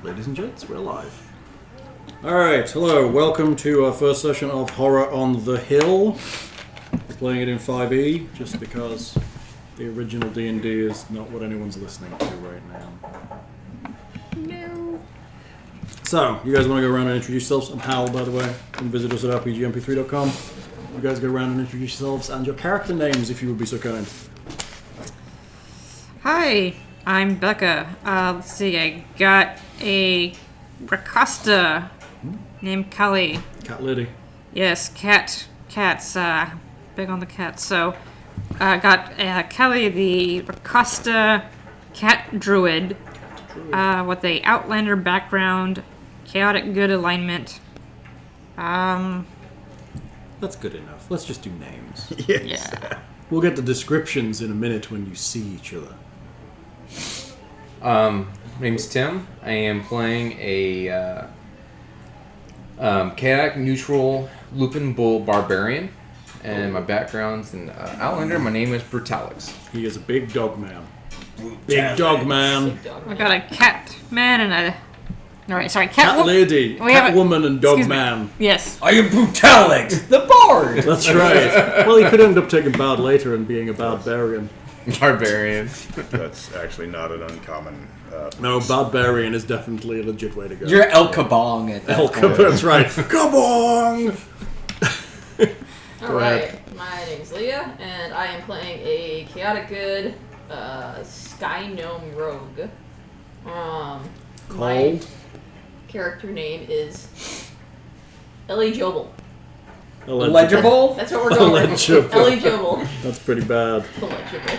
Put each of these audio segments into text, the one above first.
Ladies and gents, we're live. Alright, hello, welcome to our first session of Horror on the Hill. We're playing it in 5e, just because the original D&D is not what anyone's listening to right now. No. So, you guys want to go around and introduce yourselves? I'm Hal, by the way. You can visit us at rpgmp3.com. You guys go around and introduce yourselves and your character names, if you would be so kind. Hi, I'm Becca. Let's see, I got a Rakasta named Kelly. Cat Lady. Yes, cats, big on the cats. So, I got Kelly, the Rakasta cat druid, with a Outlander background, chaotic good alignment. That's good enough. Let's just do names. Yes. Yeah. We'll get the descriptions in a minute when you see each other. My name's Tim. I am playing a chaotic neutral Lupin bull barbarian, and my background's in Outlander. My name is Brutalix. He is a big dog man. Big dog man. I got a cat man and a... Alright, sorry, Cat lady, cat woman, and dog man. Yes. I am Brutalix, the bard! That's right. Well, he could end up taking bad later and being a barbarian. Barbarian. That's actually not an uncommon... No, barbarian is definitely a legit way to go. You're El Kabong at that point. That's right. Kabong! Alright, my name's Leah, and I am playing a chaotic good Sky Gnome rogue. My character name is Ellyjobell. Illegible? That's what we're going with. Ellyjobell. That's pretty bad. Illegible.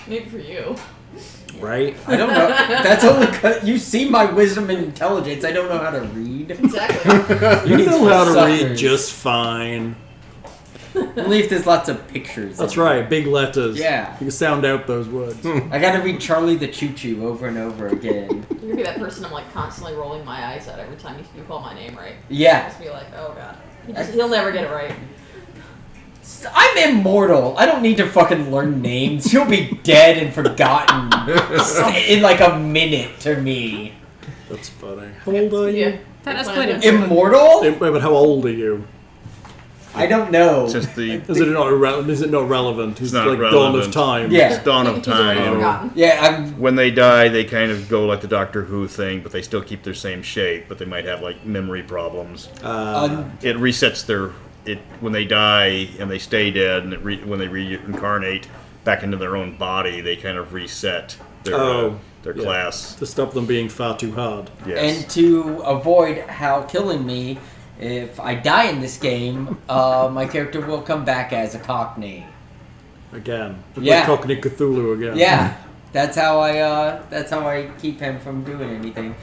Maybe for you. Right? I don't know. That's only 'cause you see my wisdom and intelligence. I don't know how to read. Exactly. You know how to read Suckers. just fine. Only if there's lots of pictures. That's right, big letters. Yeah. You can sound out those words. I gotta read Charlie the Choo Choo over and over again. You're gonna be that person I'm like constantly rolling my eyes at every time you call my name right. Yeah. Just be like, oh god. He'll never get it right. I'm immortal. I don't need to fucking learn names. You'll be dead and forgotten in like a minute to me. That's funny. How old are you? Yeah. That escalated. Immortal? Wait, but how old are you? I don't know. It's just the... Is it not relevant? It's not like dawn relevant. of time. Yeah. It's dawn of He's already time. forgotten. Yeah, I'm... When they die, they kind of go like the Doctor Who thing, but they still keep their same shape, but they might have like memory problems. It resets their... when they die and they stay dead, and when they reincarnate back into their own body, they kind of reset their class. To stop them being far too hard. Yes. And to avoid Hal killing me, if I die in this game, my character will come back as a Cockney. Again. Yeah. Like Cockney Cthulhu again. Yeah, that's how I keep him from doing anything.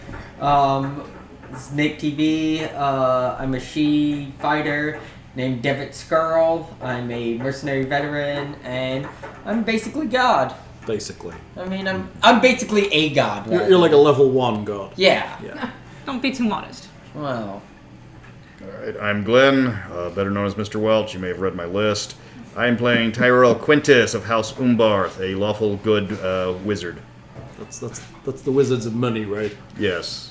Snake TV. I'm a she fighter named Devitt Scurll. I'm a mercenary veteran, and I'm basically God. Basically. I mean, I'm basically a god. You're like a level 1 god. Yeah. Don't be too modest. Well. Alright, I'm Glen, better known as Mr. Welch. You may have read my list. I am playing Tyrell Quintus of House Umbarth, a lawful good wizard. That's the Wizards of Money, right? Yes.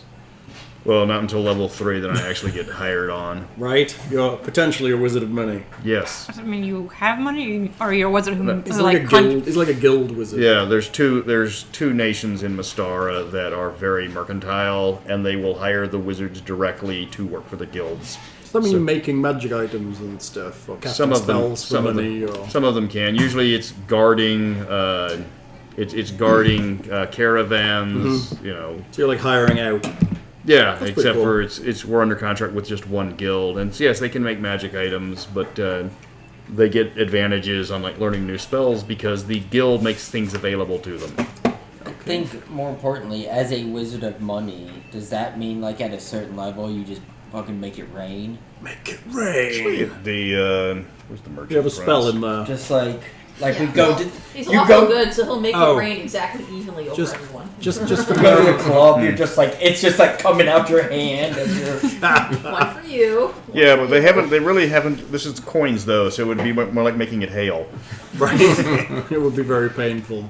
Well, not until level 3 that I actually get hired on. Right? You're potentially a Wizard of Money. Yes. I mean, you have money, or you're a wizard who He's like a guild. He's like a guild wizard. Yeah, there's two nations in Mystara that are very mercantile, and they will hire the wizards directly to work for the guilds. Does that mean making magic items and stuff, or casting Some of them, spells for money, or some of them can. Usually, it's guarding. It's guarding caravans. Mm-hmm. You know. So you're like hiring out. Yeah, That's except cool. for it's we're under contract with just one guild, and yes, they can make magic items, but they get advantages on like learning new spells because the guild makes things available to them. I think more importantly, as a wizard of money, does that mean like at a certain level you just fucking make it rain? Make it rain. The where's the merchant? You have a spell price? in there. Just like we Yeah. go to He's you awful go good, so he'll make Oh. it rain exactly evenly over Just- everyone. Just you go to a club, you're just like it's just like coming out your hand and you're One for you. Yeah, but they really haven't. This is coins though, so it would be more like making it hail. right. It would be very painful.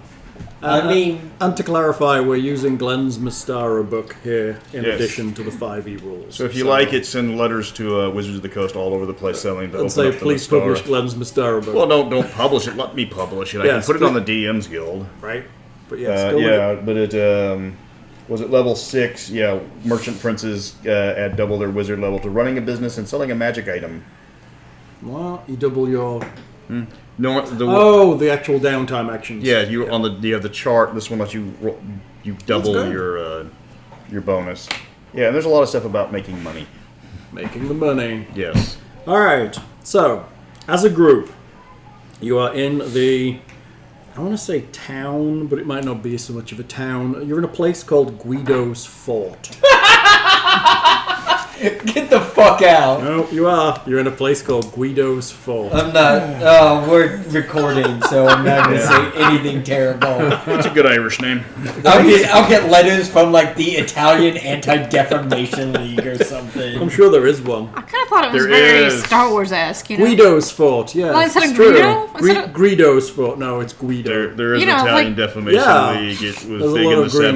And to clarify, we're using Glen's Mystara book here in Yes. addition to the 5e rules. So if you like it, send letters to Wizards of the Coast all over the place selling. And say, please publish Glen's Mystara book. Well, don't publish it. Let me publish it. I Yes, can put it on the DM's Guild. Right. But yeah, still but it was at level 6. Yeah, merchant princes add double their wizard level to running a business and selling a magic item. Well, you double your... No, the actual downtime actions. Yeah, you have the chart. This one lets you double your bonus. Yeah, and there's a lot of stuff about making money. Making the money. Yes. All right. So, as a group, you are in the... I want to say town, but it might not be so much of a town. You're in a place called Guido's Fort. Get the fuck out. No, you are. You're in a place called Guido's Fort. I'm not. Oh, we're recording, so I'm not going to say anything terrible. That's a good Irish name. I'll get letters from like the Italian Anti-Defamation League or something. I'm sure there is one. I kind of thought it was There very is. Star Wars-esque, you know? Guido's Fort, yeah. Well, instead it's of true. Guido? Instead of- Guido's Fort. No, it's Guido. There is You know, an Italian like- Defamation Yeah. League. It was There's a big lot in the of green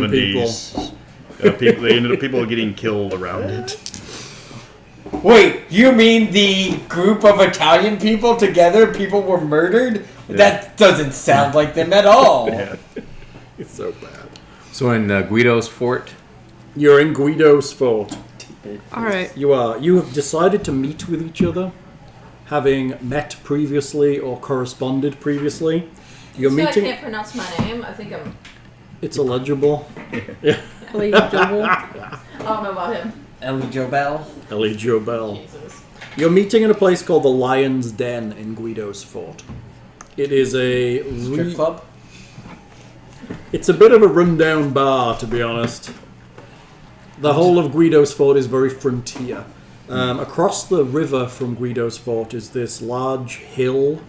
70s. People getting killed around it. Wait, you mean the group of Italian people together? People were murdered? Yeah. That doesn't sound like them at all. Yeah. It's so bad. So in Guido's fort. You're in Guido's Fort. Alright. You are. You have decided to meet with each other, having met previously or corresponded previously. You're I meeting. can't pronounce my name. I think I'm... It's illegible. Yeah. Ellyjobell. I don't know about him. Ellyjobell? Ellyjobell. Jesus. You're meeting in a place called the Lion's Den in Guido's Fort. It is a Strip club? It's a bit of a rundown bar, to be honest. The whole of Guido's Fort is very frontier. Across the river from Guido's Fort is this large hill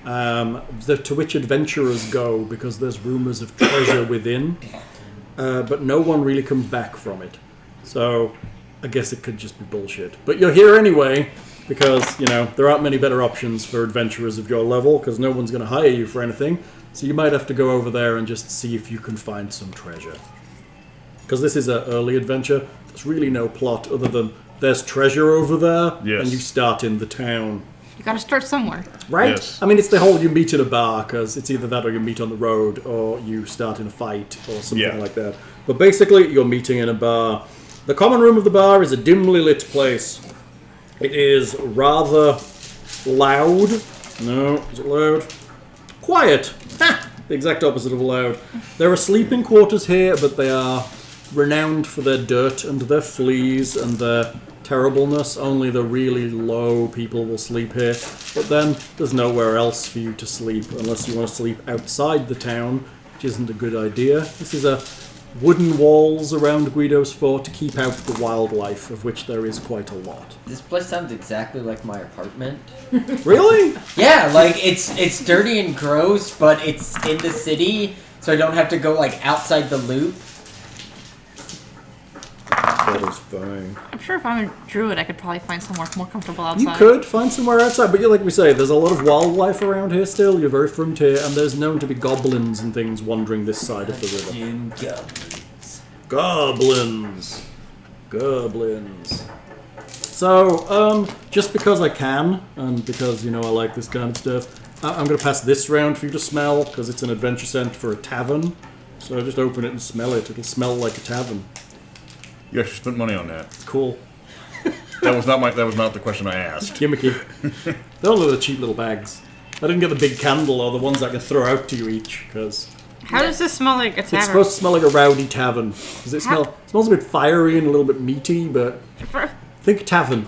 to which adventurers go because there's rumors of treasure within, but no one really comes back from it. So I guess it could just be bullshit. But you're here anyway because, you know, there aren't many better options for adventurers of your level because no one's going to hire you for anything. So you might have to go over there and just see if you can find some treasure. Because this is an early adventure. There's really no plot other than there's treasure over there Yes. and you start in the town. You gotta start somewhere. Right? Yes. I mean, it's the whole you meet in a bar because it's either that or you meet on the road or you start in a fight or something like that. But basically, you're meeting in a bar. The common room of the bar is a dimly lit place. It is rather loud. No, is it loud? Quiet. Ha! The exact opposite of loud. There are sleeping quarters here, but they are renowned for their dirt and their fleas and their terribleness. Only the really low people will sleep here. But then there's nowhere else for you to sleep unless you want to sleep outside the town, which isn't a good idea. This is a wooden walls around Guido's Fort to keep out the wildlife, of which there is quite a lot. This place sounds exactly like my apartment. Really? Yeah, like it's dirty and gross, but it's in the city, so I don't have to go like outside the loop. That is fine. I'm sure if I'm a druid, I could probably find somewhere more comfortable You outside. could find somewhere outside, but like we say, there's a lot of wildlife around here still. You're very frontier, and there's known to be goblins and things wandering this side of the river. Doom goblins. Goblins! Goblins. So, just because I can, and because, you know, I like this kind of stuff, I'm going to pass this round for you to smell, because it's an adventure scent for a tavern. So just open it and smell it. It'll smell like a tavern. You actually spent money on that. Cool. That was not the question I asked. Gimmicky. They're all the cheap little bags. I didn't get the big candle or the ones I can throw out to you each, because How does this smell like a tavern? it's supposed to smell like a rowdy tavern. Does it smells a bit fiery and a little bit meaty, but think tavern.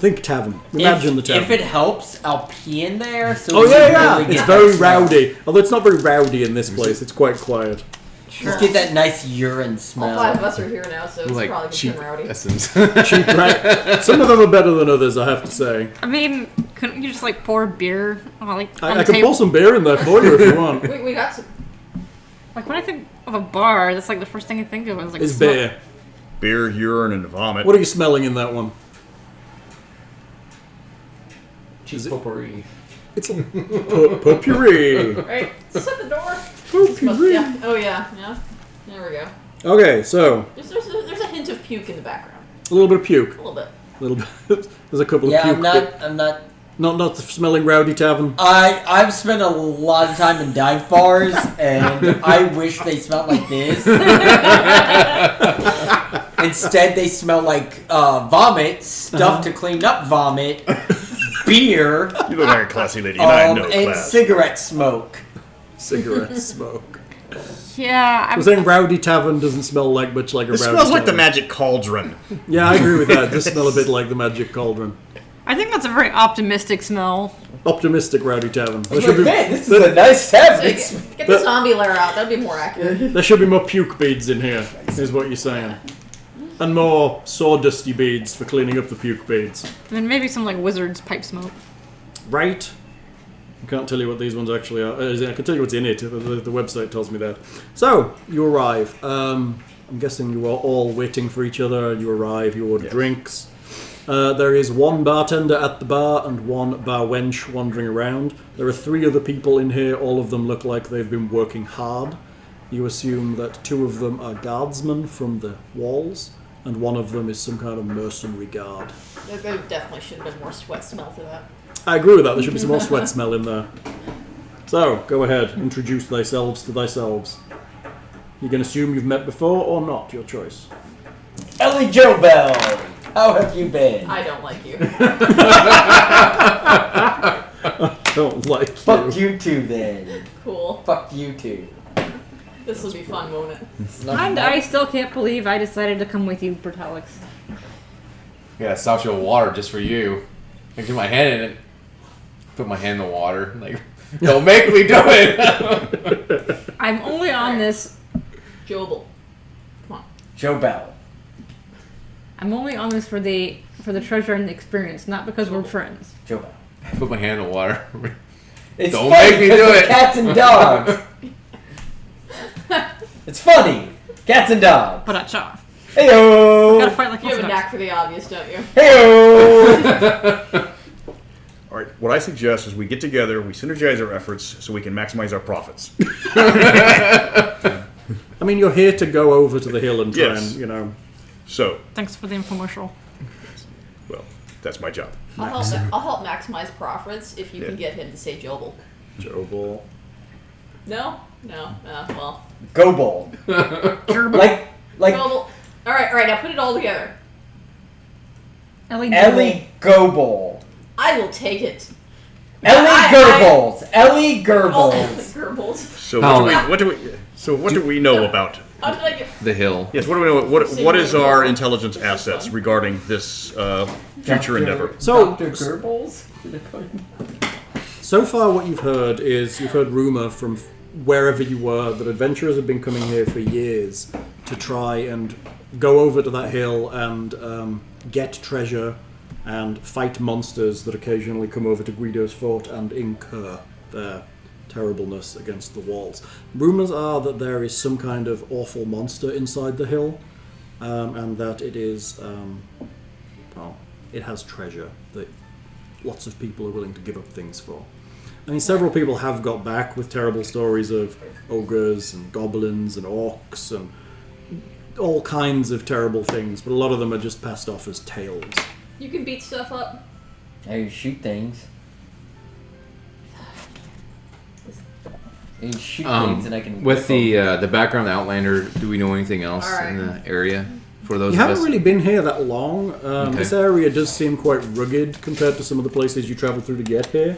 Imagine the tavern. If it helps, I'll pee in there. So Oh we yeah, can yeah. really It's get very that smell. rowdy. Although it's not very rowdy in this place. It's quite quiet. Just get that nice urine All smell. 5 of us are here now, so it's Like probably cheap getting rowdy. essence. Cheap, right? Some of them are better than others, I have to say. I mean, couldn't you just like pour beer on I the can table? pour some beer in there for you if you want. We got some. Like when I think of a bar, that's like the first thing I think of is like It's smoke. beer. Beer, urine, and vomit. What are you smelling in that one? Cheap potpourri. It's potpourri. Right? Set the door. Potpourri. Yeah. Oh yeah. There we go. Okay, so There's a hint of puke in the background. a little bit of puke. A little bit. A little bit. There's a couple Yeah, of puke. I'm not. Not the smelling rowdy tavern. I've spent a lot of time in dive bars, and I wish they smelled like this. Instead, they smell like vomit, stuff to clean up vomit, beer, You look like a classy lady, and I have no and class. cigarette smoke. Cigarette smoke. Yeah, I'm saying rowdy tavern doesn't smell like much like a It rowdy smells like the tavern. magic cauldron. Yeah, I agree with that. It does smell a bit like the magic cauldron. I think that's a very optimistic smell. Optimistic rowdy tavern. There Like, should be, man, this is a nice tavern. Get the zombie lair out. That'd be more accurate. there should be more puke beads in here, is what you're saying. And more sawdusty beads for cleaning up the puke beads. And then maybe some like wizard's pipe smoke. Right? I can't tell you what these ones actually are. I can tell you what's in it. The website tells me that. So, you arrive. I'm guessing you are all waiting for each other. You arrive, you order drinks. There is one bartender at the bar and one bar wench wandering around. There are 3 other people in here. All of them look like they've been working hard. You assume that 2 of them are guardsmen from the walls, and one of them is some kind of mercenary guard. There definitely should have been more sweat smell to that. I agree with that. There should be some more sweat smell in there. So, go ahead. Introduce thyselves to thyselves. You can assume you've met before or not. Your choice. Ellyjobell, how have you been? I don't like you. Don't like Fuck you two then. Cool. Fuck you two. This will be fun, won't it? And I still can't believe I decided to come with you, Brutalix. Yeah, Satchel of water just for you. I put my hand in it. Put my hand in the water. Like, don't make me do it. I'm only on this. Jobel. Come on. Jobell. I'm only on this for the treasure and the experience, not because we're friends. Jobell. Put my hand in the water. It's Don't funny make me 'cause do they're it. Cats and dogs. It's funny. Cats and dogs. But cha. Heyo. Gotta fight like You have a dogs. knack for the obvious, don't you? Heyo. All right, what I suggest is we get together, we synergize our efforts so we can maximize our profits. I mean, you're here to go over to the hill and try Yes. and, So, Thanks for the infomercial. well, that's my job. I'll help maximize profits if you can get him to say Jobel. Jobel. No? No. Well. Gobel. like Jobel. Alright, now put it all together. Ellie Gobel. I will take it. Ellie I- Gerbils. Ellie Oh, Gerbils. Gerbils. So How- what do we know about? How did I get... The hill. Yes, what do we know? What is our intelligence assets regarding this future endeavor? So, Dr. Gerbils? so far what you've heard is, you've heard rumour from wherever you were that adventurers have been coming here for years to try and go over to that hill and get treasure and fight monsters that occasionally come over to Guido's fort and incur their terribleness against the walls. Rumours are that there is some kind of awful monster inside the hill, and that it is, it has treasure that lots of people are willing to give up things for. I mean, several people have got back with terrible stories of ogres and goblins and orcs and all kinds of terrible things, but a lot of them are just passed off as tales. You can beat stuff up. I shoot things. I shoot things and I can... With the background of the Outlander, do we know anything else Alright. in the area for those You of haven't us? really been here that long. Okay. This area does seem quite rugged compared to some of the places you travel through to get here.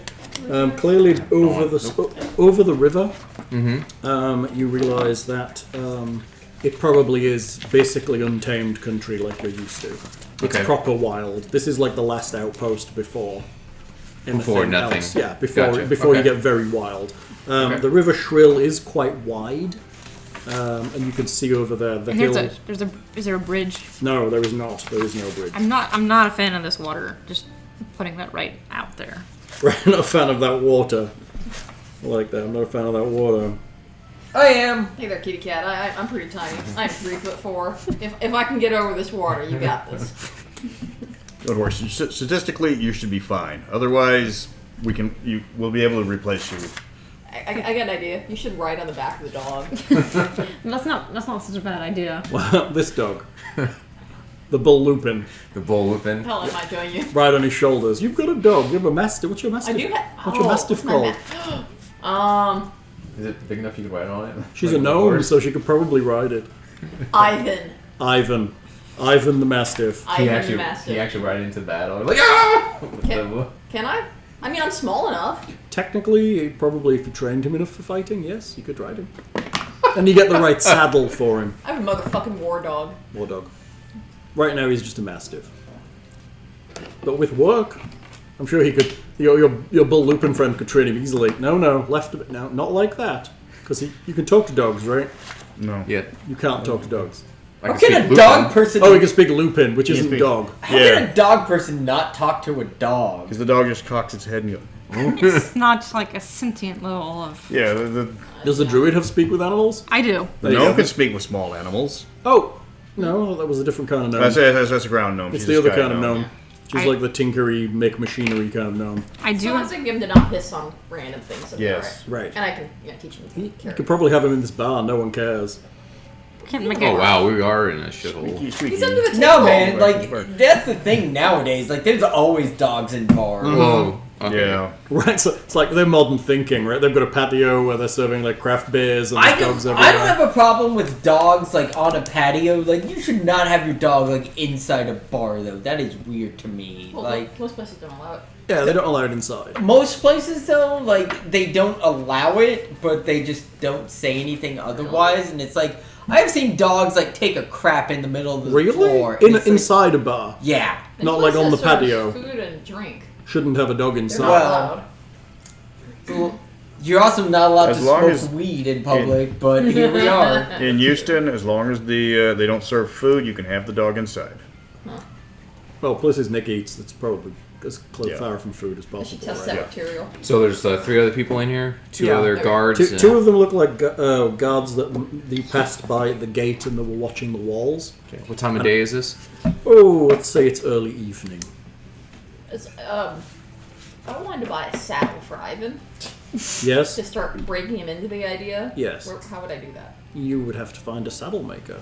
Clearly, over the river, you realise that it probably is basically untamed country like you're used to. It's Okay. proper wild. This is like the last outpost before Before anything nothing. else. Yeah, before Gotcha. you Okay. get very wild. Okay. The River Shrill is quite wide, and you can see over there the And hill. is there a bridge? No, there is not. There is no bridge. I'm not a fan of this water. Just putting that right out there. Right, I'm not a fan of that water. I like that. I'm not a fan of that water. I am. Hey there, kitty cat. I'm pretty tiny. I'm 3'4". If I can get over this water, you got this. Don't worry. Statistically, you should be fine. Otherwise, we'll be able to replace you. I got an idea. You should ride on the back of the dog. That's not such a bad idea. Well, this dog. The bull Lupin. The bull Lupin. Hell, am I doing you? Right on his shoulders. You've got a dog. You have a mastiff. What's your mastiff? I do have. What's your mastiff called? Is it big enough you can ride on it? She's Like a gnome, horse? so she could probably ride it. Ivan. Ivan the mastiff. Can you Ivan actually, the Mastiff. can you actually ride into battle? Like, ah! Can I? I mean, I'm small enough. Technically, probably if you trained him enough for fighting, yes, you could ride him. And you get the right saddle for him. I have a motherfucking war dog. War dog. Right now, he's just a mastiff. But with work, I'm sure he could. Your bull Lupin friend could train him easily. No, left a bit. No, not like that. Because you can talk to dogs, right? No. Yeah. You can't talk to dogs. How can a dog person? Oh, he can speak Lupin, which isn't speak- dog. How can a dog person not talk to a dog? Because the dog just cocks its head and goes. It's not like a sentient level of. Yeah, Does the druid have speak with animals? I do. There you gnome go. can speak with small animals. Oh, no, that was a different kind of gnome. That's a ground gnome. It's She's the a other sky kind of gnome. She's I- like the tinkery, make machinery kind of gnome. I So do. I think him to not piss on random things. Yes. Right. And I can teach him to You carry. could probably have him in this bar. No one cares. Can't make Oh it. wow, we are in a shithole. Squeaky, squeaky. He's under the table. No, man. Like Work. that's the thing nowadays. Like there's always dogs in bars. Whoa. Okay. Yeah. Right, so it's like they're modern thinking, right? They've got a patio where they're serving like craft beers and there's dogs everywhere. I don't have a problem with dogs like on a patio. Like you should not have your dog like inside a bar though. That is weird to me. Well, Like most places don't allow it. Yeah, they don't allow it inside. most places though, like they don't allow it, but they just don't say anything otherwise. And it's like I've seen dogs like take a crap in the middle of the Really? floor. and it's like- Inside a bar. yeah. There's Not like on the places that serve patio. Food and drink. Shouldn't have a dog They're inside. not Well, allowed. Well, you're also not allowed As to long smoke as- weed in public, but here we are. In Houston, as long as they don't serve food, you can have the dog inside. Well, places Nick eats, it's probably as Yeah. far from food as I should possible. test Right? that material. So there's 3 other people in here. 2 Yeah. other Okay. guards. Two of them look like guards that they passed by at the gate and they were watching the walls. Okay. What time of day is this? Oh, let's say it's early evening. It's, I wanted to buy a saddle for Ivan Yes, to start breaking him into the idea. Yes. How would I do that? you would have to find a saddle maker.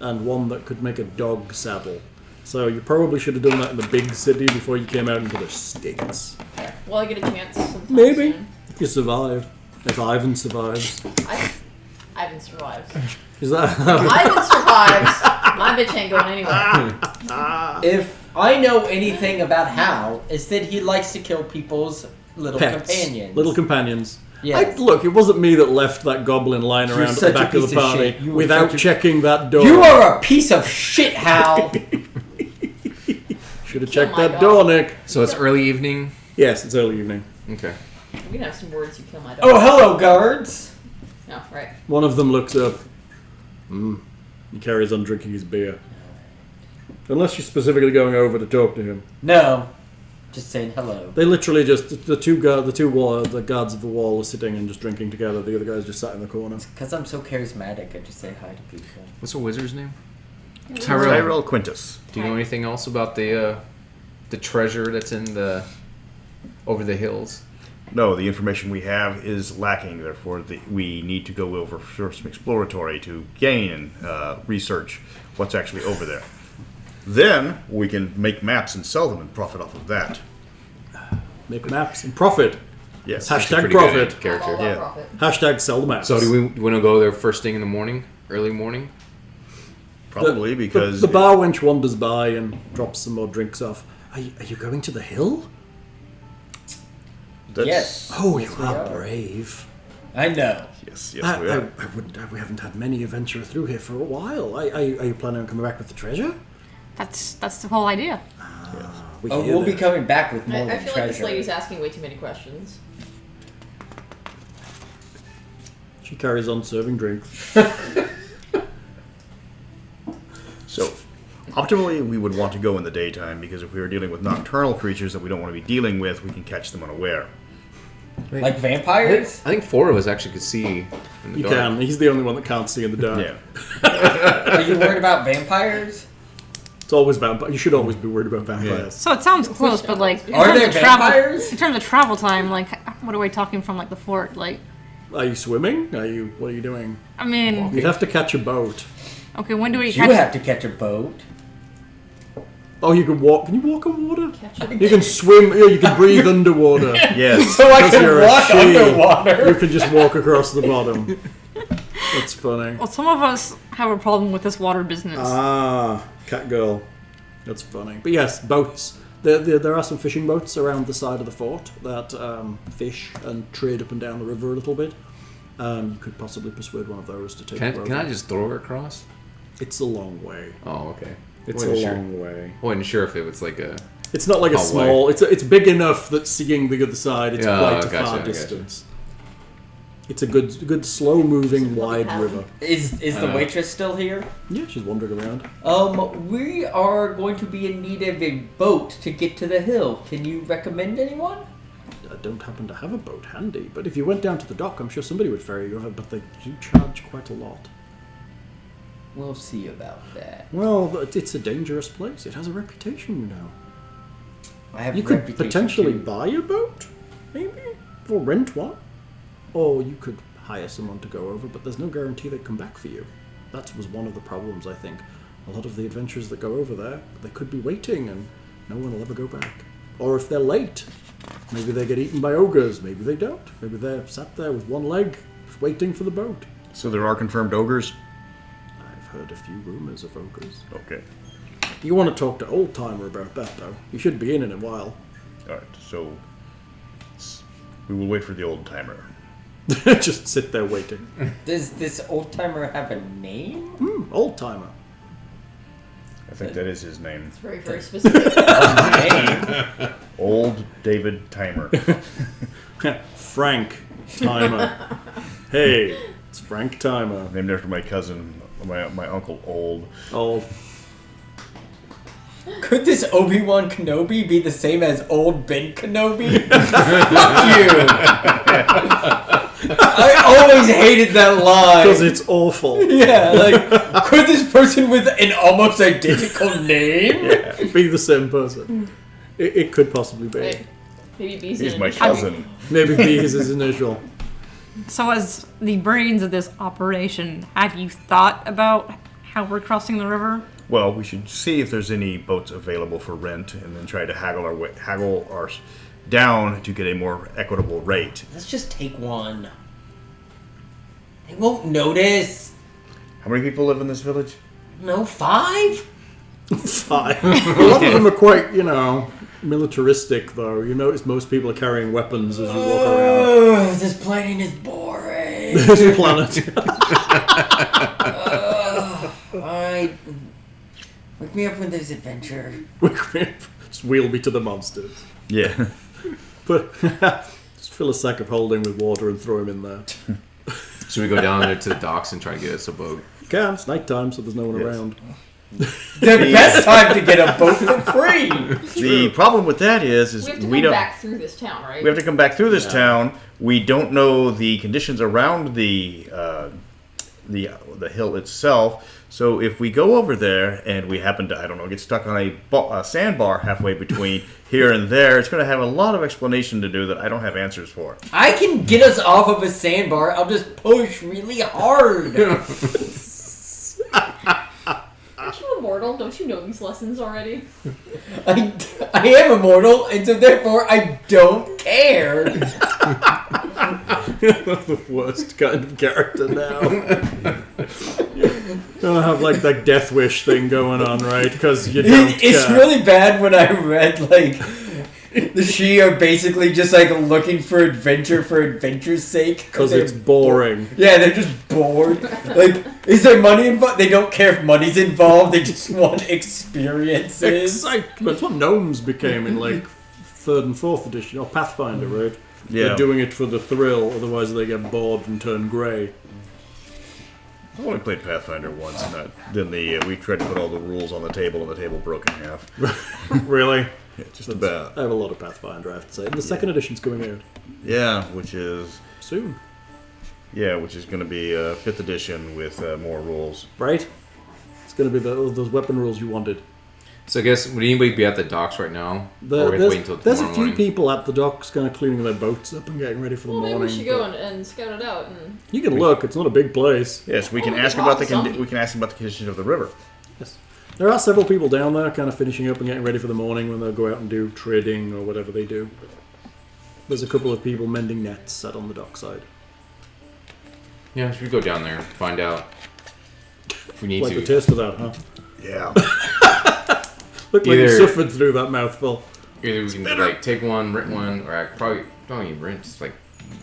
And one that could make a dog saddle. So you probably should have done that in the big city before you came out into the States. Will I get a chance sometime Maybe. soon? If you survive. If Ivan survives. Ivan survives. Is that Ivan survives. My bitch ain't going anywhere. If I know anything about Hal, it's that he likes to kill people's little pets? companions. Little companions. Yes. Look, it wasn't me that left that goblin lying You're around at the such a back of the piece of party shit. You were without such a- checking that door. You are a piece of shit, Hal. Should have Kill checked my that dog. door, Nick. So it's early evening. Yes, it's early evening. Okay. We can have some words. You kill my dog. Oh, hello, guards. No, right. One of them looks up. He carries on drinking his beer. Unless you're specifically going over to talk to him. No, just saying hello. They literally just the guards of the wall are sitting and just drinking together. The other guy's just sat in the corner. Because I'm so charismatic, I just say hi to people. What's the wizard's name? Tyrell Quintus. Do you know anything else about the treasure that's in the over the hills? No, the information we have is lacking. Therefore, we need to go over for some exploratory to gain and research what's actually over there. Then we can make maps and sell them and profit off of that. Make maps and profit. Yes. Hashtag Pretty good profit. I'm all character. about Yeah. profit. Hashtag sell the maps. So do we want to go there first thing in the morning, early morning? Probably because the bar wench wanders by and drops some more drinks off. Are you going to the hill? that's, Yes. Oh, Yes, you we are are. brave. I know. Yes, I, yes, we are. we haven't had many adventure through here for a while. Are you planning on coming back with the treasure? That's the whole idea. We Oh, hear we'll be that. coming back with more I than feel like treasure. this lady's asking way too many questions. She carries on serving drinks. So, optimally, we would want to go in the daytime because if we were dealing with nocturnal creatures that we don't want to be dealing with, we can catch them unaware. Like vampires? I think 4 of us actually could see in the You dark. can. He's the only one that can't see in the dark. Yeah. Are you worried about vampires? It's always vampire. You should always be worried about vampires. So it sounds close, but like, in Are terms there of travel, vampires? in terms of travel time, like, what are we talking from like the fort? Like, Are you swimming? What are you doing? I mean, You'd have to catch a boat. okay, when do we You catch? have to catch a boat. Oh, you can walk. Can you walk on water? Catch a You can swim. Yeah, you can breathe underwater. Yes. So I Because can you're a walk she. underwater. You can just walk across the bottom. That's funny. Well, some of us have a problem with this water business. Ah, cat girl. That's funny. But yes, boats. There are some fishing boats around the side of the fort that fish and trade up and down the river a little bit. You could possibly persuade one of those to take the boat. Can I just throw her across? It's a long way. Oh, okay. It's a Wasn't sure. long way. I wasn't sure if it was like a... It's not like a Oh, small. It's big enough that seeing the other side, it's Yeah, quite a gotcha, far gotcha. distance. It's a good, slow moving, wide river. Is the waitress still here? Yeah, she's wandering around. We are going to be in need of a boat to get to the hill. Can you recommend anyone? I don't happen to have a boat handy, but if you went down to the dock, I'm sure somebody would ferry you over. But they do charge quite a lot. We'll see about that. Well, it's a dangerous place. It has a reputation, you know. I have You could reputation potentially too. buy a boat, maybe, or rent one. Or you could hire someone to go over, but there's no guarantee they'd come back for you. That was one of the problems, I think. A lot of the adventurers that go over there, they could be waiting and no one will ever go back. Or if they're late, maybe they get eaten by ogres, maybe they don't. Maybe they're sat there with one leg, just waiting for the boat. So there are confirmed ogres? I've heard a few rumours of ogres. Okay. You want to talk to Old Timer about that, though. He should be in a while. Alright, so we will wait for the old timer. Just sit there waiting. Does this old timer have a name? Old Timer. I think that is his name. It's very, very specific. Name? Old David Timer. Frank Timer. Hey, it's Frank Timer. Named after my cousin, my uncle Old. Old. Could this Obi-Wan Kenobi be the same as old Ben Kenobi? Fuck you! I always hated that line. Because it's awful. Yeah, like, could this person with an almost identical name? Be the same person. It could possibly be. Right. Maybe B's He's in. my cousin. Maybe B is his initial. So, as the brains of this operation, have you thought about how we're crossing the river? Well, we should see if there's any boats available for rent, and then try to haggle ours down to get a more equitable rate. Let's just take one. They won't notice. How many people live in this village? No, 5? 5. A lot of them are quite, militaristic, though. You notice most people are carrying weapons as you walk around. This planning is boring. This planet. Wake me up when there's adventure. Just wheel me to the monsters. Yeah. But just fill a sack of holding with water and throw him in there. Should we go down there to the docks and try to get us a boat? Can, it's nighttime, so there's no one Yes. around. The best time to get a boat for free. The problem with that is We have to we come don't. back through this town, right? We have to come back through this town. We don't know the conditions around the hill itself. So if we go over there and we happen to, get stuck on a sandbar halfway between here and there, it's going to have a lot of explanation to do that I don't have answers for. I can get us off of a sandbar. I'll just push really hard. Aren't you immortal? Don't you know these lessons already? I am immortal, and so therefore I don't care. The worst kind of character now. You'll have like that death wish thing going on, right? Because you don't It's care. really bad when I read, the she are basically just, looking for adventure for adventure's sake. Because they're it's boring. Yeah, they're just bored. Is there money involved? They don't care if money's involved. They just want experiences. Excitement. That's what gnomes became in 3rd and 4th edition, or Pathfinder, right? Yeah. They're doing it for the thrill, otherwise they get bored and turn grey. I only played Pathfinder once, and then we tried to put all the rules on the table, and the table broke in half. Really? Yeah, just about. I have a lot of Pathfinder, I have to say. And the 2nd edition's coming out Yeah, which is soon, going to be 5th edition with more rules. right? It's going to be those weapon rules you wanted. So I guess would anybody be at the docks right now? Or we have to wait until There's a tomorrow few morning? people at the docks kind of cleaning their boats up and getting ready for the Well, maybe morning. we should go but and scout it out. And you can look. It's not a big place. Yes, we Oh, can we ask can about the walk some. we can ask about the condition of the river. Yes. There are several people down there kind of finishing up and getting ready for the morning when they'll go out and do trading or whatever they do. There's a couple of people mending nets set on the dockside. Yeah, should we go down there and find out if we need Like to? the taste of that, huh? Yeah. Looked like you Either- suffered through that mouthful. Either we can like take one, rent one, or I probably don't even rent. Just like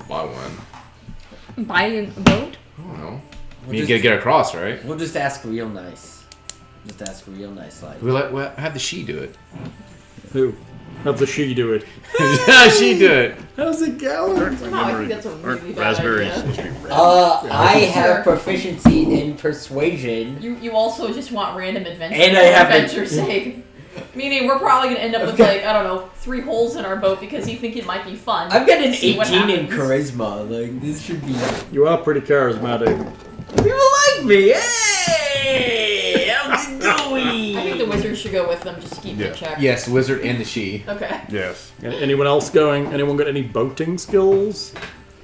buy one. Buy a boat? I don't know. We'll We need just- to get across, right? We'll just ask real nice. Just ask real nice, like. We'll have the she do it. Who? Have the she do it. Yeah, she do it. How's it going? no, I think that's a really Aren't bad raspberries idea. supposed to be red? I have Sure. proficiency in persuasion. You also just want random adventure And for I have adventure's sake. Meaning we're probably gonna end up with like, I don't know, 3 holes in our boat because you think it might be fun. I've got an See what 18 in happens. charisma. Like, this should be. You are pretty charismatic. People like me. Hey! How's it going? I think the wizard should go with them just to keep Yeah. in check. Yes, the wizard and the she. Okay. Yes. Anyone else going? Anyone got any boating skills?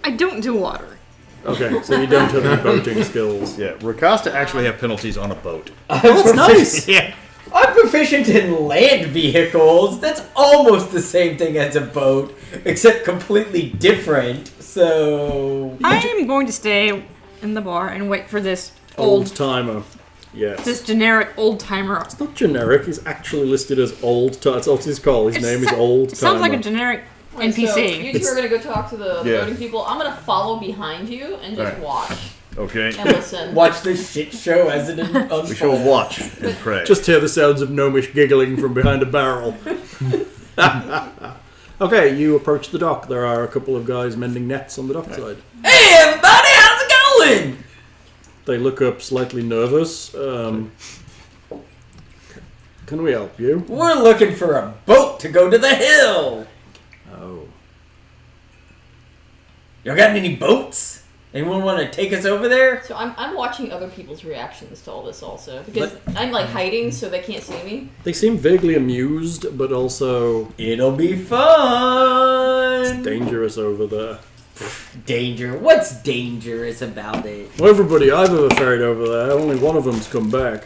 I don't do water. Okay, so you don't have any boating skills. Yeah. Rakasta actually have penalties on a boat. That's nice. Yeah. I'm proficient in land vehicles. That's almost the same thing as a boat, except completely different. So. I'm going to stay in the bar and wait for this Old timer. Yes. this generic old timer. It's not generic. He's actually listed as old. That's what he's called. His name is Old Timer. It sounds like a generic Right, so NPC. you two are gonna go talk to the Yeah. voting people. I'm gonna follow behind you and just Alright. watch Okay. and listen. Watch this shit show as it unfolds. We shall watch and pray. Just hear the sounds of gnomish giggling from behind a barrel. Okay, you approach the dock. There are a couple of guys mending nets on the dockside. Hey everybody, how's it going? They look up slightly nervous. Can we help you? We're looking for a boat to go to the hill. Oh. Y'all got any boats? Anyone want to take us over there? So I'm watching other people's reactions to all this also because I'm like hiding so they can't see me. They seem vaguely amused, but also It'll be fun. dangerous over there. Danger. What's dangerous about it? Well, everybody I've ever ferried over there, only one of them's come back.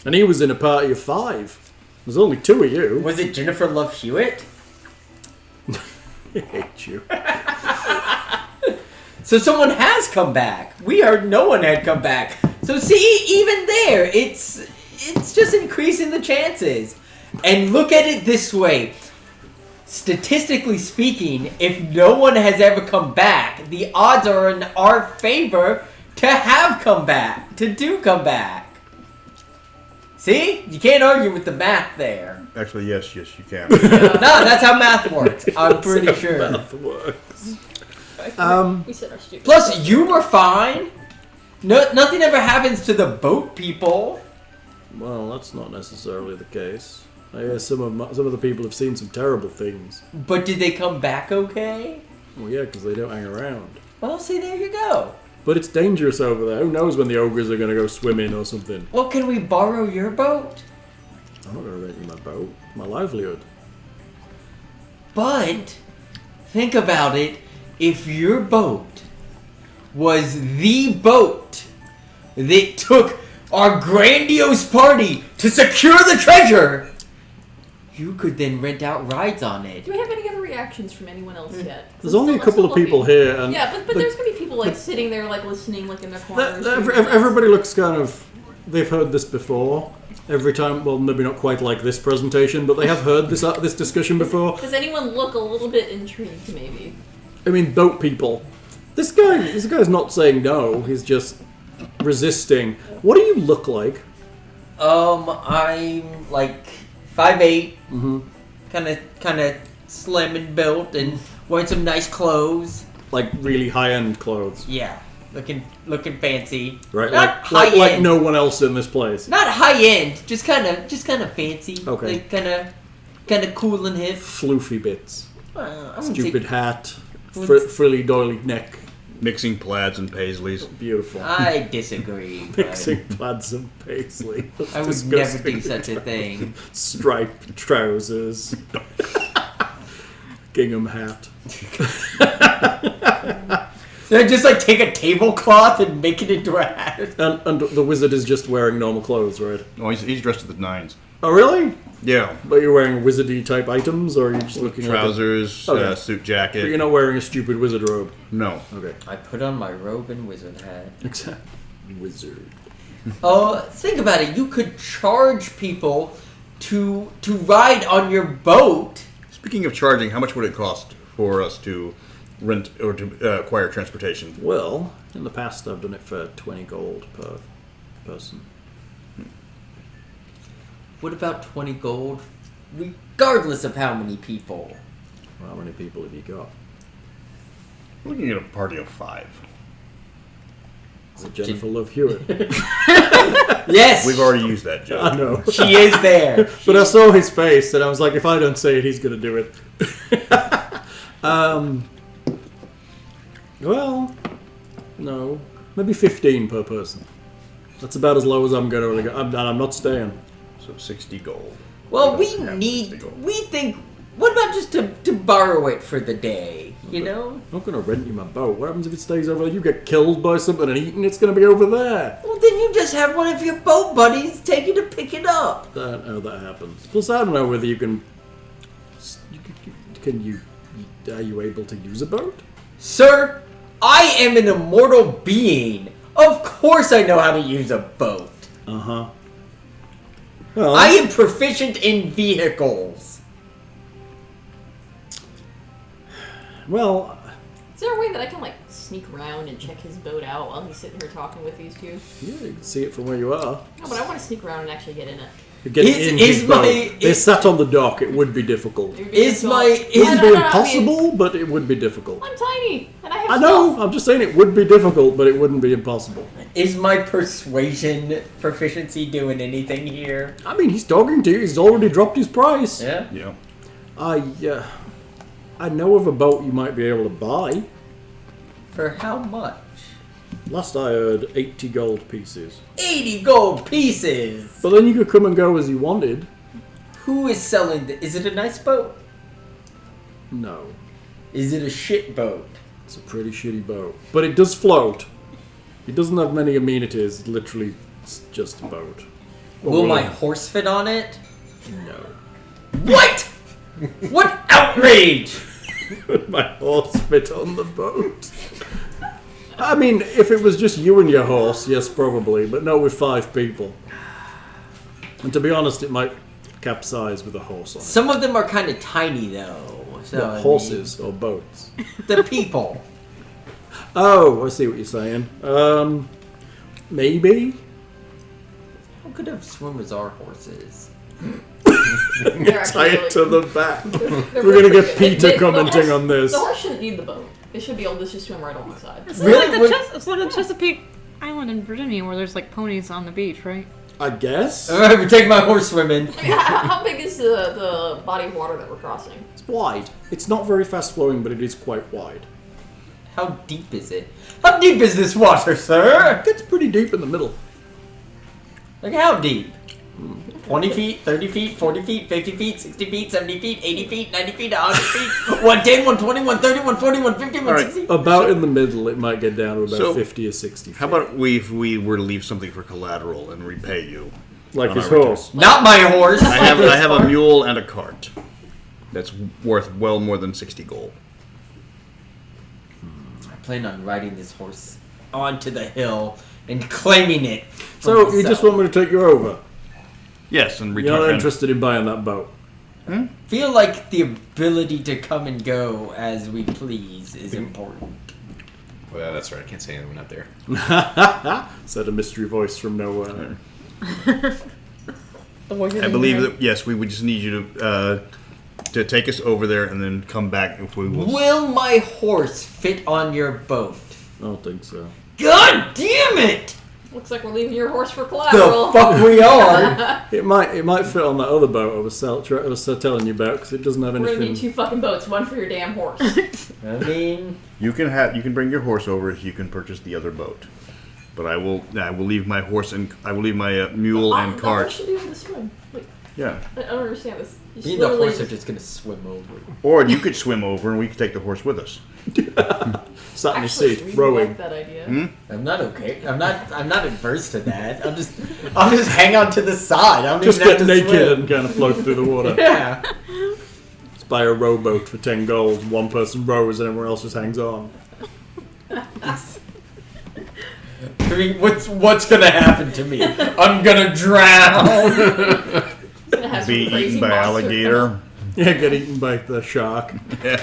And he was in a party of 5. There's only 2 of you. Was it Jennifer Love Hewitt? I hate you. So someone has come back. We heard no one had come back. So see, even there, it's just increasing the chances. And look at it this way. Statistically speaking, if no one has ever come back, the odds are in our favor to have come back, to do come back. See? You can't argue with the math there. Actually, yes, you can. No, that's how math works. I'm pretty sure. Math works. We said our stupid. Plus, you were fine. No, nothing ever happens to the boat people. Well, that's not necessarily the case. I hear some of the people have seen some terrible things. But did they come back okay? Well, yeah, because they don't hang around. Well, see, there you go. But it's dangerous over there. Who knows when the ogres are going to go swimming or something? Well, can we borrow your boat? I'm not going to rent you my boat. My livelihood. But, think about it. If your boat was the boat that took our grandiose party to secure the treasure, you could then rent out rides on it. Do we have any other reactions from anyone else yet? There's only a couple of people here, and Yeah, but there's gonna be people like sitting there like listening, like in their corners. everybody looks kind of. They've heard this before. Every time, well, maybe not quite like this presentation, but they have heard this discussion before. Does anyone look a little bit intrigued? Maybe. I mean, boat people. This guy's not saying no. He's just resisting. What do you look like? I'm like 5'8", kind of slim and built, and wearing some nice clothes. Like really high-end clothes, Yeah, looking fancy. right? Not Like high-end. no one else in this place. Not high end, just kind of fancy. Okay. Like kind of cool and hip. Floofy bits. I wouldn't Stupid say- hat. What's- Frilly doily neck. Mixing plaids and paisleys. Beautiful. I disagree. but Mixing plaids and paisley. That's I would disgusting. never do such a thing. Striped trousers. Gingham hat. They just like take a tablecloth and make it into a hat. And the wizard is just wearing normal clothes, right? Oh, he's dressed to the nines. Oh, really? Yeah. But you're wearing wizardy type items, or are you just looking Trousers, Okay. suit But jacket. you're not wearing a stupid wizard robe. No. Okay. I put on my robe and wizard hat. Exactly. Wizard. Oh, think about it. You could charge people to ride on your boat. Speaking of charging, how much would it cost for us to rent or to acquire transportation? Well, in the past I've done it for 20 gold per person. What about 20 gold, regardless of how many people? Well, how many people have you got? We can get a party of 5. Is it Jennifer Love Hewitt? Yes, We've already used that I joke. know. she is there. But I saw his face, and I was like, if I don't say it, he's going to do it. Well, no. Maybe 15 per person. That's about as low as I'm going to go. I'm not staying. So 60 gold. Well, we Yeah, need. 60 gold. We think. What about just to borrow it for the day? You know. I'm not going to rent you my boat. What happens if it stays over there? You get killed by something and eaten, it's going to be over there. Well, then you just have one of your boat buddies take you to pick it up. I don't know how that happens. Plus, I don't know whether you can... Are you able to use a boat? Sir, I am an immortal being. Of course I know how to use a boat. Uh-huh. Well, I am proficient in vehicles. well, Is there a way that I can like sneak around and check his boat out while he's sitting here talking with these two? yeah, you can see it from where you are. No, but I want to sneak around and actually get in it. You're getting Is- in is his my- boat. They're is- sat on the dock. It would be difficult. It It would be Is difficult. my- No, is- no, wouldn't no, be no, I mean, impossible, but it would be difficult. I'm tiny and I have I know. stuff. I'm just saying it would be difficult, but it wouldn't be impossible. Is my persuasion proficiency doing anything here? I mean, he's talking to you. He's already dropped his price. Yeah. Yeah. I know of a boat you might be able to buy. For how much? Last I heard, 80 gold pieces. 80 gold pieces. But then you could come and go as you wanted. Who is selling Is it a nice boat? No. Is it a shit boat? It's a pretty shitty boat. But it does float. It doesn't have many amenities. Literally, it's just a boat. Will my horse fit on it? No. What? What outrage! Would my horse fit on the boat? I mean, if it was just you and your horse, yes, probably. But no, with 5 people. And to be honest, it might capsize with a horse on it. Some of them are kind of tiny though. So I What, mean, horses or boats? the people. Oh, I see what you're saying. Maybe? How good of swimmers are horses? They're Tie actually it to the back. They're We're really gonna get pretty good. Peter The commenting horse- on this. The horse shouldn't need the boat. They should be able to just swim right alongside. It's Really? like What- it's like the Chesapeake Island in Virginia where there's like ponies on the beach, right? I guess. Alright, we take my horse swimming. I mean, how big is the body of water that we're crossing? It's wide. It's not very fast flowing, but it is quite wide. How deep is it? How deep is this water, sir? It gets pretty deep in the middle. Like how deep? 20 feet, 30 feet, 40 feet, 50 feet, 60 feet, 70 feet, 80 feet, 90 feet, 100 feet, 110, 120, 130, 140, 150, 160. About in the middle, it might get down to about So, 50 or 60 feet. How about if we were to leave something for collateral and repay you? like on his our return? horse? Not my horse. I have a mule and a cart. That's worth well more than 60 gold. I plan on riding this horse onto the hill and claiming it. for So you myself. just want me to take you over? Yes, and You're not return. interested in buying that boat? Feel like the ability to come and go as we please is important. Well, yeah, that's right. I can't say anything. We're not there. Said a mystery voice from nowhere. I believe that yes, we would just need you to take us over there and then come back if we will. Will my horse fit on your boat? I don't think so. God damn it! Looks like we're leaving your horse for The collateral. fuck we are. It might fit on that other boat I was telling you about because it doesn't have We're gonna need anything. 2 fucking boats, one for your damn horse. I mean, You can bring your horse over if you can purchase the other boat. But I will leave my horse and I will leave my mule and The horse cart. should be able to swim. Like, Yeah. I don't understand this. You me and the literally horse are just- just gonna swim over. Or you could swim over and we could take the horse with us. Sat in your Actually, seat, we rowing. like that idea. I'm not okay. I'm not adverse to that. I'll just hang on to the side. I don't Just even have get to naked swim. and kind of float through the water. Yeah. Just buy a rowboat for 10 gold. One person rows and everyone else just hangs on. I mean, what's gonna happen to me? I'm gonna drown. It's gonna have Be some crazy eaten by monster alligator. Yeah, get eaten by the shark. Yeah.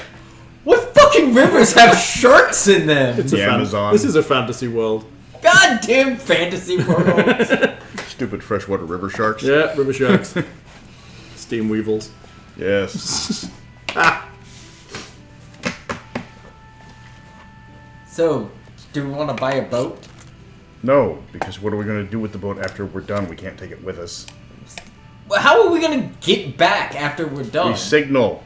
What fucking rivers have sharks in them? It's The a Amazon. This is a fantasy world. Goddamn fantasy world. Stupid freshwater river sharks. Yeah, river sharks. Steam weevils. Yes. So, do we want to buy a boat? No, because what are we going to do with the boat after we're done? We can't take it with us. Well, how are we gonna get back after we're done? We signal.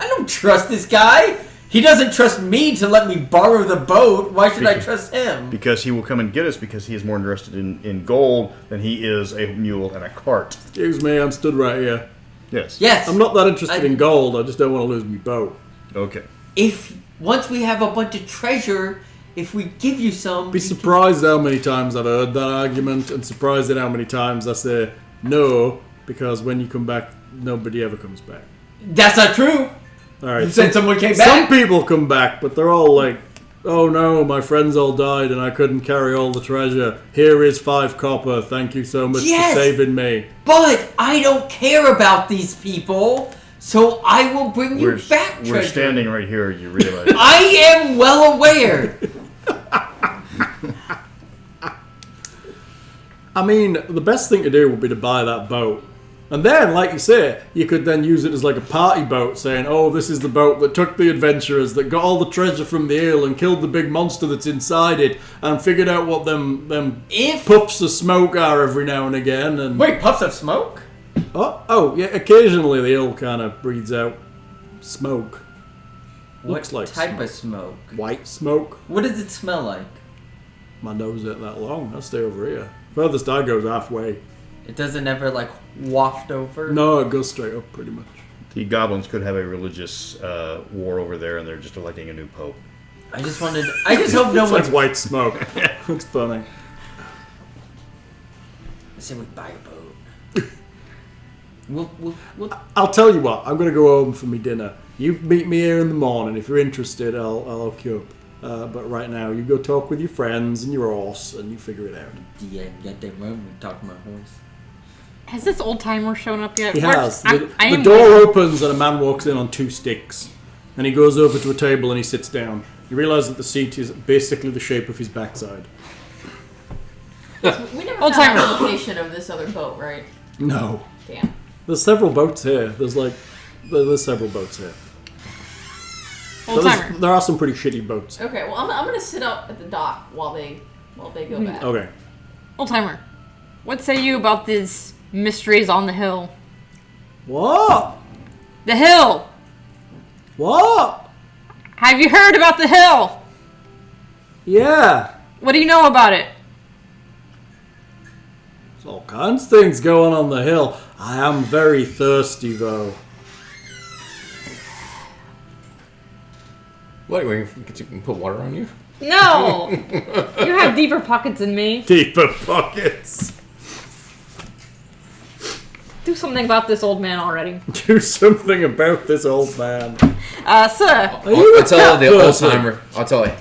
I don't trust this guy. He doesn't trust me to let me borrow the boat. Why should I trust him? Because he will come and get us because he is more interested in gold than he is a mule and a cart. Excuse me, I'm stood right here. Yes. Yes. I'm not that interested in gold, I just don't want to lose my boat. Okay. If once we have a bunch of treasure, if we give you some, Be surprised how many times I've heard that argument, and surprised at how many times I say no, because when you come back, nobody ever comes back. that's not true. Alright, You said someone came some back. people come back, but they're all like, oh no, my friends all died and I couldn't carry all the treasure. Here is 5 copper, thank you so much Yes! for saving me. But I don't care about these people, so I will bring you back treasure. We're standing right here, you realize. I am well aware. I mean, the best thing to do would be to buy that boat. And then, like you say, you could then use it as like a party boat, saying, oh, this is the boat that took the adventurers, that got all the treasure from the eel and killed the big monster that's inside it, and figured out what them puffs of smoke are every now and again. And Wait, puffs of smoke? oh, yeah, occasionally the eel kind of breathes out smoke. Looks What like type smoke. of smoke? White smoke. What does it smell like? My nose ain't that long, I'll stay over here. Furthest I goes halfway. It doesn't ever like waft over. No, it goes straight up pretty much. The goblins could have a religious war over there, and they're just electing a new pope. I just hope no It's one's. like white smoke. It's funny. I say we buy a boat. We'll I'll tell you what, I'm going to go home for my dinner. You meet me here in the morning. If you're interested, I'll hook you up. But right now, you go talk with your friends and your horse, and you figure it out. yeah, get that room and talk to my horse. Has this old timer shown up yet? He has. The I'm door opens and a man walks in on 2 sticks. And he goes over to a table and he sits down. You realise that the seat is basically the shape of his backside. We never Old found timer. the location of this other boat, right? No. Damn. There's several boats here. There's several boats here. Old timer. There are some pretty shitty boats. Okay, well I'm gonna sit out at the dock while they go back. Okay. Old timer. What say you about these mysteries on the hill? What? The hill! What? Have you heard about the hill? Yeah. What do you know about it? There's all kinds of things going on the hill. I am very thirsty, though. What? You can put water on you? No! You have deeper pockets than me. Deeper pockets. Do something about this old man already. Do something about this old man. Sir. Are you a I'll tell cat the old person? timer. I'll tell you.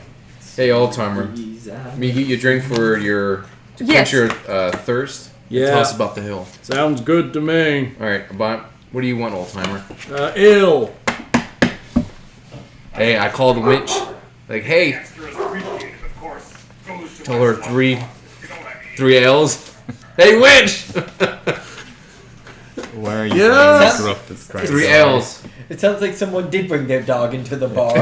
Hey, old timer. Me get you a drink for to Yes. quench your thirst. Yeah. Tell us about the hill. Sounds good to me. All right, what do you want, old timer? Ill. Hey, I called the winch. Like, hey, tell her three ales. Hey, winch! Why are you Yes. interrupted? 3 ales. It sounds like someone did bring their dog into the bar.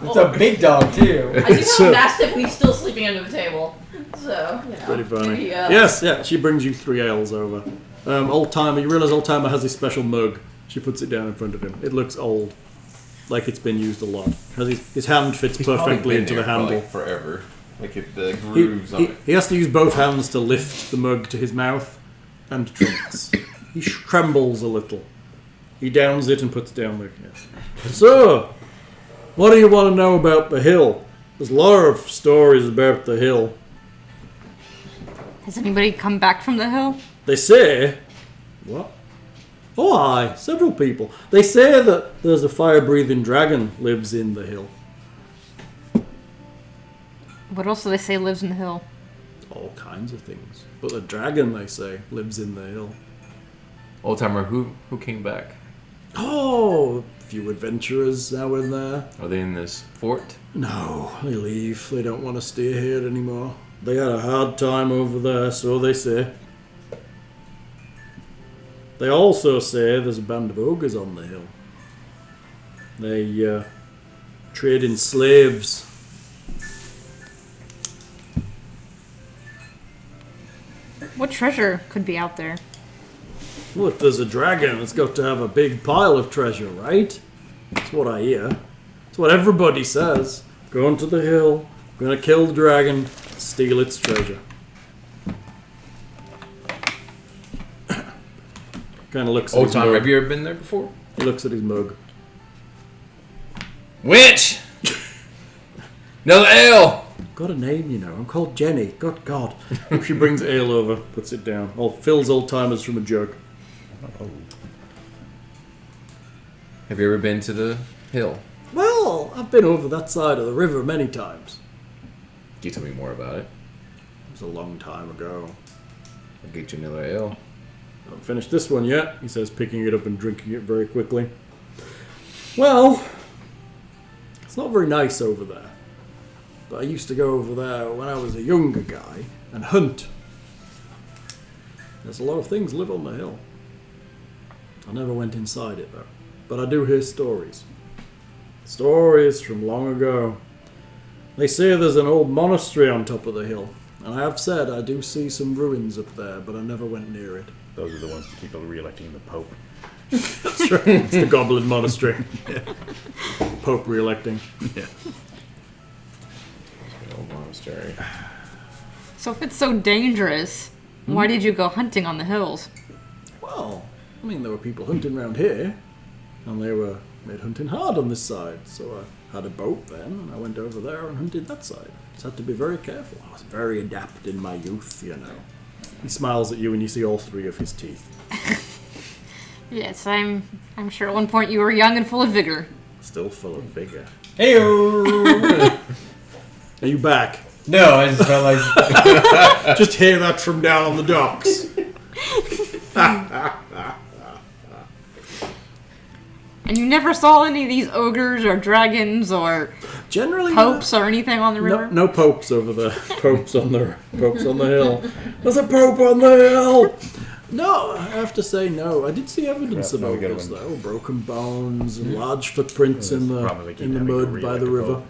It's a big dog too. I do have a mastiff and he's still sleeping under the table. So, you know. Pretty funny. maybe, Yes, yeah, she brings you 3 ales over. Old Timer, you realize Old Timer has a special mug. She puts it down in front of him. It looks old, like it's been used a lot. His hand fits perfectly into the handle. Like forever. Like the grooves on it. He has to use both hands to lift the mug to his mouth and drinks. He trembles a little. He downs it and puts it down there. Yes. So, what do you want to know about the hill? There's a lot of stories about the hill. Has anybody come back from the hill? They say... What? Oh, aye, several people. They say that there's a fire-breathing dragon lives in the hill. What else do they say lives in the hill? All kinds of things. But the dragon, they say, lives in the hill. Old Timer, who came back? Oh, a few adventurers now and there. Are they in this fort? No, they leave. They don't want to stay here anymore. They had a hard time over there, so they say. They also say there's a band of ogres on the hill. They trade in slaves. What treasure could be out there? Well, if there's a dragon, it's got to have a big pile of treasure, right? That's what I hear. That's what everybody says. Going to the hill, gonna kill the dragon, steal its treasure. Kind of looks at Old his Timer, mug. have you ever been there before? He looks at his mug. Witch! No ale! Got a name, you know. I'm called Jenny. Good God. She brings ale over, puts it down. Fills Old Timers from a jug. Have you ever been to the hill? Well, I've been over that side of the river many times. Can you tell me more about it? It was a long time ago. I'll get you another ale. I haven't finished this one yet, he says, picking it up and drinking it very quickly. Well, it's not very nice over there. But I used to go over there when I was a younger guy and hunt. There's a lot of things live on the hill. I never went inside it though. But I do hear stories. Stories from long ago. They say there's an old monastery on top of the hill. And I have said I do see some ruins up there, but I never went near it. Those are the ones that keep re-electing the Pope. That's right. It's the Goblin Monastery. Yeah. Pope re-electing. Yeah. Old monastery. So if it's so dangerous, why did you go hunting on the hills? Well, I mean, there were people hunting around here, and they were made hunting hard on this side. So I had a boat then, and I went over there and hunted that side. Just had to be very careful. I was very adept in my youth, you know. He smiles at you, and you see all 3 of his teeth. Yes, I'm sure at one point you were young and full of vigor. Still full of vigor. Heyo. Are you back? No, I just felt like Just hear that from down on the docks. And you never saw any of these ogres or dragons or Generally, popes or anything on the river? no popes over there. Popes on the hill. There's a pope on the hill. No, I have to say no. I did see evidence of no, we gotta ogres win. though. Broken bones and large footprints in the Probably keep in the having to mud by re-elect the the river. Pope.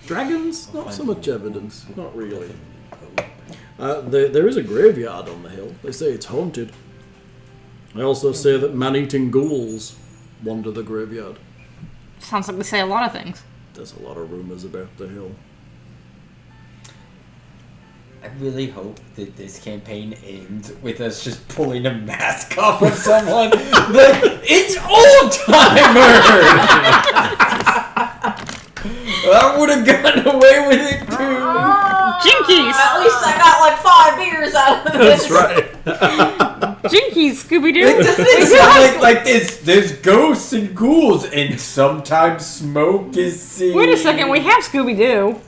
Dragons? Not so much evidence. Not really. There is a graveyard on the hill. They say it's haunted. They also say that man-eating ghouls wander the graveyard. Sounds like they say a lot of things. There's a lot of rumors about the hill. I really hope that this campaign ends with us just pulling a mask off of someone. Like, it's Old Timer! I would have gotten away with it too. Jinkies! At least I got like 5 beers out of this. That's right. Jinkies, Scooby-Doo! Like there's ghosts and ghouls, and sometimes smoke is seen. Wait a second, we have Scooby-Doo.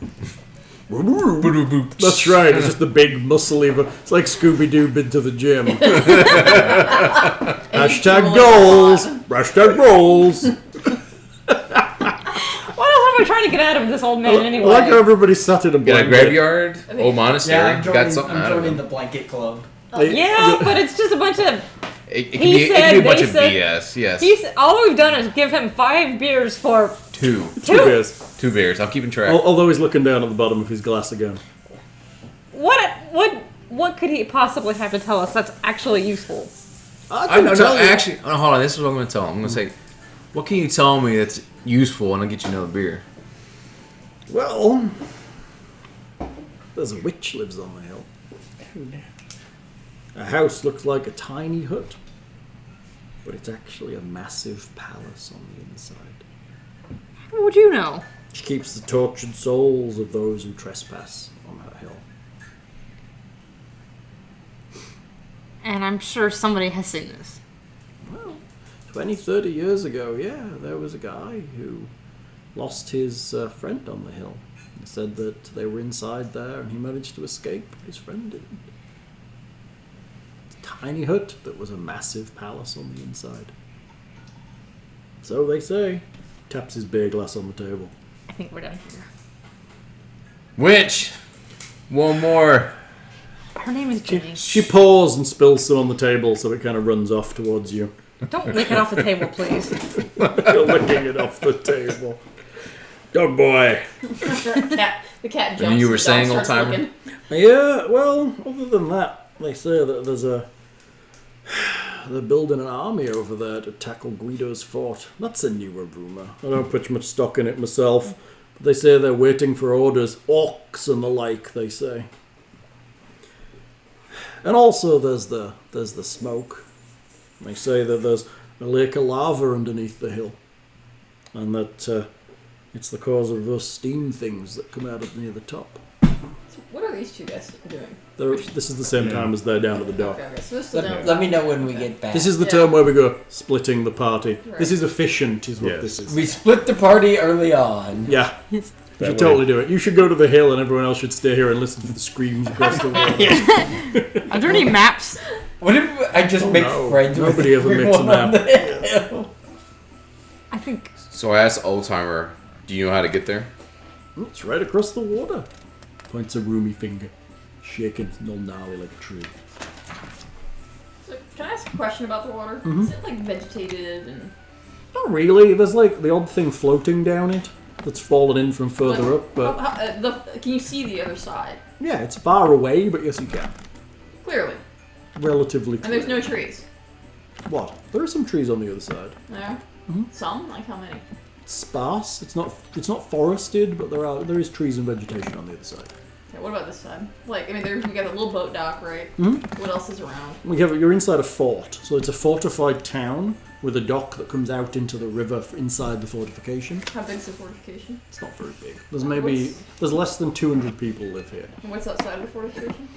That's right. It's just the big muscly. It's like Scooby-Doo been to the gym. Hashtag goals. Hashtag rolls. What else am I trying to get out of this old man anyway? I like how everybody sat in a Got a blanket. graveyard? Old Yeah, monastery? I'm Got something I'm out of joining it. the blanket club. Yeah, but it's just a bunch of It can be a bunch of BS. Yes. All we've done is give him 5 beers for Two beers. 2 beers. I'm keeping track. Although he's looking down at the bottom of his glass again. What could he possibly have to tell us that's actually useful? Actually, hold on. This is what I'm going to tell him. I'm going to say, what can you tell me that's useful, and I'll get you another beer. Well, there's a witch lives on the hill. A house looks like a tiny hut, but it's actually a massive palace on the inside. How would you know? She keeps the tortured souls of those who trespass on her hill. And I'm sure somebody has seen this. Well, 20, 30 years ago, yeah, there was a guy who lost his friend on the hill. He said that they were inside there and he managed to escape, but his friend didn't. It's a tiny hut that was a massive palace on the inside. So they say. Taps his beer glass on the table. I think we're done here. Witch! One more. Her name is Jenny. She pours and spills some on the table so it kind of runs off towards you. Don't lick it off the table, please. You're licking it off the table. Dog boy. The cat jumps. And you were the dog saying, starts old-timer? looking. Yeah, well, other than that, they say that they're building an army over there to tackle Guido's fort. That's a newer rumour. I don't put much stock in it myself. But they say they're waiting for orders. Orcs and the like, they say. And also there's the smoke. They say that there's a lake of lava underneath the hill. And that it's the cause of those steam things that come out of near the top. So what are these two guys doing? This is the same time as they're down at the dock. Okay, so this is down. Let me know when we get back. This is the Yeah. term where we go splitting the party. Right. This is efficient, is what Yes. this is. We split the party early on. Yeah, you That should way. totally do it. You should go to the hill and everyone else should stay here and listen to the screams across the water. Are there any maps? What if I just make no. friends Nobody with ever makes a everyone on map. the hill? I think. So I asked Old Timer, do you know how to get there? It's right across the water. Points a roomy finger, shaking no gnarly like a tree. So can I ask a question about the water? Mm-hmm. Is it like vegetated and Not really. There's like the odd thing floating down it that's fallen in from further up, but can you see the other side? yeah, it's far away, but yes, you can. Clearly. Relatively And clear. there's no trees. What? There are some trees on the other side. No? Mm-hmm. Some? Like how many? It's sparse. It's not forested, but there is trees and vegetation on the other side. Okay, what about this side? Like, I mean, we got a little boat dock, right? Mm-hmm. What else is around? You're inside a fort, so it's a fortified town with a dock that comes out into the river inside the fortification. How big's the fortification? It's not very big. There's less than 200 people live here. And what's outside of the fortification?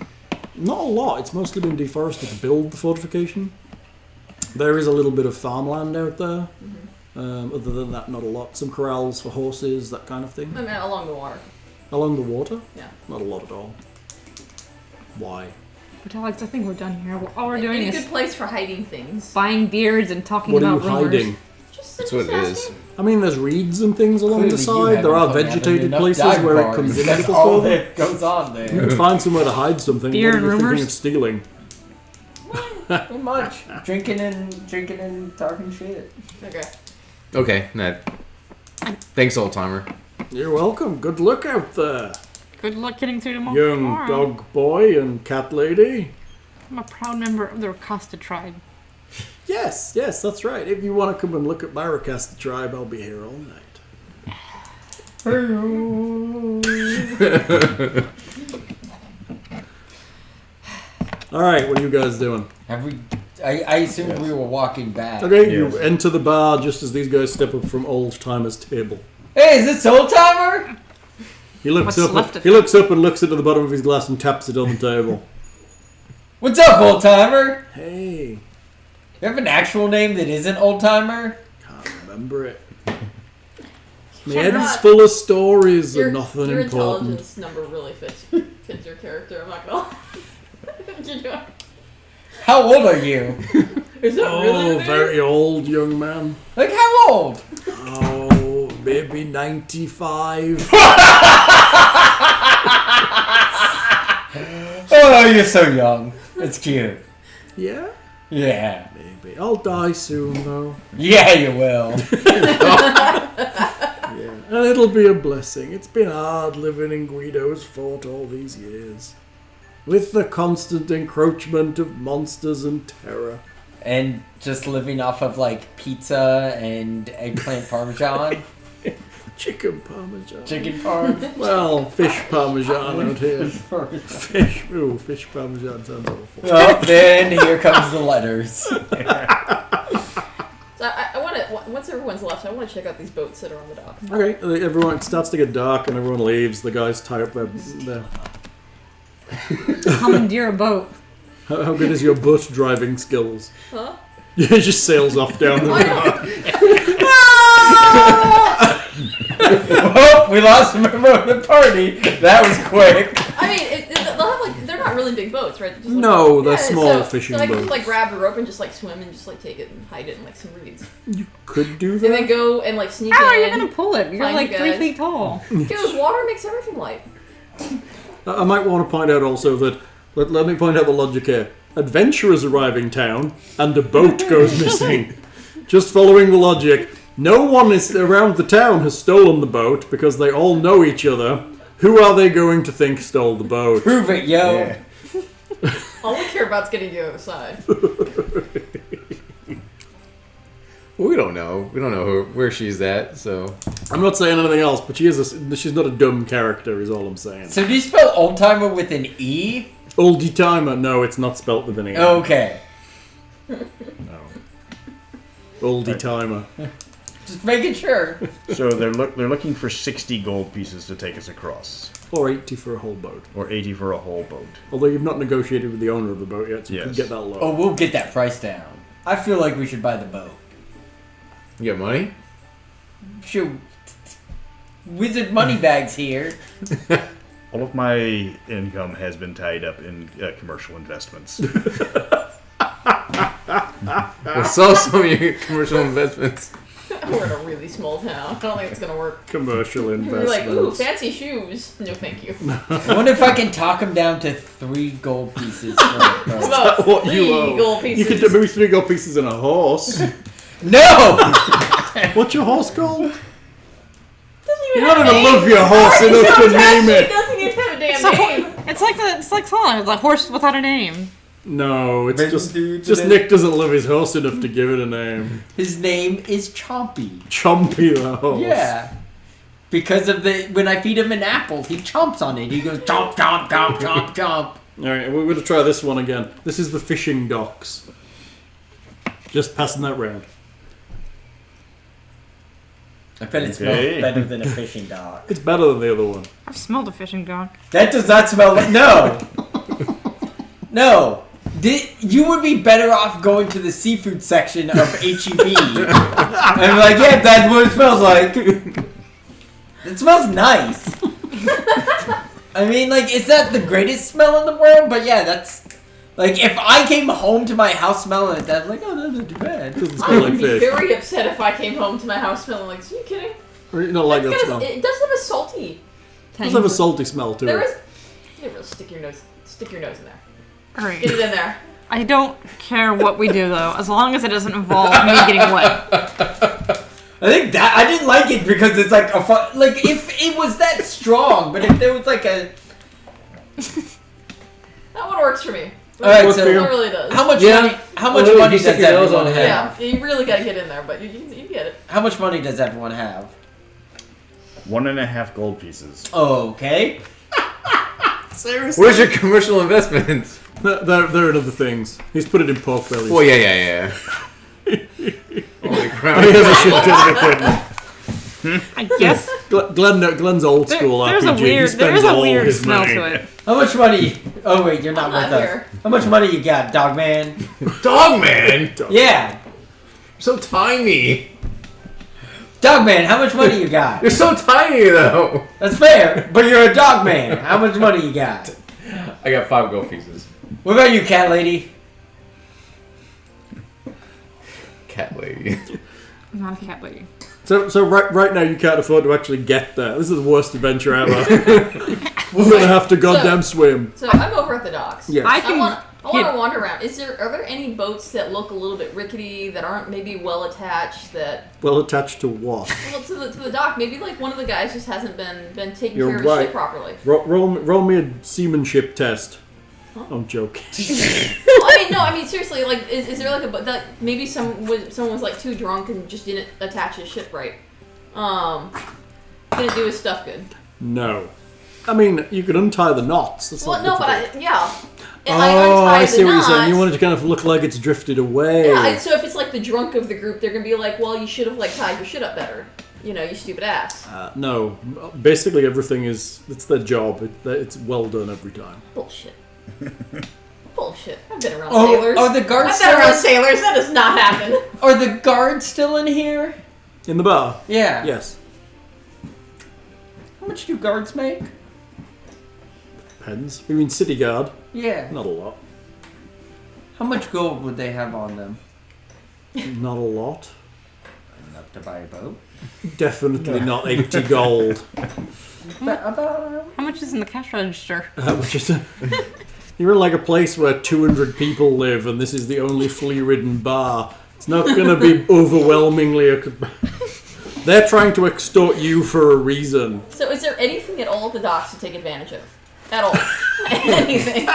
Not a lot. It's mostly been deforested to build the fortification. There is a little bit of farmland out there. Other than that, not a lot. Some corrals for horses, that kind of thing. I mean, along the water. Along the water? Yeah. Not a lot at all. Why? Brutalix, I think we're done here. All we're doing It's a is good place for hiding things. buying beards and talking What are you about rumors. hiding? That's what it is. I mean, there's reeds and things along the Clearly you side. There are haven't gone down vegetated enough places dive where it bars. comes That's medical all further. that goes on You there. can find somewhere to hide something. Beer What are you and thinking rumors? of stealing? Not much. Drinking and talking shit. Okay. Okay, Ned. Thanks, Old Timer. You're welcome. Good luck out there, Good luck getting through tomorrow. young dog boy and cat lady. I'm a proud member of the Rakasta tribe. Yes, that's right. If you want to come and look at my Rakasta tribe, I'll be here all night. All right, what are you guys doing? Have we? I assumed we were walking back. Okay, Yes. you enter the bar just as these guys step up from Old Timer's table. Hey, is this Old Timer? He looks What's up. left of He looks up and looks into the bottom of his glass and taps it on the table. What's up, Old Timer? Hey, You have an actual name that isn't Old Timer? can't remember it. My Shut head is up. full of stories Your, and nothing your important. intelligence number really fits your character. I'm not gonna lie. You know? How old are you? Is that really Oh, big? very old young man. Like how old? Oh, maybe 95. Oh, you're so young. That's cute. Yeah? Yeah. Maybe. I'll die soon, though. Yeah, you will. Yeah. And it'll be a blessing. It's been hard living in Guido's fort all these years. With the constant encroachment of monsters and terror. And just living off of, like, pizza and eggplant parmesan. Chicken parmesan. Chicken parm. Well, fish parmesan out here. Fish. Ooh, fish parmesan sounds awful. Oh, then here comes the letters. So I want to, once everyone's left, I want to check out these boats that are on the dock. Okay, everyone, it starts to get dark and everyone leaves. The guys tie up their Commandeer a boat. How good is your boat driving skills? Huh? It just sails off down the river. Oh, we lost a member of the party. That was quick. I mean, they'll have like, they're not really big boats, right? They're just No, they're small fishing so I can boats. just like grab the rope and just like swim and just like take it and hide it in like some reeds. You could do And then that. go and like sneak How are you in. gonna pull it? You're Find like you 3 guys. feet tall. Dude, water makes everything light. I might want to point out also that, let me point out the logic here. Adventurers arrive in town and a boat goes missing. Just following the logic. No one is around the town has stolen the boat because they all know each other. Who are they going to think stole the boat? Prove it, yo. Yeah. All we care about is getting to the other side. Well, we don't know. We don't know where she's at, so... I'm not saying anything else, but she's not a dumb character is all I'm saying. So do you spell old timer with an E? Oldie timer, no, it's not spelt with an E. Okay. No. Oldie timer. Just making sure. So they're looking for 60 gold pieces to take us across, Or 80 for a whole boat. or 80 for a whole boat. Although you've not negotiated with the owner of the boat yet, so you can Yes. get that low. Oh, we'll get that price down. I feel like we should buy the boat. You got money? Shoot. Wizard money bags here. All of my income has been tied up in commercial investments. I saw some of your commercial investments. We're in a really small town. I don't think it's gonna work. Commercial You're investments. like, ooh, fancy shoes. No, thank you. I wonder if I can talk him down to 3 gold pieces for a boat. About what 3 you owe. gold You pieces. could maybe 3 gold pieces in a horse. No! What's your horse called? Doesn't even You have don't a even name. love your horse Alright, enough so to it's name actually it. doesn't even have a damn It's like, name. it's like song. It's like horse without a name. No, it's Maybe just dude, just today. Nick doesn't love his horse enough to give it a name. His name is Chompy. Chompy the horse. Yeah. Because of when I feed him an apple, he chomps on it. He goes chomp, chomp, chomp, chomp, chomp. Alright, we're going to try this one again. This is the fishing docks. Just passing that round. I bet it Okay. smells better than a fishing dock. It's better than the other one. I've smelled a fishing dock. That does not smell like... No! No. You would be better off going to the seafood section of HEB. And be like, yeah, that's what it smells like. It smells nice. I mean, like, it's not the greatest smell in the world, but yeah, that's... Like, if I came home to my house smelling it, I'd be like, oh, that's not too bad. Doesn't I smell would like be fish. very upset if I came home to my house smelling like, are you kidding? Or you don't like that It's smell. got It it does have a salty. does have a salty smell to There it. is. You really stick your nose in there. Alright. Get it in there. I don't care what we do though, as long as it doesn't involve me getting wet. I think that I didn't like it because it's like a fun, like if it was that strong, but if there was like a That one works for me. Alright, It so really does. how much Yeah. money? How much Well, money you does stick your nose everyone on have? it. Yeah, you really gotta get in there, but you get it. How much money does everyone have? 1.5 gold pieces. Okay. Seriously? Where's your commercial investments? There are other things. He's put it in pork bellies. Well, yeah. Holy crap. He has a shit ton of equipment. I guess Glen's old school there's RPG. a weird, He there spends is a all weird his smell money. to it. How much money? Oh wait, you're not I'm with not us. here. How much money you got, dog man? Dog man! Yeah, So tiny. dog man. How much money you got? You're so tiny, though. That's fair, but you're a dog man. How much money you got? I got 5 gold pieces. What about you, cat lady? Cat lady. I'm not a cat lady. So right now you can't afford to actually get there. This is the worst adventure ever. We're gonna have to goddamn swim. So I'm over at the docks. Yes. I I can want I want to wander around. Are there any boats that look a little bit rickety, that aren't maybe well attached, that... Well attached to what? Well, to the dock. Maybe like one of the guys just hasn't been taking You're care of his ship properly. Roll me a seamanship test. Huh? I'm joking. Well, I mean, seriously, like, is there like a boat that maybe someone was like too drunk and just didn't attach his ship right? Didn't do his stuff good. No. I mean, you could untie the knots. That's Well, not no, difficult. but yeah. I see what you're saying. You want it to kind of look like it's drifted away. Yeah, so if it's like the drunk of the group, they're gonna be like, well, you should have like tied your shit up better. You know, you stupid ass. No. Basically, everything it's their job. It's well done every time. Bullshit. Bullshit. I've been around sailors. Are the guards I've been around sailors. That does not happen. Are the guards still in here? In the bar? Yeah. Yes. How much do guards make? Depends. You mean city guard? Yeah. Not a lot. How much gold would they have on them? Not a lot. Enough to buy a boat? Definitely not 80 gold. About How much is in the cash register? Which is you're in like a place where 200 people live, and this is the only flea-ridden bar. It's not going to be overwhelmingly. They're trying to extort you for a reason. So, is there anything at all at the docks to take advantage of? At all? Anything?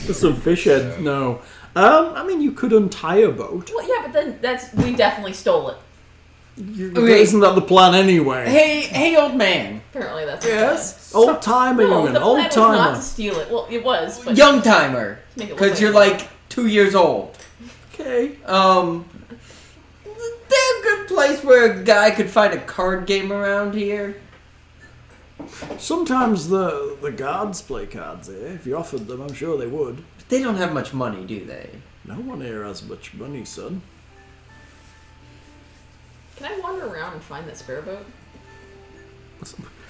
There's some fish heads. No. I mean, you could untie a boat. Well, yeah, but then we definitely stole it. Isn't that the plan anyway? Hey, old man. Apparently, that's Yes. Old timer, No, youngin. the Old plan was not timer. to steal it. Well, it was, but Young timer. make it look Because you're like like 2 years old. Okay. There's a good place where a guy could find a card game around here. Sometimes the guards play cards here. If you offered them, I'm sure they would. But they don't have much money, do they? No one here has much money, son. Can I wander around and find that spare boat?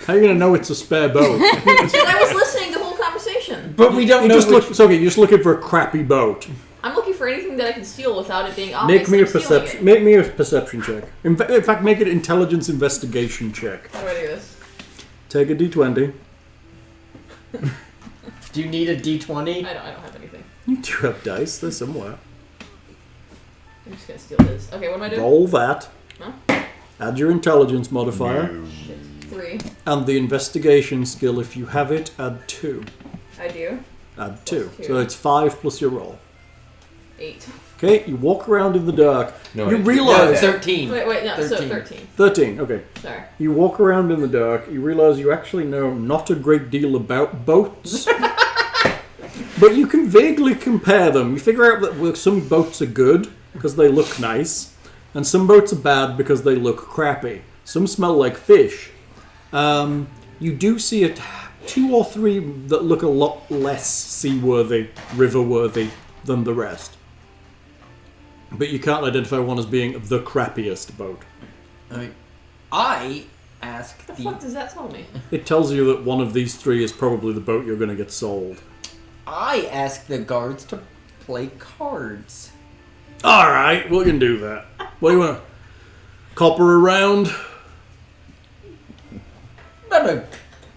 How are you gonna know it's a spare boat? Because I was listening to the whole conversation. But we don't You know just which... look. Okay, you're just looking for a crappy boat. I'm looking for anything that I can steal without it being obvious. Make me a I'm stealing perception. it. Make me a perception check. In fact, make it intelligence investigation check. How do I do this? Take a d20. Do you need a D20? I don't have anything. You do have dice. They're somewhere. I'm just gonna steal his. Okay, what am I doing? Roll that. Huh? Add your intelligence modifier. Shit. 3. And the investigation skill, if you have it, add 2. I do. Add 2. Plus 2. So it's 5 plus your roll. 8. Okay, you walk around in the dark. No, you it's- No, realize... 13. Wait, no, 13. so 13. 13, okay. Sorry. You walk around in the dark, you realize you actually know not a great deal about boats. But you can vaguely compare them. You figure out that well, some boats are good because they look nice, and some boats are bad because they look crappy. Some smell like fish. You do see 2 or 3 that look a lot less seaworthy, river-worthy than the rest. But you can't identify one as being the crappiest boat. I asked What the fuck does that tell me? It tells you that one of these 3 is probably the boat you're going to get sold. I asked the guards to play cards. Alright, we can do that. What do you want? Copper around? Not a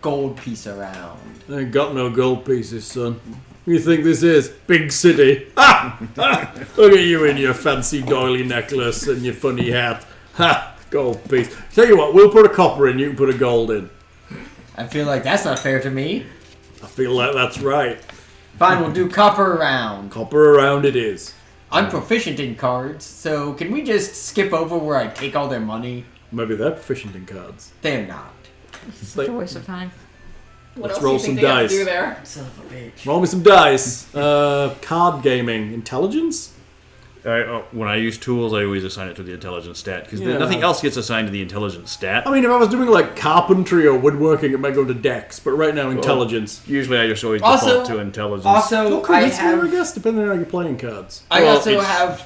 gold piece around. I ain't got no gold pieces, son. What do you think this is? Big city. Ha! Ha! Look at you in your fancy doily necklace and your funny hat. Ha! Gold piece. Tell you what, we'll put a copper in, you can put a gold in. I feel like that's not fair to me. I feel like that's right. Fine, we'll do copper around. Copper around it is. I'm proficient in cards, so can we just skip over where I take all their money? Maybe they're proficient in cards. They're not. Such a waste of time. What Let's else roll do you think some they have dice. to do there? Son of a bitch. Roll me some dice. Card gaming. Intelligence? When I use tools, I always assign it to the intelligence stat because Yeah. nothing else gets assigned to the intelligence stat. I mean, if I was doing like carpentry or woodworking, it might go to dex, but right now, intelligence. Usually, I just always Also- default to intelligence. Also, Okay, I that's fair, I have guess, depending on how you're playing cards. I Well, also it's- have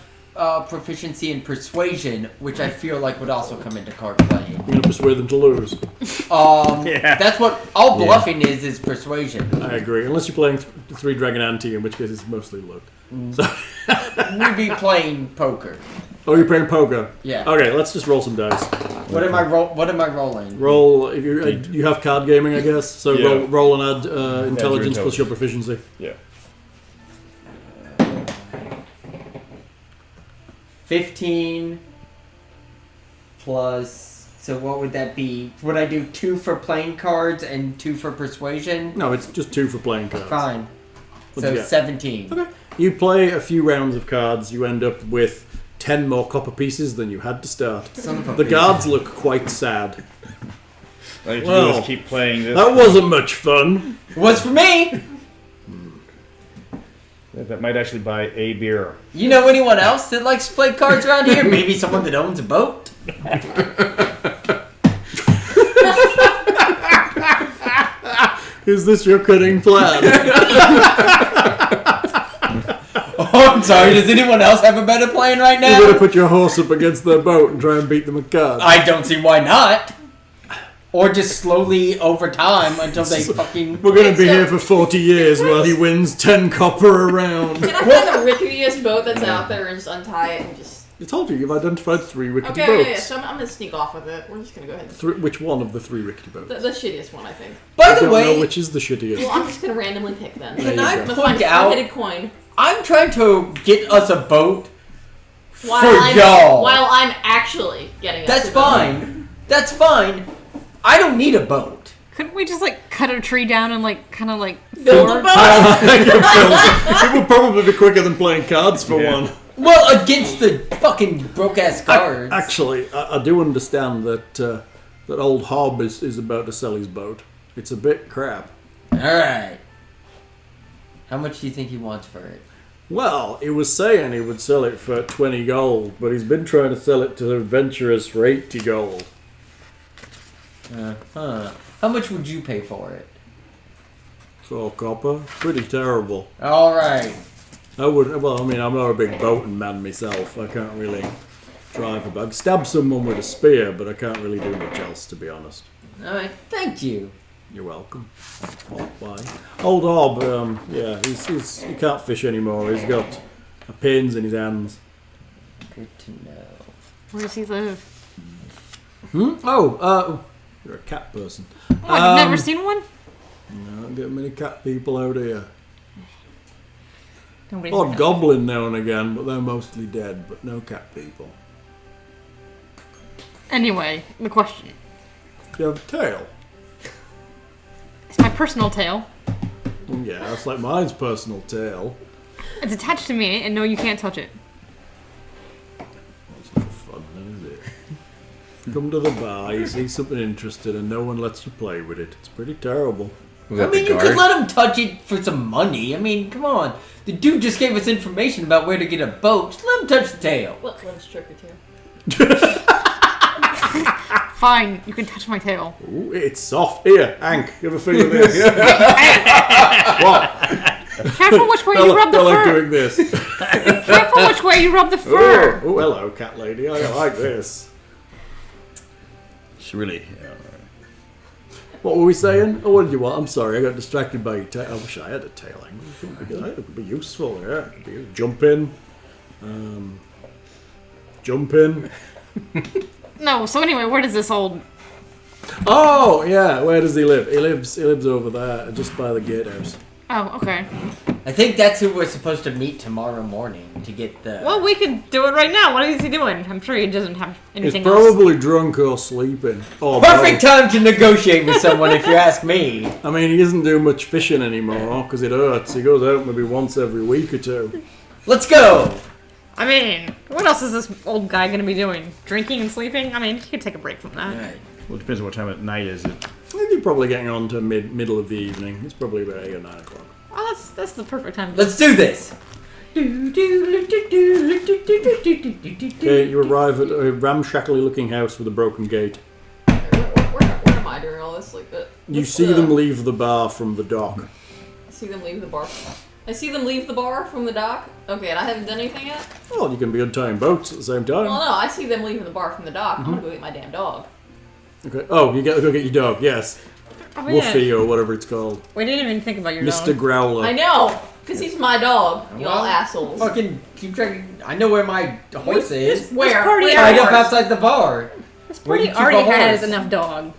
proficiency in persuasion, which I feel like would also come into card playing. You're going to persuade them to lose. Yeah. That's what all bluffing is persuasion. I agree. Unless you're playing 3 Dragon Ante, in which case it's mostly luck. So, We'd be playing poker. oh, you're playing poker? Yeah. Okay, let's just roll some dice. What am I rolling? Roll, if you have card gaming, I guess. So Yeah. roll and add intelligence plus intelligence. your proficiency. Yeah. 15 plus. So what would that be? Would I do 2 for playing cards and 2 for persuasion? No, it's just 2 for playing cards. Fine. What'd So you get? 17. Okay. You play a few rounds of cards, you end up with 10 more copper pieces than you had to start. Son of a The bitch. guards look quite sad. All you have to Well, do is keep playing this. That wasn't much fun. It was for me. That might actually buy a beer. You know anyone else that likes to play cards around here? Maybe someone that owns a boat? Is this your cunning plan? Oh, I'm sorry. Does anyone else have a better plan right You're gonna now? put your horse up against their boat and try and beat them at cards. I don't see why not. Or just slowly over time until they fucking... We're gonna be So- here for 40 years while he wins 10 copper a round. Can I find the rickiest boat that's out there and just untie it and just... I told you, you've identified 3 rickety Okay, boats. yeah, so I'm gonna sneak off with it. We're just gonna go ahead and... Which one of the 3 rickety boats? The shittiest one, I think. By I the don't know way, which is the shittiest. Well, I'm just gonna randomly pick then. There can you I go. I'm gonna find point a out... four-headed coin I'm trying to get us a boat while for I'm, y'all. while I'm actually getting us That's a boat. fine. That's fine. I don't need a boat. Couldn't we just like cut a tree down and like kind of like Build a forge? boat! It would probably be quicker than playing cards for Yeah. one. Well, against the fucking broke-ass cards. Actually, I do understand that that old Hob is about to sell his boat. It's a bit crap. Alright. How much do you think he wants for it? Well, he was saying he would sell it for 20 gold, but he's been trying to sell it to adventurers for 80 gold. Huh. How much would you pay for it? So, copper, pretty terrible. Alright. I wouldn't. Well, I mean, I'm not a big boating man myself. I can't really drive a bug. Stab someone with a spear, but I can't really do much else, to be honest. Alright, thank you. You're welcome. Oh, bye. Old Hob, yeah, he can't fish anymore. He's got pins in his hands. Good to know. Where does he live? Oh, you're a cat person. Oh, I've never seen one. No, don't get many cat people out here. Nobody's Odd ever- goblin now and again, but they're mostly dead, but no cat people. Anyway, the question. Do you have a tail? It's my personal tail. Yeah, that's like mine's personal tail. It's attached to me, and no, you can't touch it. That's not fun, then, is it? Come to the bar, you see something interesting, and no one lets you play with it. It's pretty terrible. Was I that mean, the you could guard? let him touch it for some money. I mean, come on. The dude just gave us information about where to get a boat. Just let him touch the tail. Let us trick or two. Fine, you can touch my tail. Ooh, it's soft. Here, Hank, give a feel of this. What? Careful which way you rub the I like fur. doing this. Careful which way you rub the fur. Oh, hello, cat lady. I like this. It's really. What were we saying? Oh, what did you want? I'm sorry, I got distracted by your tail. I wish I had a tail. It would be useful, yeah. It could be jump in. Jump in. No, so anyway, where does this old... Oh, yeah, where does he live? He lives over there, just by the gatehouse. Oh, okay. I think that's who we're supposed to meet tomorrow morning to get the... Well, we could do it right now. What is he doing? I'm sure he doesn't have He's anything else. probably drunk or sleeping. Or Perfect both. time to negotiate with someone, if you ask me. I mean, he doesn't do much fishing anymore, because it hurts. He goes out maybe once every week or two. Let's go! I mean, what else is this old guy going to be doing? Drinking and sleeping? I mean, he could take a break from that. Alright. Well, it depends on what time at night is it. You're probably getting on to middle of the evening. It's probably about 8 or 9 o'clock. Oh, that's the perfect time. Let's do this! Okay, you arrive at a ramshackly looking house with a broken gate. Where am I during all this? Like, You see them leave the bar from the dock. I see them leave the bar. I see them leave the bar from the dock. Okay, and I haven't done anything yet. Well, you can be untying boats at the same time. Well, no, I see them leaving the bar from the dock. I'm gonna go get my damn dog. Okay. Oh, you gotta go get your dog. Yes, Oh, Woofy yeah. or whatever it's called, We didn't even think about your Mr. dog. Growler. I know, because he's my dog. You all Well, assholes. Fucking keep track. I know where my horse is. Where? party Where? Tied up horse. outside the bar. This Where do party you keep already a horse? has enough dog.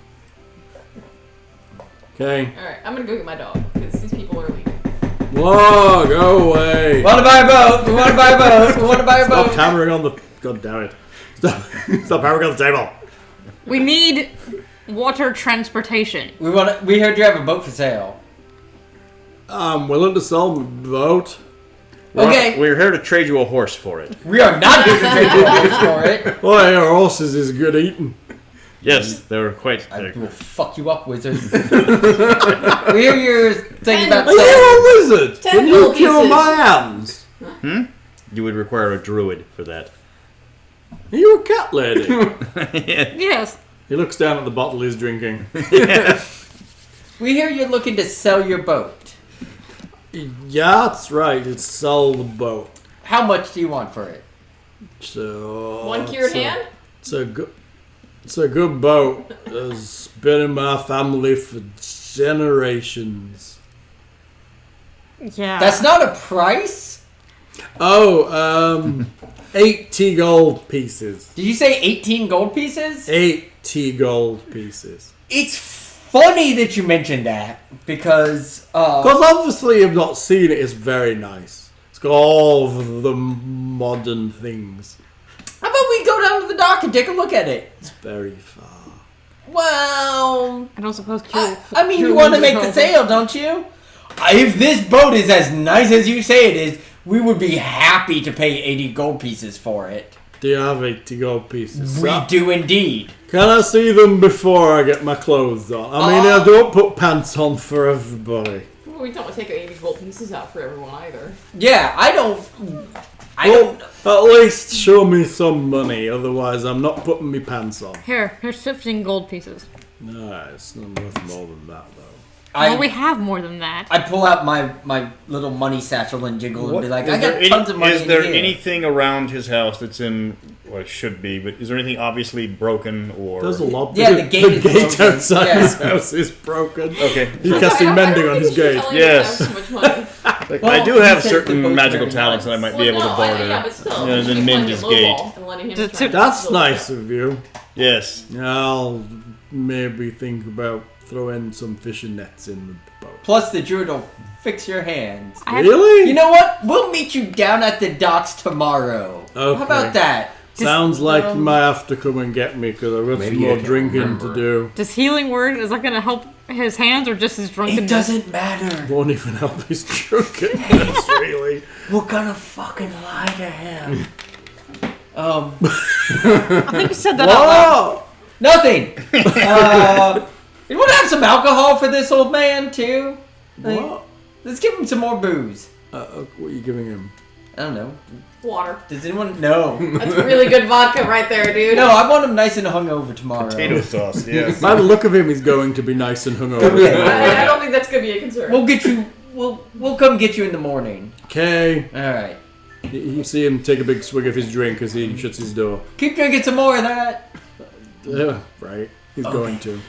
Okay. Alright, I'm gonna go get my dog, because these people are leaving. Whoa, go away. We wanna buy a boat! We wanna buy a boat! We wanna buy a Stop boat! hammering on the God damn it. Stop hammering on the table. We need water transportation. We heard you have a boat for sale. I'm willing to sell the boat. Okay. We're here to trade you a horse for it. We are not here to trade you for it. Well, your horses is good eating. Yes, they're quite. I will fuck you up, wizard. We hear your thing about Are you a wizard? 10 Can you gold kill pieces. my hands? You would require a druid for that. Are you a cat lady? Yes. He looks down at the bottle he's drinking. We hear you're looking to sell your boat. Yeah, that's right. It's sell the boat. How much do you want for it? So 1 cured hand? It's a good boat. It's been in my family for generations. Yeah. That's not a price? Oh, 80 gold pieces. Did you say 18 gold pieces? 80 gold pieces. It's funny that you mentioned that because Because obviously you've not seen it. It's very nice. It's got all of the modern things. how about we go down to the dock and take a look at it? It's very far. Well, I don't suppose I mean, you want to make the sale, don't you? If this boat is as nice as you say it is, we would be happy to pay 80 gold pieces for it. Do you have 80 gold pieces? We do indeed. Can I see them before I get my clothes on? I mean, I don't put pants on for everybody. Well, we don't want to take 80 gold pieces out for everyone either. Yeah, I don't. At least show me some money, otherwise I'm not putting my pants on. Here's 15 gold pieces. No, it's not worth more than that, though. Well, we have more than that. I pull out my little money satchel and jiggle and be like, I got Is tons of money Is there in here. anything around his house that's in, well, it should be, but is there anything obviously broken or? There's a lot. Yeah, the gate is broken. outside Yeah. his house is broken. Okay. He's casting mending on his gate. Yes. So much money. Like, Well, I do he have said the certain boat's magical very talents nice. that I might be able to barter. Yeah, but still. and then Just mend like his a gate. lowball and letting him That's try it. to That's build nice it. of you. Yes. I'll maybe think about throwing some fishing nets in the boat. Plus, the druid will fix your hands. Really? You know what? We'll meet you down at the docks tomorrow. Okay. How about that? Sounds like you might have to come and get me because I've got Maybe some I more can drinking remember. to do. Does healing word, is that going to help his hands or just his drunkenness? It doesn't matter. Won't even help his drunkenness, really. We're gonna fucking lie to him. I think you said that out loud. Whoa! Nothing. You want to have some alcohol for this old man too? Like, What? let's give him some more booze. What are you giving him? I don't know. Water. Does anyone know? That's really good vodka right there, dude. No, I want him nice and hungover tomorrow. Potato sauce, yes. By the look of him, he's going to be nice and hungover. Okay. I don't think that's gonna be a concern. We'll get you. We'll come get you in the morning. Okay. All right. You see him take a big swig of his drink as he shuts his door. Keep drinking some more of that. Yeah, right. He's going to.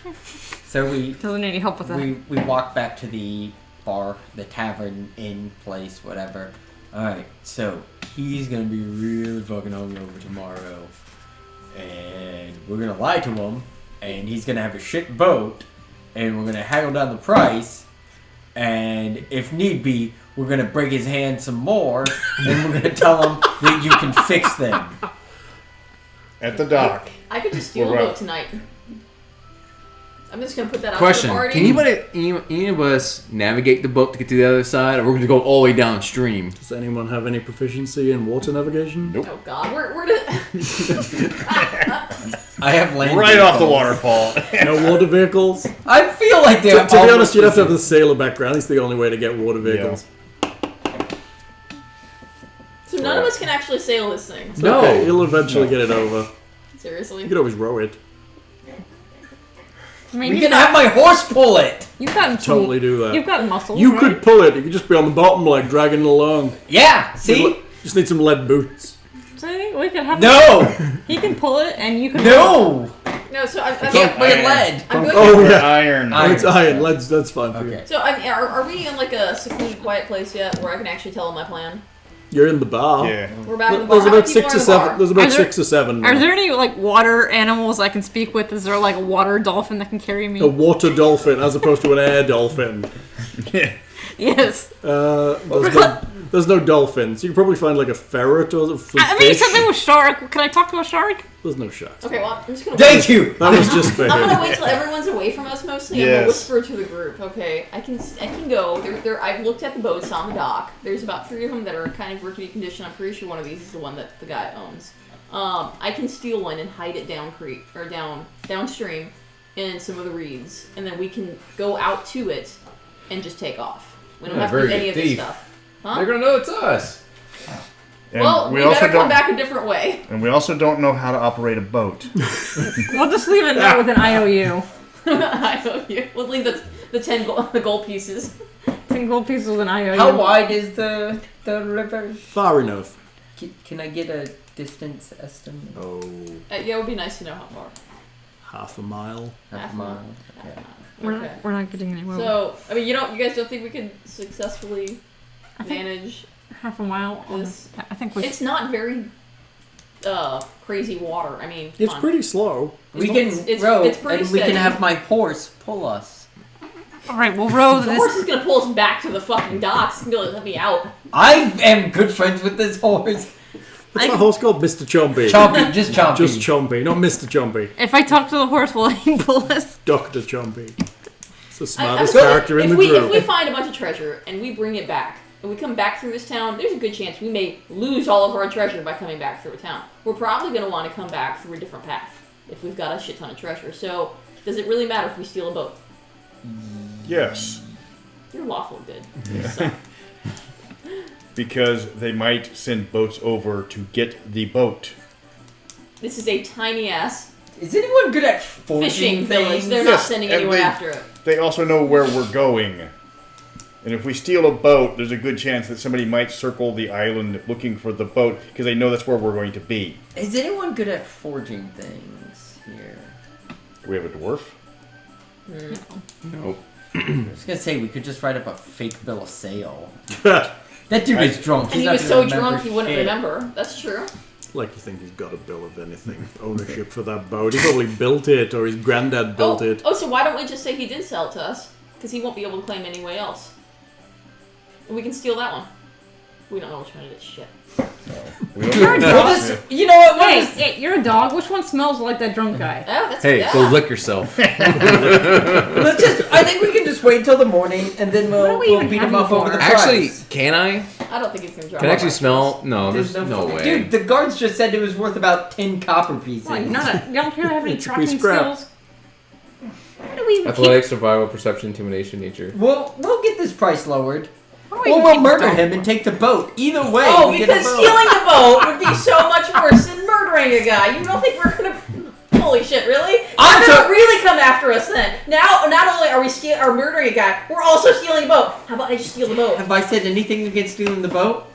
So we Doesn't need any help with that. we walk back to the bar, the tavern, inn, place, whatever. Alright, so he's gonna be really fucking hungover tomorrow. And we're gonna lie to him, and he's gonna have a shit boat, and we're gonna haggle down the price, and if need be, we're gonna break his hand some more, and we're gonna tell him that you can fix them. At the dock. I could just steal a We're boat tonight. I'm just gonna put that out Question: to the party. Can any of us navigate the boat to get to the other side, or we're going to go all the way downstream? Does anyone have any proficiency in water navigation? Nope. Oh God, we're to... I have land Right off the vehicles. waterfall. No water vehicles? I feel like they're To be all honest, you'd have to have the represented. sailor background. It's the only way to get water vehicles. So none of us can actually sail this thing. It's okay, you'll eventually get it over. Seriously. You could always row it. I mean, We can have my horse pull it. you've gotten Totally do that. You've got muscles. You right? could pull it. You could just be on the bottom, like dragging it along. Yeah. See? Just need some lead boots. See, we could have. No. He can pull it, and you can. No. No, so I'm Can't wear lead. I'm going Oh to... yeah, Iron. Iron. it's iron. Lead's that's fine for you. Okay. So are we in like a secluded, quiet place yet, where I can actually tell him my plan? You're in the bar. Yeah. We're back in the bar. There's How many about people 6 are or in the 7. bar? There's about Are there- 6 or 7. Are there any like water animals I can speak with? Is there like a water dolphin that can carry me? A water dolphin as opposed to an air dolphin? Yeah. Yes. There's no dolphins. You can probably find like a ferret or some I mean, fish. something with shark. Can I talk to a shark? There's no sharks. Okay, well, I'm just gonna. Thank you. That was just for I'm him. gonna wait till everyone's away from us mostly, and Yes. we'll whisper to the group. Okay, I can go. I've looked at the boats on the dock. There's about 3 of them that are kind of rickety condition. I'm pretty sure one of these is the one that the guy owns. I can steal one and hide it downstream in some of the reeds, and then we can go out to it and just take off. We don't have to do very any good of this thief. stuff. Huh? They're gonna know it's us. And Well, we also better come don't. back a different way. And we also don't know how to operate a boat. We'll just leave it there with an IOU. I know you. We'll leave the gold pieces. 10 gold pieces with an IOU. How wide is the river? Far enough. Can I get a distance estimate? Oh, Yeah, it would be nice to know how far. half a mile. Half a mile. Okay. We're not getting anywhere. So, I mean, you guys don't think we could successfully I think manage? half a mile. This- I think we. It's not very crazy water. I mean, come It's on. pretty slow. We can it's row, pretty and we can steady. have my horse pull us. All right, we'll row The horse this. is gonna pull us back to the fucking docks and be like, let me out. I am good friends with this horse. What's that horse called? Mr. Chompy. Chompy, just Chompy. Just Chompy, not Mr. Chompy. If I talk to the horse, will he pull us? Dr. Chompy. It's the I'm smartest sorry, character in the If we group. find a bunch of treasure and we bring it back, and we come back through this town, there's a good chance we may lose all of our treasure by coming back through a town. We're probably going to want to come back through a different path if we've got a shit ton of treasure. So, does it really matter if we steal a boat? Yes, You're lawful good. You suck. because they might send boats over to get the boat. This is a tiny ass Is anyone good at forging fishing village. things? They're not Yes, sending and anyone they- after it. They also know where we're going. And if we steal a boat, there's a good chance that somebody might circle the island looking for the boat because they know that's where we're going to be. Is anyone good at forging things here? We have a dwarf. Nope. I was gonna say we could just write up a fake bill of sale. That dude is drunk. And He's he not was gonna so remember drunk he wouldn't shit. remember. That's true. Like you think he's got a bill of anything, ownership for that boat. He probably built it, or his granddad built it. Oh, so why don't we just say he did sell it to us? Because he won't be able to claim any way else. And we can steal that one. We don't know which one it is. Shit. We don't You're a know. dog. You know what? Hey, hey, you're a dog. Which one smells like that drunk guy? Oh, that's Hey, yeah. go lick yourself. Let's just. I think we can just wait till the morning and then What are we'll we even beat him having up over for? the Actually, price. can I? I don't think he's gonna drop. Can I our actually price. smell? No, there's no way. Dude, the guards just said it was worth about 10 copper pieces. Why, you don't care to have any It's a tracking piece of crap. skills? Why do we even Athletics, survival, perception, intimidation, nature. We'll get this price lowered. Why do we Or even we'll keep murder this him dog? and take the boat. Either way, Oh, we get a because boat. stealing the boat would be so much worse than murdering a guy. You don't think we're gonna? Holy shit! Really? I'm They're so- gonna really come after us then. Now, not only are we murdering a guy, we're also stealing a boat. How about I just steal the boat? Have I said anything against stealing the boat?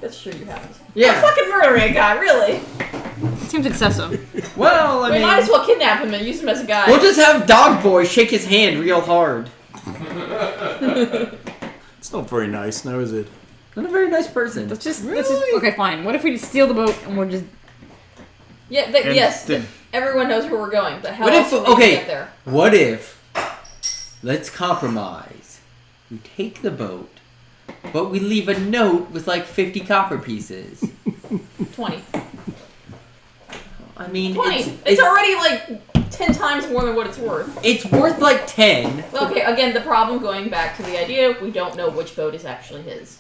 That's true. You haven't. Yeah. We're fucking murdering a guy, really. Seems excessive. Well, I We mean, might as well kidnap him and use him as a guy. we'll just have Dog Boy shake his hand real hard. It's not very nice now, is it? Not a very nice person. Let's just okay, fine. What if we just steal the boat and we're just Yeah. And Yes. then- Everyone knows where we're going. But how What else if- will we okay. get there? What if, let's compromise. We take the boat, but we leave a note with like 50 copper pieces. 20. I mean, 20. It's already like 10 times more than what it's worth. it's worth like 10. Okay, again, the problem going back to the idea, we don't know which boat is actually his.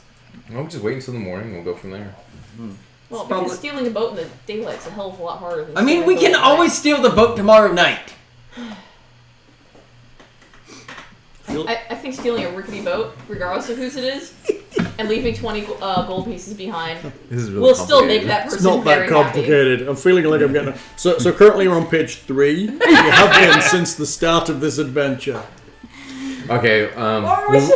I'll just wait until the morning. We'll go from there. Well, It's because probably- stealing a boat in the daylight's a hell of a lot harder than I mean, stealing we a can boat at night. always steal the boat tomorrow night. I think stealing a rickety boat, regardless of whose it is, and leaving 20 gold pieces behind, This is really will still make complicated. that It's person not that very happy. complicated. I'm feeling like I'm getting. So currently we're on page 3. You have been since the start of this adventure. Okay,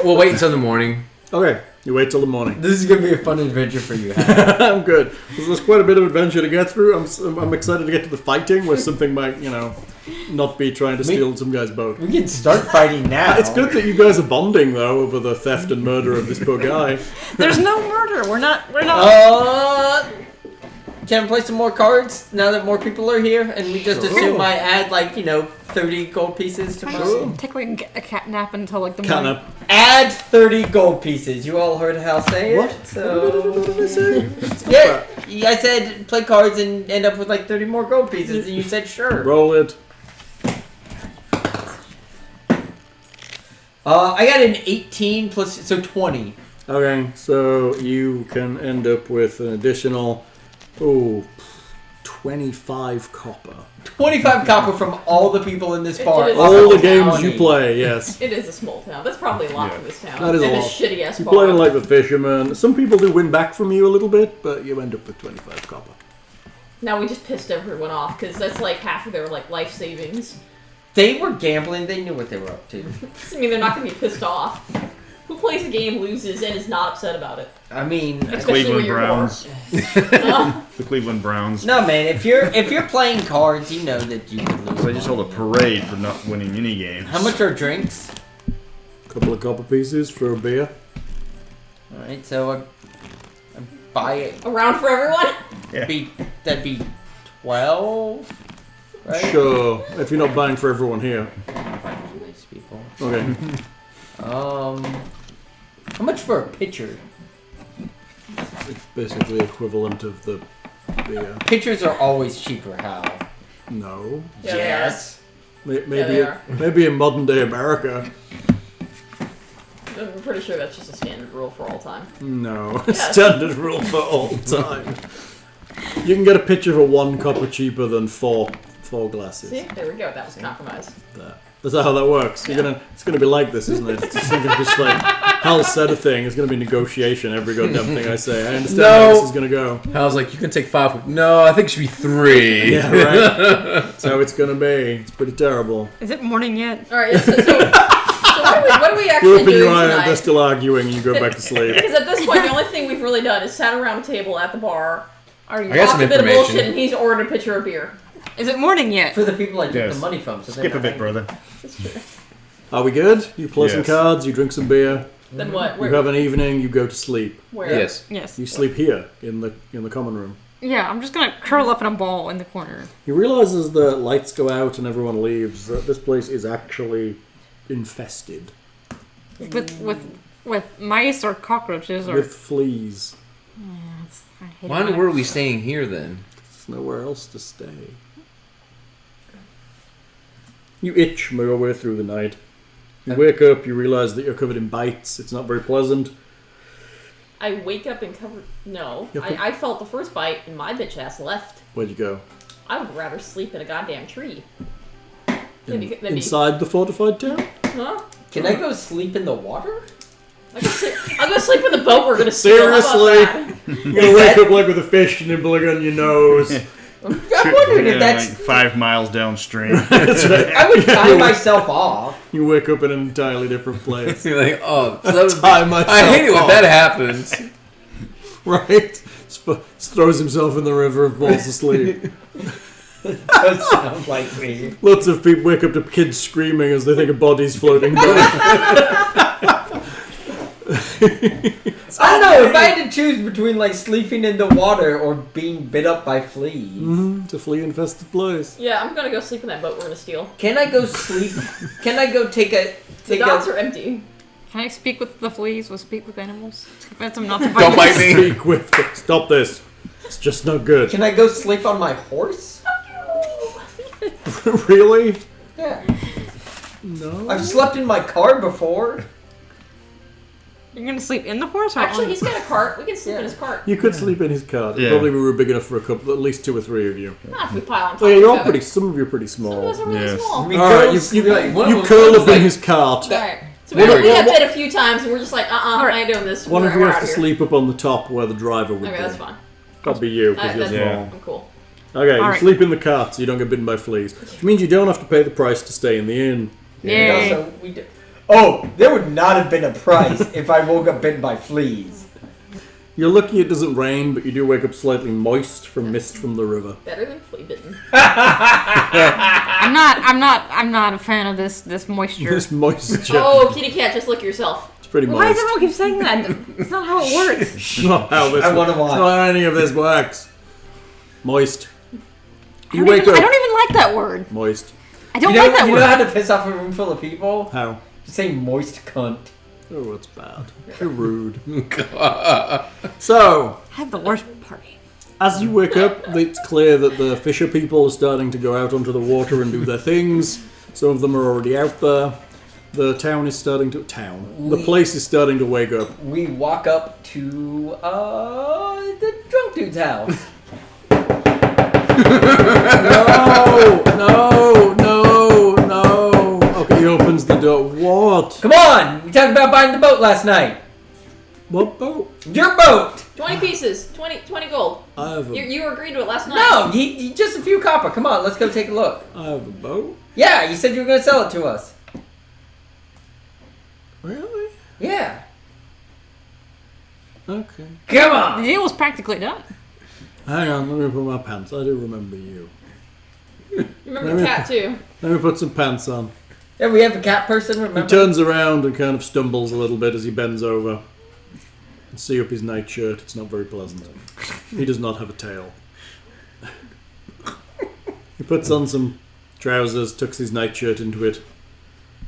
we'll wait until the morning. Okay, you wait till the morning. This is gonna be a fun adventure for you, Hannah. I'm good. There's quite a bit of adventure to get through. I'm excited to get to the fighting, where something might, not be trying to steal some guy's boat. We can start fighting now. It's good that you guys are bonding though over the theft and murder of this poor guy. There's no murder. We're not can I play some more cards now that more people are here? And we just assume I add, 30 gold pieces to my... Take like a cat nap until like the Kind morning. of. Add 30 gold pieces. You all heard how I say What? it. So... What did I say? Yeah, I said play cards and end up with 30 more gold pieces, and you said sure. Roll it. I got an 18 plus, so 20. Okay, so you can end up with an additional, 25 copper. 25 copper from all the people in this bar. It is All the a games town. you play, yes. It is a small town. That's probably a lot for this town. That is a and lot. shitty ass You bar. play like the fisherman. Some people do win back from you a little bit, but you end up with 25 copper. Now we just pissed everyone off because that's like half of their life savings. They were gambling. They knew what they were up to. I mean, they're not going to be pissed off. Who plays a game, loses, and is not upset about it? I mean, Especially Cleveland when you're Browns. poor. The Cleveland Browns. no, man. If you're playing cards, you know that you can lose. They just hold a parade for not winning any games. How much are drinks? Couple of copper pieces for a beer. All right, so I buy it. Around for everyone? That'd be 12, right? Sure, if you're not buying for everyone here. Nice people. Okay. How much for a pitcher? It's basically equivalent of the beer. Pitchers are always cheaper. How? No. Yeah, Yes. Maybe, they are. maybe in modern day America. I'm pretty sure that's just a standard rule for all time. No. Yes. Standard rule for all time. You can get a pitcher for 1 copper cheaper than four glasses. See? There we go. That was a compromise. That's how that works. It's gonna be like this, isn't it? It's just gonna be just like Hal said a thing. It's gonna be negotiation every goddamn thing I say. I understand how this is gonna go. I was like, you can take 5. No, I think it should be 3. Yeah, right. That's how it's gonna be. It's pretty terrible. Is it morning yet? All right. So what are we You actually open your doing eye and they're tonight? still arguing, and you go back to sleep. Because at this point, the only thing we've really done is sat around a table at the bar, argued got some a bit of information. bullshit, and he's ordered a pitcher of beer. Is it morning yet? For the people I took Yes. the money from. So Skip a bit, brother. That's true. Are we good? You play some Yes. cards. You drink some beer. Then what? You have an evening. You go to sleep. Where? Yes. Yes. You sleep here in the common room. Yeah, I'm just gonna curl up in a ball in the corner. He realizes as the lights go out and everyone leaves that this place is actually infested With mice or cockroaches or. with fleas. I hate Why it. were we staying here then? There's nowhere else to stay. You itch your way through the night. You wake up, you realize that you're covered in bites. It's not very pleasant. I wake up and cover. No, Yep. I felt the first bite, and my bitch ass left. Where'd you go? I would rather sleep in a goddamn tree. That'd be- Inside the fortified town? Huh? Can I go sleep in the water? I'll go sleep in the boat we're gonna steal. How about Seriously? that? You're gonna wake up like with a fish nibbling on your nose. I'm wondering if that's. like 5 miles downstream. I would tie myself off. You wake up in an entirely different place. You're like, oh, so Tie myself I hate it when off. that happens. Right? Just throws himself in the river and falls asleep. Does sound like me. Lots of people wake up to kids screaming as they think a body's floating by. I don't know if I had to choose between sleeping in the water or being bit up by fleas. It's a flea-infested place. Yeah, I'm gonna go sleep in that boat we're gonna steal. Can I go sleep? Can I go take The a? docks are empty. Can I speak with the fleas? Will speak with animals? Convince them not to Don't bite me. Speak with. Stop this. It's just not good. Can I go sleep on my horse? Really? Yeah. No. I've slept in my car before. You're gonna sleep in the horse? Or Actually, on- he's got a cart. We can sleep in his cart. You could sleep in his car. It'd Yeah. probably be big enough for a couple, at least 2 or 3 of you. Not if we pile on top Oh yeah, of you're each all other. pretty. Some of you are pretty Some of small. us are really Yes. small. We All go right, you sleep- one of you them curl was up in like- his cart. Alright. So we One got of- bit a few times, and we're just like, I ain't doing this. One of you We're has out to here. sleep up on the top where the driver would Okay, be. that's fine. That'd be you because you're That's small. I'm cool. Okay, you Alright. sleep in the cart so you don't get bitten by fleas. Which means you don't have to pay the price to stay in the inn. Yay. Also, we do. Oh, there would not have been a price if I woke up bitten by fleas. You're lucky it doesn't rain, but you do wake up slightly moist from mist from the river. Better than flea bitten. I'm not a fan of this moisture. This moisture. Oh, kitty cat, just look yourself. It's pretty Why does moist. everyone keep saying that? It's not how it works. It's not how this I wanna It's watch. not how any of this works. Moist. I You don't wake even up. like that word. Moist. I don't You know, like that you word. know how to piss off a room full of people? How? Just say moist cunt. Oh, it's bad. You're rude. So, I have the worst party. as you wake up, it's clear that the fisher people are starting to go out onto the water and do their things. Some of them are already out there. The town is starting to... The place is starting to wake up. We walk up to the drunk dude's house. No. Okay, he opens the door. What? Come on! We talked about buying the boat last night. What boat? Your boat! 20 pieces. 20 gold. I have You agreed to it last night. No, he just a few copper. Come on, let's go take a look. I have a boat? Yeah, you said you were going to sell it to us. Really? Yeah. Okay. Come The on! deal was practically done. Hang on, let me put my pants. I do remember you. Remember the cat, too. Let me put some pants on. Yeah, we have a cat person, He remember? turns around and kind of stumbles a little bit as he bends over. And see up his nightshirt. It's not very pleasant. He does not have a tail. He puts on some trousers, tucks his nightshirt into it.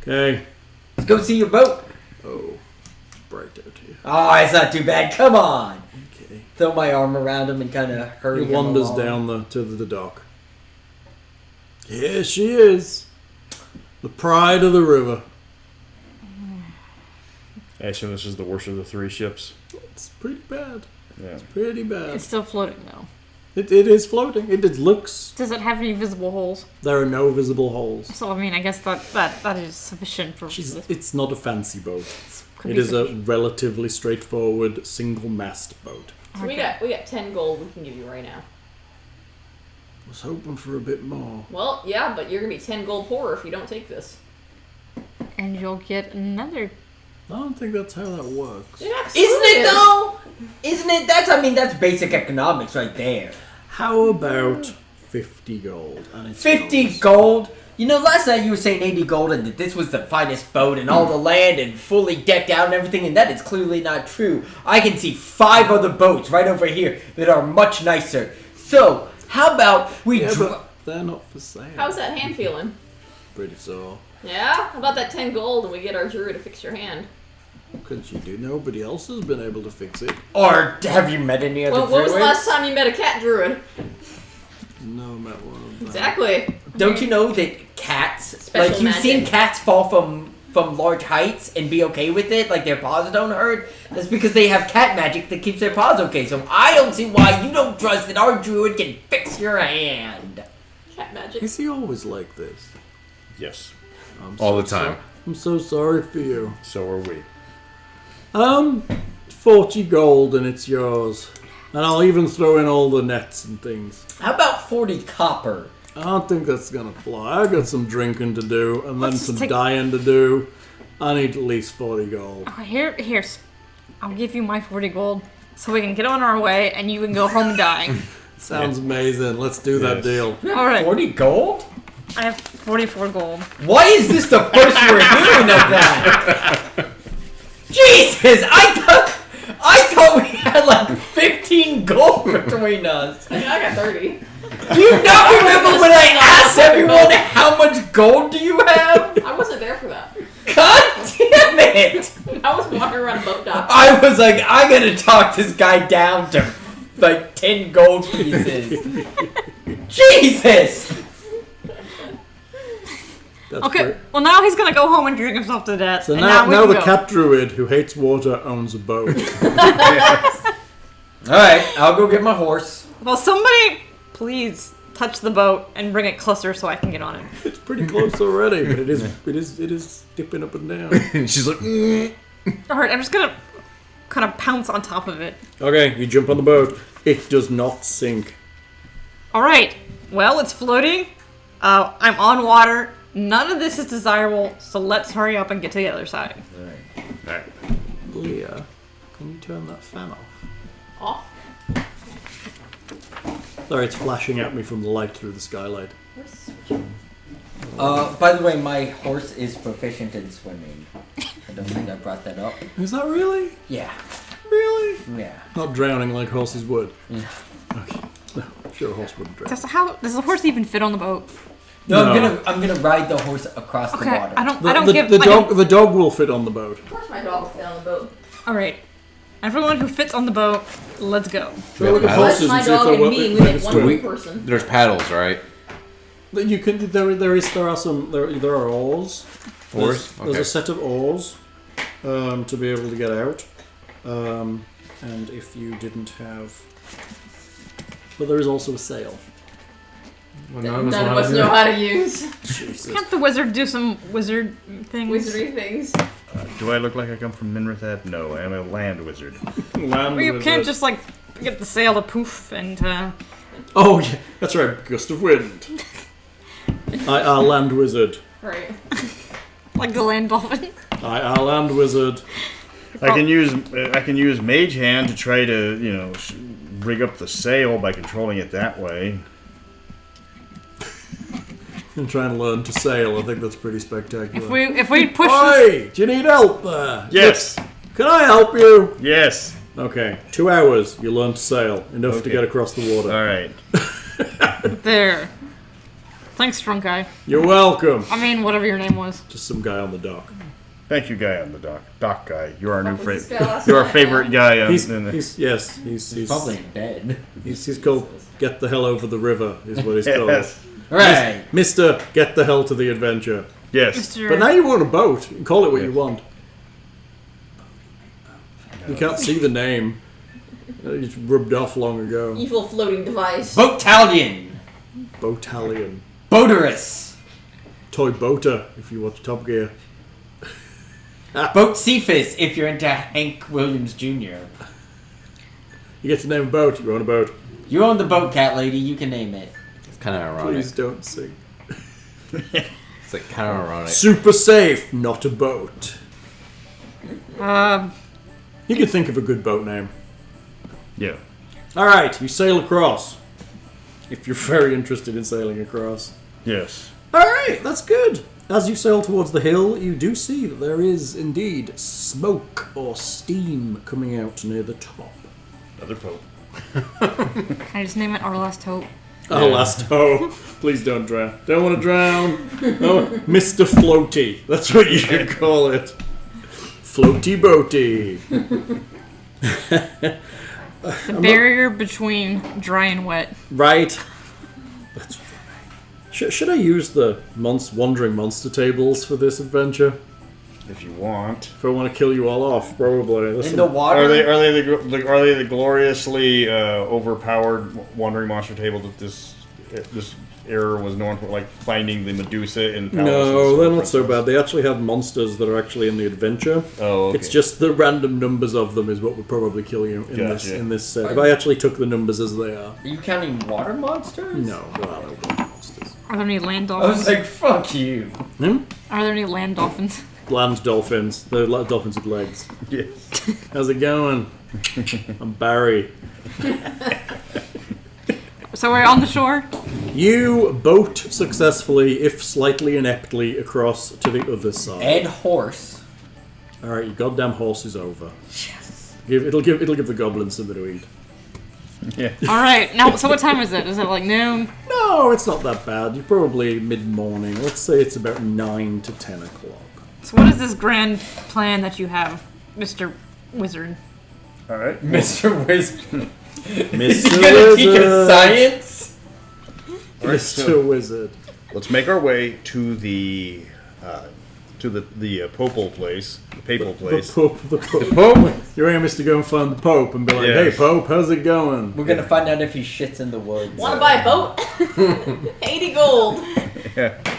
Okay. Let's go see your boat. Oh, bright out here. Oh, it's not too bad. Come on. Okay. Throw my arm around him and kind of hurry He him wanders along. down to the dock. Here she is. The pride of the river. I assume this is the worst of the three ships. It's pretty bad. Yeah. Pretty bad. It's still floating though. It is floating. It looks... Does it have any visible holes? There are no visible holes. So I mean, I guess that is sufficient for. It's not a fancy boat. Could It be is a sufficient. relatively straightforward single-mast boat. So we got 10 gold we can give you right now. I was hoping for a bit more. Well, yeah, but you're gonna be 10 gold poorer if you don't take this. And you'll get another. I don't think that's how that works. It absolutely Isn't it is. though? Isn't it? That's basic economics right there. How about 50 gold? And it's 50 yours? gold? You know, last night you were saying 80 gold and that this was the finest boat in all the land and fully decked out and everything, and that is clearly not true. I can see 5 other boats right over here that are much nicer. So, how about we Yeah, but they're not for sale. How's that hand feeling? Pretty sore. Yeah? How about that 10 gold and we get our Druid to fix your hand? Couldn't you do? Nobody else has been able to fix it. Or have you met any other Well, when was the druids? last time you met a cat Druid? No, I'm at one of them. Exactly. Don't you know that cats, Special like you've seen magic. cats fall from large heights and be okay with it, like their paws don't hurt? That's because they have cat magic that keeps their paws okay. So I don't see why you don't trust that our druid can fix your hand. Cat magic. Is he always like this? Yes. I'm All so the time. I'm so sorry for you. So are we. 40 gold and it's yours. And I'll even throw in all the nets and things. How about 40 copper? I don't think that's gonna fly. I got some drinking to do and then Let's some take- dying to do. I need at least 40 gold. Okay, here's. I'll give you my 40 gold so we can get on our way and you can go home and die. Sounds amazing. Let's do that Yes. deal. All right. 40 gold? I have 44 gold. Why is this the first we're hearing of that? Jesus! I thought we had like 15 gold between us. I got 30. Do you not remember when I asked everyone how much gold do you have? I wasn't there for that. God damn it! I was walking around a boat dock. I was like, I gotta talk this guy down to like 10 gold pieces. Jesus! That's Okay, great. well now he's gonna go home and drink himself to death. So and now we can the go. cat druid who hates water owns a boat. Alright, I'll go get my horse. Well, somebody please touch the boat and bring it closer so I can get on it. It's pretty close already, but it is dipping up and down. And she's like, All right, I'm just gonna kind of pounce on top of it. Okay, you jump on the boat. It does not sink. All right. Well, it's floating. I'm on water. None of this is desirable, so let's hurry up and get to the other side. Alright. Leah, can you turn that fan off? Off. Sorry, it's flashing at me from the light through the skylight. Where's the switch? By the way, my horse is proficient in swimming. I don't think I brought that up. Is that really? Yeah. Really? Yeah. Not drowning like horses would. Yeah. Okay. No, Sure, a horse wouldn't drown. Does the horse even fit on the boat? No, No. I'm gonna ride the horse across the Okay, water. I don't The give the dog will fit on the boat. Of course, my dog will fit on the boat. All right, everyone who fits on the boat, let's go. Try look at Unless horses my and see if dog they're and well- me, we they make can one swim. full person. There's paddles, right? You can. There are oars. Oars? There's Okay. a set of oars to be able to get out. And if you didn't have, but there is also a sail. Well, None of us know how to use Jesus. Can't the wizard do some wizard things? wizardry things. Do I look like I come from Minrathad? No, I am a land wizard. Land Well, you wizard. can't just like get the sail to poof and. Oh yeah, that's right. Gust of wind. I are land wizard. Right. Like the land dolphin. I are land wizard. I can use Mage Hand to try to rig up the sail by controlling it that way. I'm trying to learn to sail. I think that's pretty spectacular. If we push this, Oi! Do you need help there? Yes. Can I help you? Yes. Okay, 2 hours. You learn to sail enough to Okay. get across the water. All right. there. Thanks, drunk guy. You're welcome. I mean, whatever your name was. Just some guy on the dock. Thank you, guy on the dock. Dock guy. You're our new What was this guy favorite. last You're our night, favorite guy. He's Probably in bed. He's called Get the Hell Over the River, is what he's called. Yes. Right. Mr. Get the Hell to the Adventure. Yes. Mr. But now you want a boat. You can call it what you want. You can't see the name. It's rubbed off long ago. Evil floating device. Boatalion. Boatalion. Boaterus. Toy Boater, if you watch Top Gear. Boat Cephas if you're into Hank Williams Jr. You get to name a boat. You own a boat. You own the boat, cat lady. You can name it. It's kind of ironic. Please don't sing. It's like kind of ironic. Super safe, not a boat. Um, You could think of a good boat name. Yeah. Alright, you sail across. If you're very interested in sailing across. Yes. Alright, that's good. As you sail towards the hill, you do see that there is indeed smoke or steam coming out near the top. Another Pope. can I just name it Our Last Hope? Oh, last hope. Please don't drown. Don't want to drown. Oh, Mr. Floaty. That's what you should call it. Floaty boaty. The barrier between dry and wet. Right. That's right. Should I use the wandering monster tables for this adventure? If you want. If I want to kill you all off, probably. There's In some- the water. Are they the gloriously overpowered wandering monster table that this era was known for, like finding the Medusa in palaces? No, they're not so bad. They actually have monsters that are actually in the adventure. Oh, okay. It's just the random numbers of them is what would probably kill you Gotcha. in this set. If I actually took the numbers as they are. Are you counting water monsters? No, there are no monsters. Are there any land I dolphins? was like, fuck you. Are there any land dolphins? Land dolphins. They're dolphins with legs. Yes. How's it going? I'm Barry. So we're on the shore? You boat successfully, if slightly ineptly, across to the other side. And horse. Alright, your goddamn horse is over. Yes. It'll give the goblins something to eat. Yeah. Alright, now, so what time is it? Is it like noon? No, it's not that bad. You're probably mid-morning. Let's say it's about 9 to 10 o'clock. So what is this grand plan that you have, Mr. Wizard? All right. Mr. Wizard. Mr. Is he gonna teach us science? Mr. Wizard. Let's make our way to the papal place, the papal place. The Pope. Your aim is to go and find the Pope and be like, Yes. hey, Pope, how's it going? We're gonna find out if he shits in the woods. Want to buy a boat? 80 gold.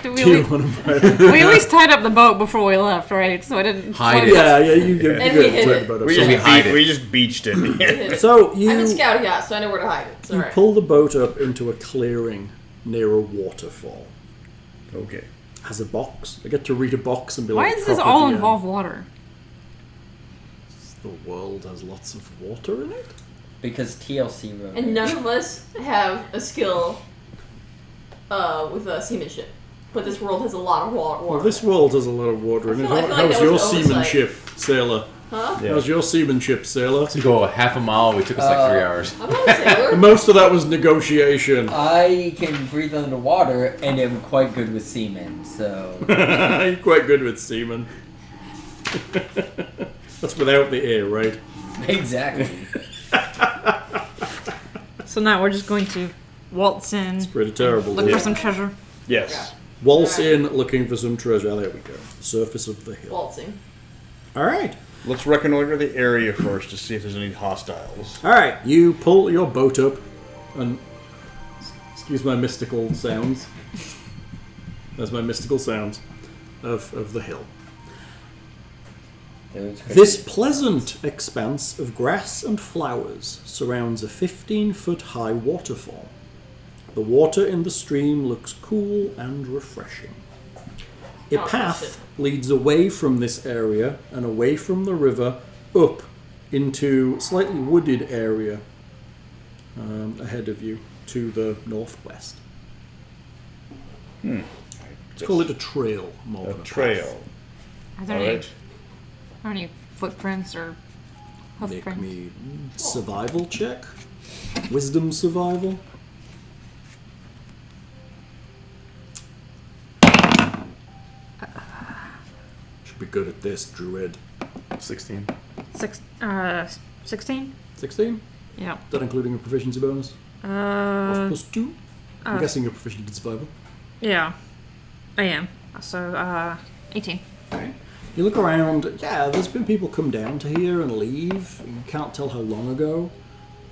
Do Do you we, want to buy it? we at least tied up the boat before we left, right? So I didn't Hide float it. Yeah, you get And we hid to it. about We it. just, hide it. we just beached it. So I'm in you scout yacht, so I know where to hide it. It's you alright. pull the boat up into a clearing near a waterfall. Okay. Has a box. I get to read a box and be like, Why does this proper all DM. involve water? The world has lots of water in it. Because TLC wrote And it. none of us have a skill with seamanship. But this world has a lot of water. Well, this world has a lot of water in it. I feel like How's that your was an oversight. seamanship, sailor? Huh? Yeah. How's your seamanship, sailor? To go half a mile, we took us like 3 hours. I'm not a sailor. Most of that was negotiation. I can breathe underwater and am quite good with seamen, so... You're quite good with seamen. That's without the air, right? Exactly. So now we're just going to waltz in. It's pretty terrible. Look Yeah. for some treasure. Yes. Waltz in looking for some treasure. There we go. The surface of the hill. Waltzing. Alright. Let's reconnoiter the area first to see if there's any hostiles. Alright. You pull your boat up and... Excuse my mystical sounds. That's my mystical sounds of the hill. This pleasant expanse of grass and flowers surrounds a 15-foot high waterfall. The water in the stream looks cool and refreshing. A path leads away from this area and away from the river up into slightly wooded area ahead of you to the northwest. Let's call it a trail more than a trail. path. Are there any footprints or Make hoofprints? me survival check. Wisdom survival. Should be good at this, Druid. 16. 16? 16? Yeah. Is that including a proficiency bonus? Of plus 2? I'm guessing you're proficient in survival. Yeah. I am. So, 18. Okay. You look around, yeah, there's been people come down to here and leave. You can't tell how long ago.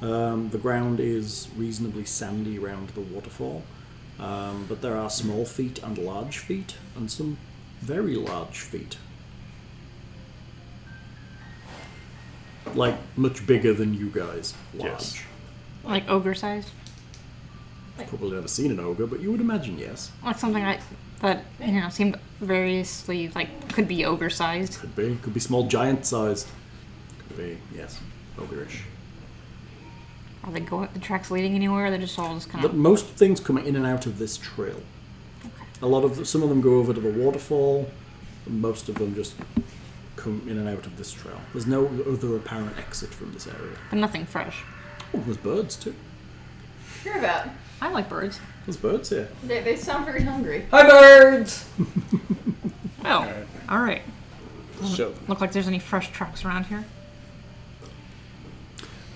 The ground is reasonably sandy around the waterfall. But there are small feet and large feet, and some very large feet. Like, much bigger than you guys. Large. Yes. Like ogre sized? Probably never seen an ogre, but you would imagine yes. Like something like that, seemed variously, could be ogre sized. Could be. Could be small giant sized. Could be, yes. Ogre-ish. Are they going, the tracks leading anywhere, or they're just all just kind But of... most things come in and out of this trail. Some of them go over to the waterfall, and most of them just come in and out of this trail. There's no other apparent exit from this area. But nothing fresh. Oh, there's birds too. Hear that? I like birds. There's birds here. They sound very hungry. Hi, birds! Oh, alright. So, Look like there's any fresh tracks around here.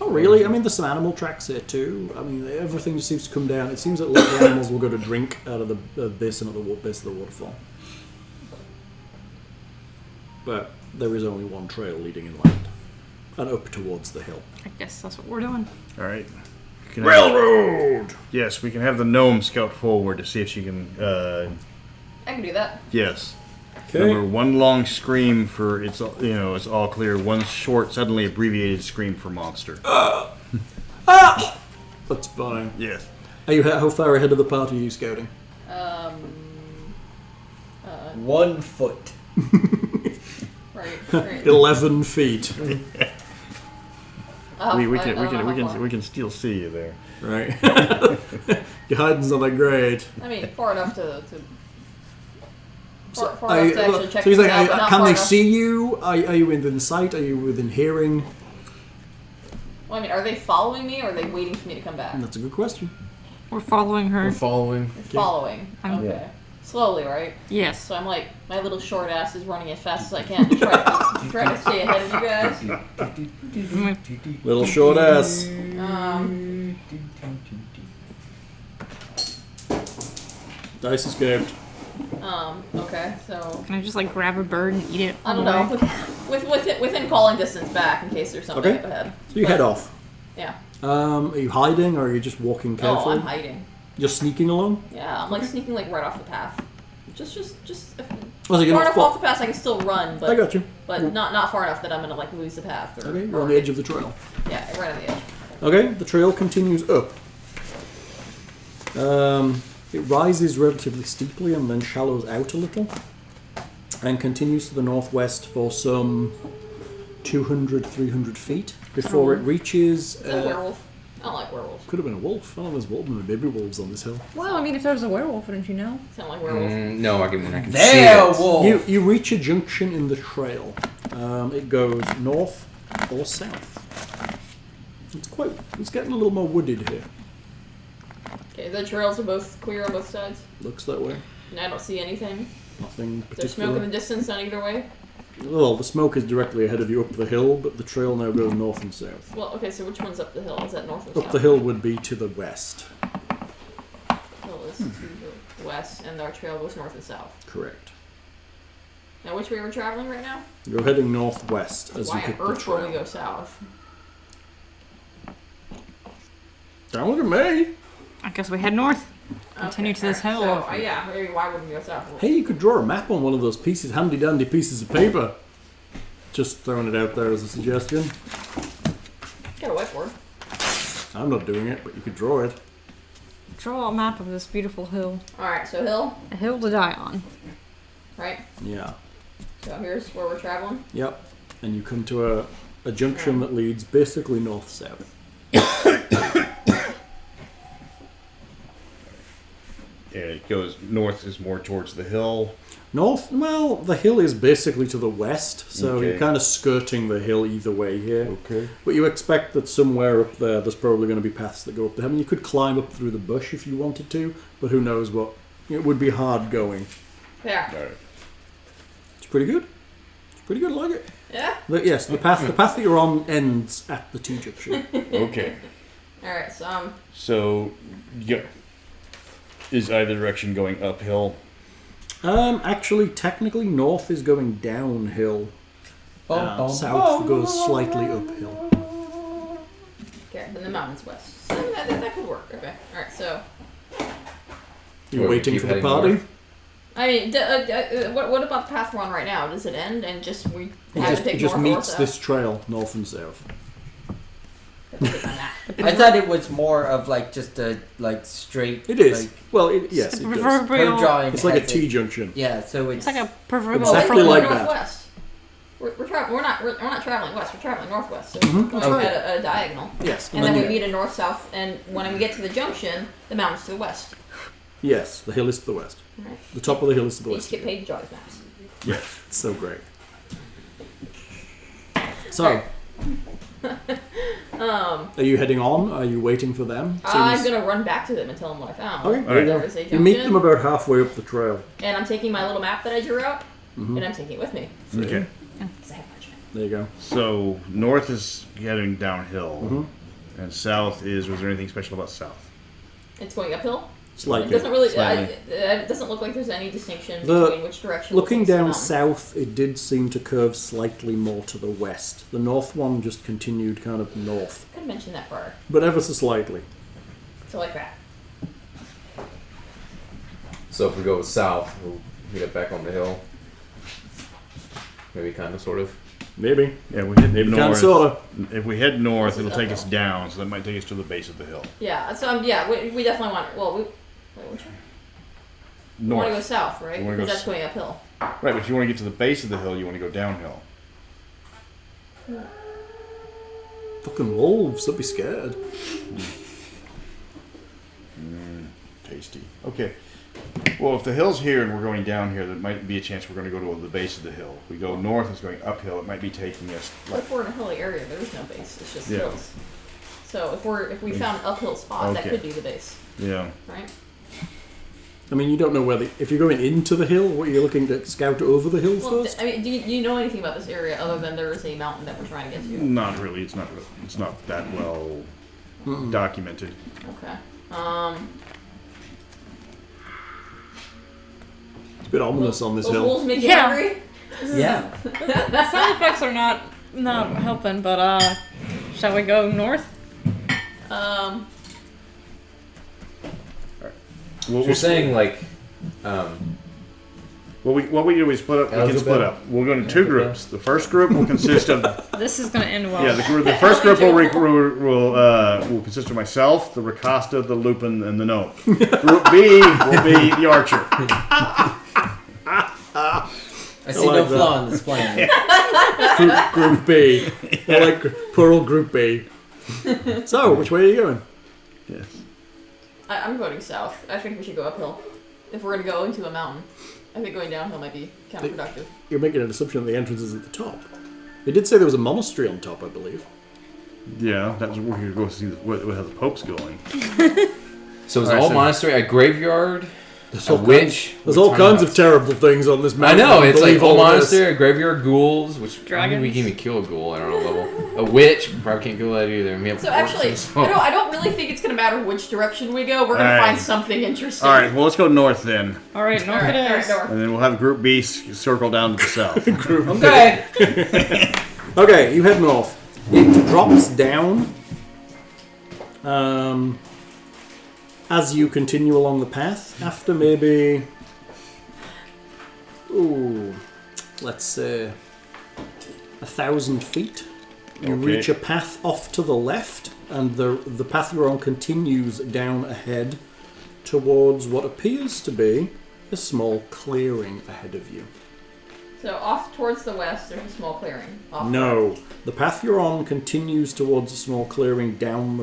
Oh, really? I mean, there's some animal tracks here too. I mean, everything just seems to come down. It seems that little animals will go to drink out of the basin at the base of the waterfall. But there is only one trail leading inland and up towards the hill. I guess that's what we're doing. all right. Railroad! Yes, we can have the gnome scout forward to see if she can. I can do that. Yes. Okay. Remember, one long scream for it's it's all clear. One short, suddenly abbreviated scream for monster. That's fine. Yes. Are you how far ahead of the party are you scouting? 1 foot. Right. 11 feet. We can still see you there. Right. Your hiding's not that great. I mean, far enough to far Are enough you- to actually check so you're things saying, out, but not can far they enough. see you? Are you within sight? Are you within hearing? Well, I mean, are they following me, or are they waiting for me to come back? That's a good question. We're following her. We're following. They're following. Okay. Yeah. Slowly, right? Yes. So I'm like, my little short ass is running as fast as I can to try to stay ahead of you guys. Little short ass. Dice escaped. Okay, so Can I just grab a bird and eat it? I don't know. Within calling distance back in case there's something Okay. up ahead. So you head off. Yeah. Are you hiding or are you just walking Oh, carefully? I'm hiding. Just sneaking along? Yeah, I'm sneaking right off the path. Just Oh, so you're far not enough off the path I can still run, but I got you. but not far enough that I'm gonna lose the path. Okay, you're on the edge of the trail. Yeah, right on the edge. Okay, the trail continues up. It rises relatively steeply and then shallows out a little and continues to the northwest for some 200, 300 feet before it reaches... Is that a werewolf? I don't like werewolves. Could have been a wolf. Oh, there's baby wolves on this hill. Well, I mean, if there was a werewolf, wouldn't you know? Sound like werewolf. No, I can see There, it. wolf! You reach a junction in the trail It goes north or south. It's getting a little more wooded here. Okay, the trails are both clear on both sides. Looks that way. And I don't see anything. Nothing There's smoke in particular. the distance on either way. Well, the smoke is directly ahead of you up the hill, but the trail now goes north and south. Well, okay, so which one's up the hill? Is that north or south? Up the hill would be to the west. Hill is to the west, and our trail goes north and south. Correct. Now, which way we're traveling right now? You're heading northwest as Why you hit on the earth will we trail. go south? Don't look at me. I guess we head north. Continue to this hill. So, yeah, maybe why wouldn't we go south? Hey, you could draw a map on one of those pieces, handy dandy pieces of paper. Just throwing it out there as a suggestion. Got a whiteboard. I'm not doing it, but you could draw it. Draw a map of this beautiful hill. Alright, so hill, A hill to die on. right? Yeah. So here's where we're traveling. Yep. And you come to a junction that leads basically north-south. And it goes north is more towards the hill. North? Well, the hill is basically to the west, so Okay. you're kind of skirting the hill either way here. Okay. But you expect that somewhere up there's probably going to be paths that go up there. I mean, you could climb up through the bush if you wanted to, but who knows what. It would be hard going. There. All right. It's pretty good. It's pretty good, I like it. Yeah? But yes, the path that you're on ends at the T-junction. Okay. Alright, so So, yeah. Is either direction going uphill? Actually, technically, north is going downhill. South goes slightly uphill. okay, then the mountain's west. So that could work. Okay. Alright, so You're Well, we waiting keep for the heading party? north. I mean, what about the path we're on right now? Does it end and just we have to It take just north or meets south? this trail, north and south. Click on that. I thought it was more of like just a like straight. It is. Like, Well, yes, it does. her Proverbial. drawing. It's like a has it. T-junction. Yeah, so it's. It's like a proverbial. Exactly we're like going that. northwest. We're not traveling west. We're traveling northwest. So Mhm, we're that's going right. at a diagonal. Yes. And then we you- meet in north south. And when we get to the junction, the mountain's to the west. Yes, the hill is to the west. Right. The top of the hill is to the You west. just get paid to draw these maps. Yeah, it's so great. So, are you heading on? Are you waiting for them? I'm gonna run back to them and tell them what I found. Okay, there you go. There is a You meet junction, them about halfway up the trail. and I'm taking my little map that I drew out, Mm-hmm. and I'm taking it with me. Okay. 'Cause I have parchment. There you go. So, north is heading downhill. Mhm. And south is, was there anything special about south? It's going uphill. It Slightly. doesn't really. Slightly. It doesn't look like there's any distinction The- between which direction. Looking we're facing down on. south, it did seem to curve slightly more to the west. The north one just continued kind of north, Could mention that part. but ever so slightly. So like that. So if we go south, we'll meet up back on the hill. Maybe kind of, sort of. Maybe. Yeah, we head Maybe kind of, north. sorta. If we head north, it'll take us down, so that might take us to the base of the hill. Yeah. So yeah, we definitely want. Well, wait, which one? We want to go North. south, right? You wanna Because go that's s- going uphill. Right, but if you want to get to the base of the hill, you want to go downhill. Fucking wolves, they'll be scared. Tasty. Okay. Well, if the hill's here and we're going down here, there might be a chance we're going to go to the base of the hill. If we go north, it's going uphill. It might be taking us. But if we're in a hilly area, there is no base. It's just Yeah. hills. So if we found an uphill spot, that Okay. could be the base, Yeah. right? I mean, you don't know whether if you're going into the hill, what you're looking to scout over the hill Well, first. I mean, do you know anything about this area other than there is a mountain that we're trying to get to? Not really. It's not. It's not that well documented. Okay. It's a bit ominous on this Those hill. wolves make you Yeah. hungry? Yeah. The sound effects are not helping, but shall we go north? So you're saying like, What we do is split up. We can Ellyjobell. split up. We'll go into two groups. The first group will consist of This is gonna end well. yeah. The first group will consist of myself, the Rakasta, the Lupin, and the Gnome. Group B will be the Archer. I see like no that. flaw in this plan. Group B. I like poor old Group B. So, which way are you going? Yes. I'm voting south. I think we should go uphill. If we're gonna go into a mountain, I think going downhill might be counterproductive. You're making an assumption that the entrance is at the top. It did say there was a monastery on top, I believe. Yeah, that was where you go see how the Pope's going. So it's an Alright, old so- monastery, a graveyard, There's a all witch. kinds, there's all kinds of terrible things on this I mountain. know, it's like believe old all of this. monastery, a graveyard, ghouls, which I don't Dragons. think we can even kill a ghoul at our level. A witch, probably can't kill that either. We have So actually, orcs. I don't really think it's gonna matter which direction we go. We're gonna Alright. find something interesting. All right, well, let's go north then, All right, north Alright, it alright, is. north. and then we'll have Group B circle down to the south. Okay. Okay, you head north. It drops down as you continue along the path. After maybe, let's say 1,000 feet, you Okay. reach a path off to the left, and the path you're on continues down ahead towards what appears to be a small clearing ahead of you. So off towards the west, there's a small clearing. Off No, the path you're on continues towards a small clearing down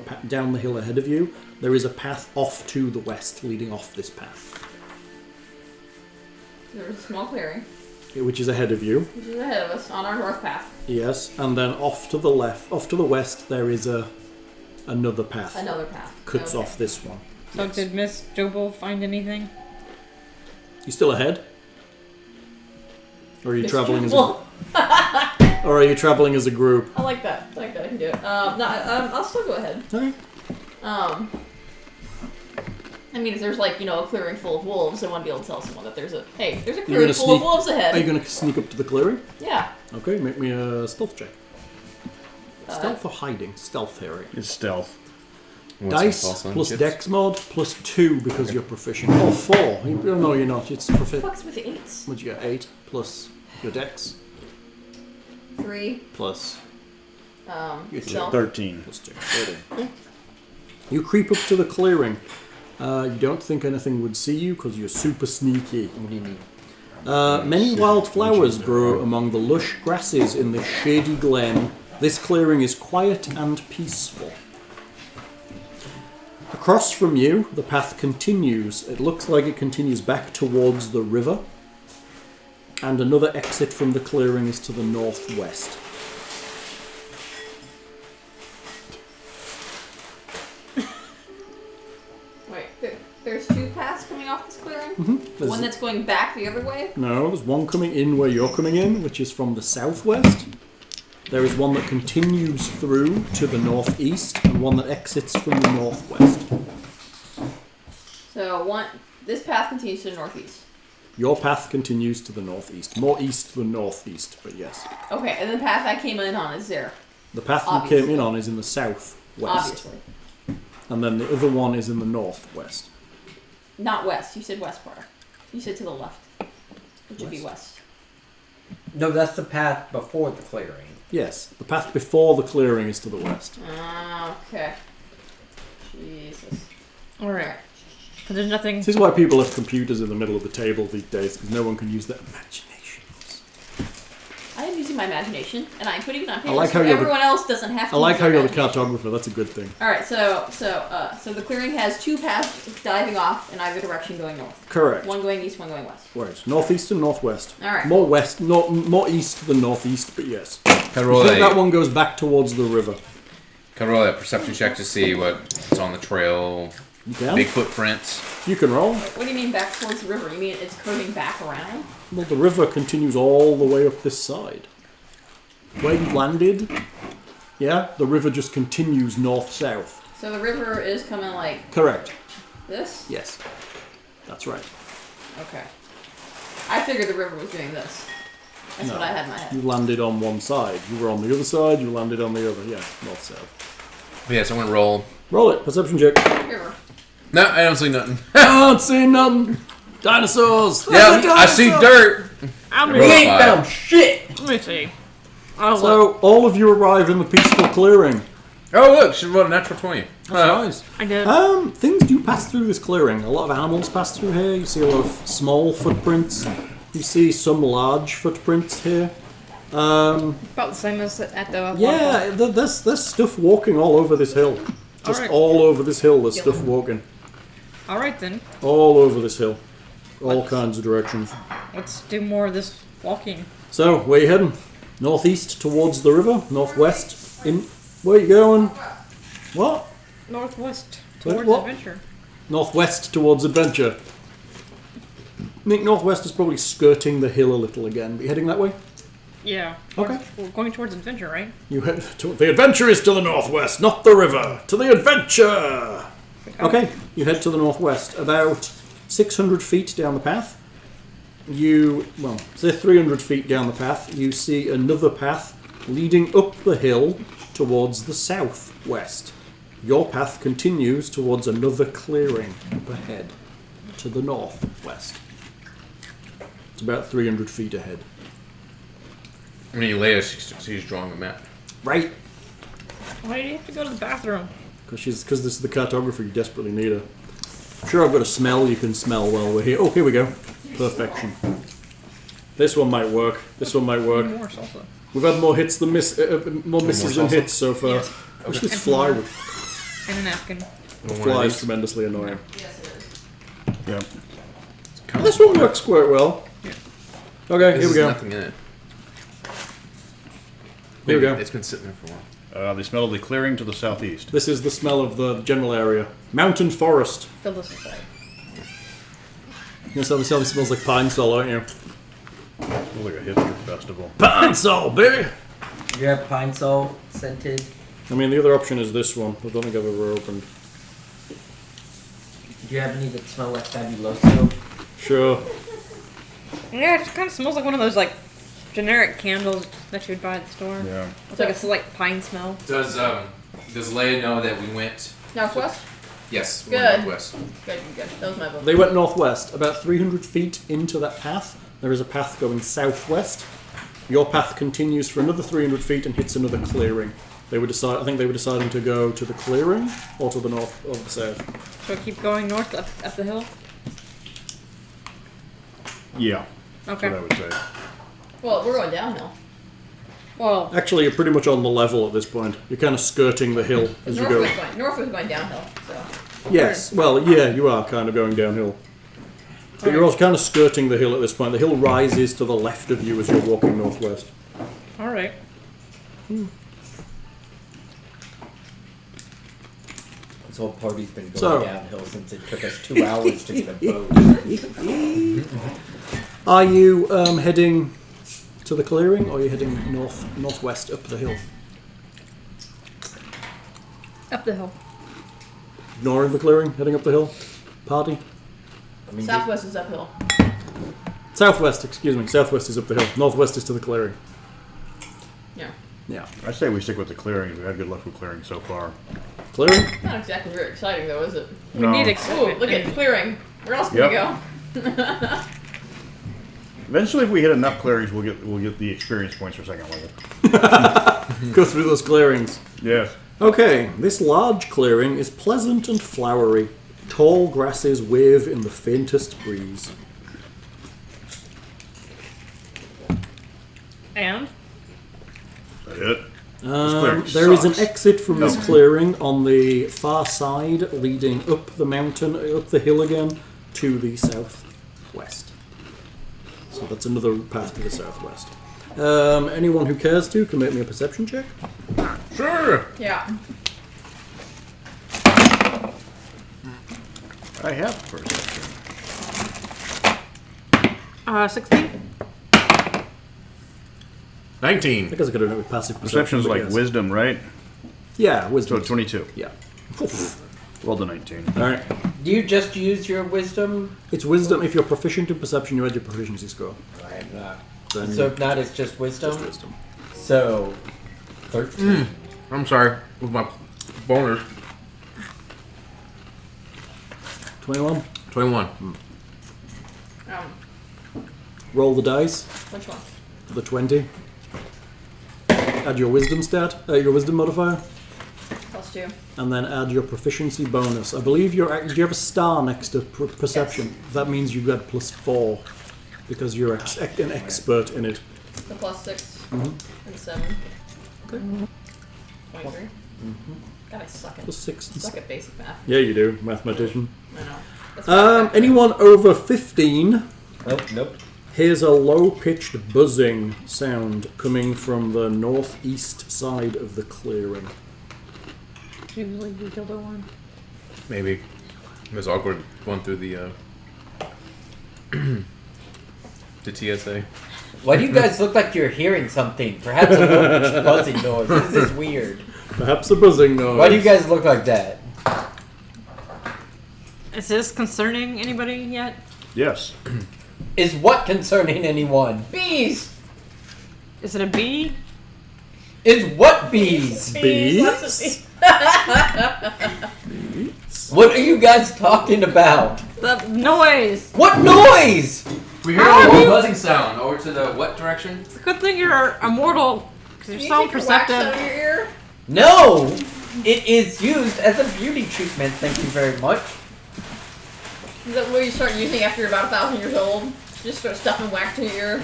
the hill ahead of you. There is a path off to the west leading off this path, There's a small clearing, which is ahead of you. which is ahead of us on our north path. Yes, and then off to the left, off to the west, there is another path. Another path. Cuts Okay. off this one. So Yes. did Miss Jobel find anything? You still ahead? Or are you Miss traveling as Jewel. or are you traveling as a group? I like that. I like that. I can do it. I'll still go ahead. Okay. I mean, if there's like, a clearing full of wolves, I want to be able to tell someone that there's a You're clearing gonna full of sneak- wolves ahead. Are you going to sneak up to the clearing? Yeah. Okay, make me a stealth check. Uh, Stealth or hiding? Stealth area. It's stealth. What's the Dice false one? plus Chips? dex mod plus 2 because you're proficient. Oh, 4. No, you're not. It's proficient. Fuck's with the 8s. What'd you get? 8 plus your dex 3. plus Your Stealth. 13. plus 2. 13. You creep up to the clearing. You don't think anything would see you because you're super sneaky. What do you mean? Many wildflowers grow among the lush grasses in this shady glen. This clearing is quiet and peaceful. Across from you, the path continues. It looks like it continues back towards the river. And another exit from the clearing is to the northwest. Wait, there's 2 paths coming off this clearing? There's- One that's going back the other way? No, there's one coming in where you're coming in, which is from the southwest. There is one that continues through to the northeast, and one that exits from the northwest. So this path continues to the northeast. Your path continues to the northeast. More east than northeast, but yes. Okay, and the path I came in on is there. The path you Obviously. came in on is in the southwest. Obviously. And then the other one is in the northwest. Not west. You said west part. You said to the left. It should be west. No, that's the path before the clearing. Yes, the path before the clearing is to the west. Okay. Jesus. All right. So there's nothing. This is why people have computers in the middle of the table these days, because no one can use their imaginations. I am using my imagination, and I'm putting it on paper I like so how you're the- everyone else doesn't have to I like use how their you're the imagination. cartographer, that's a good thing. Alright, so the clearing has 2 paths diving off in either direction going north. Correct. One going east, one going west. Right, northeast and northwest. Alright. More west, more east than northeast, but yes. Can I I roll think that a, one goes back towards the river. can I roll a perception check to see what's on the trail? You can? Big footprints. You can roll. What do you mean back towards the river? You mean it's curving back around? Well, the river continues all the way up this side. Where you landed, yeah, the river just continues north-south. So the river is coming like Correct. this? Yes. That's right. Okay. I figured the river was doing this. That's No. what I had in my head. You landed on one side. You were on the other side, you landed on the other. Yeah, north-south. Yeah, so I'm gonna roll. Roll it. Perception check. River. No, I don't see nothing. I don't see nothing. Dinosaurs. Yeah, I see dirt. I'm We Roll ain't 5. found shit! Let me see. Oh, look. So, all of you arrive in the peaceful clearing. Oh look, she rolled a natural 20. That's nice. I did. Things do pass through this clearing. A lot of animals pass through here. You see a lot of small footprints. You see some large footprints here. About the same as at the Yeah, there's stuff walking all over this hill. Just Alright. all over this hill, there's stuff walking. All right then. All over this hill. All kinds of directions. Let's do more of this walking. So, where you heading? Northeast towards the river. Northwest. In where you going? What? Northwest Wait, towards what? adventure. Northwest towards adventure. I think northwest is probably skirting the hill a little again. Be heading that way? Yeah. Okay. We're going towards adventure, right? You head to the adventure is to the northwest, not the river. To the adventure. Okay, you head to the northwest. About 600 feet down the path. Say 300 feet down the path, you see another path leading up the hill towards the southwest. Your path continues towards another clearing up ahead to the northwest. It's about 300 feet ahead. I mean, Leah, she's drawing a map. Right. Why do you have to go to the bathroom? Because this is the cartographer, you desperately need her. Sure, I've got a smell you can smell while we're here. Oh, here we go. Perfection. This one might work. This one might work. More salsa. We've had more hits than more misses than salsa? hits so far. Yes. What's this And fly? more. And a napkin. The fly is tremendously annoying. Yes, it is. Yep. Oh, this one works quite well. Yeah. Okay, here we go. Nothing in it. Here we go. It's been sitting there for a while. The smell of the clearing to the southeast. This is the smell of the general area. Mountain forest. Fill this with You know, it smells like pine sol, don't you? Smells like a hipster festival. Pine sol, baby! You have pine sol scented. I mean, the other option is this one. I don't think I've ever opened. Do you have any that smell like fabuloso? Sure. Yeah, it just kind of smells like one of those like generic candles that you'd buy at the store. Yeah. It's like a slight pine smell. Does Leah know that we went? Northwest? Yes, we Good. went northwest. Good, good. That was my vote. They went northwest. About 300 feet into that path, there is a path going southwest. Your path continues for another 300 feet and hits another clearing. I think they were deciding to go to the clearing or to the north or the south. So keep going north up the hill. Yeah. Okay. That's what I would say. Well, we're going downhill. Well, Actually, you're pretty much on the level at this point. You're kind of skirting the hill as you go. North was going downhill, so. Yes, well, yeah, you are kind of going downhill. But you're also kind of skirting the hill at this point. The hill rises to the left of you as you're walking northwest. all right. This whole party's been going So- downhill since it took us 2 hours to get a boat. Are you heading to the clearing, or are you heading northwest up the hill? Up the hill. Ignoring the clearing, heading up the hill? Party? I mean, Southwest is uphill. Southwest, excuse me. Southwest is up the hill. Northwest is to the clearing. Yeah. Yeah. I say we stick with the clearings. We've had good luck with clearing so far. Clearing? Not exactly very exciting, though, is it? We No. need Ooh, excitement. look at clearing. Where else can we go? Eventually, if we hit enough clearings, we'll get the experience points for second level. Go through those clearings. Yes. Okay, this large clearing is pleasant and flowery. Tall grasses wave in the faintest breeze. And Is that it? clearing There is an sucks. exit from this clearing on the far side, leading up the mountain, up the hill again, to the southwest. So that's another path to the southwest. Anyone who cares to can make me a perception check. Sure. Yeah. I have perception. 16. 19. I guess I could have done it with passive Perception is but like yes. wisdom, right? Yeah, So wisdom. 22. Yeah. Roll the 19. All right. do you just use your wisdom? It's wisdom. If you're proficient in perception, you add your proficiency score. I am not. Then So if not, it's just wisdom? just wisdom. So, 13. I'm sorry. With my boners. 21. 21. Roll the dice Which one? for the 20. Add your wisdom stat, your wisdom modifier, +2. and then add your proficiency bonus. I believe do you have a star next to perception? Yes. That means you get +4 because you're an expert in it. The +6 and 7. Okay. 23. God, I suck at +6 and suck at basic math. Yeah, you do, mathematician. I know. That's why I suck. Anyone over 15 Nope. hears a low-pitched buzzing sound coming from the northeast side of the clearing. Usually we kill the one. Maybe. It was awkward going through the TSA. Why do you guys look like you're hearing something? Perhaps a little buzzing noise. This is weird. Perhaps a buzzing noise. Why do you guys look like that? Is this concerning anybody yet? Yes. Is what concerning anyone? Bees! Is it a bee? Is what bees? Bees? Lots of bees. What are you guys talking about? The noise! What noise? We heard How a are you- buzzing sound. Over to the what direction? It's a good thing you're immortal, because you're Can you so take your wax out of perceptive. your ear? No! It is used as a beauty treatment, thank you very much. Is that what you start using after you're about 1,000 years old? Just start stuffing wax in your ear?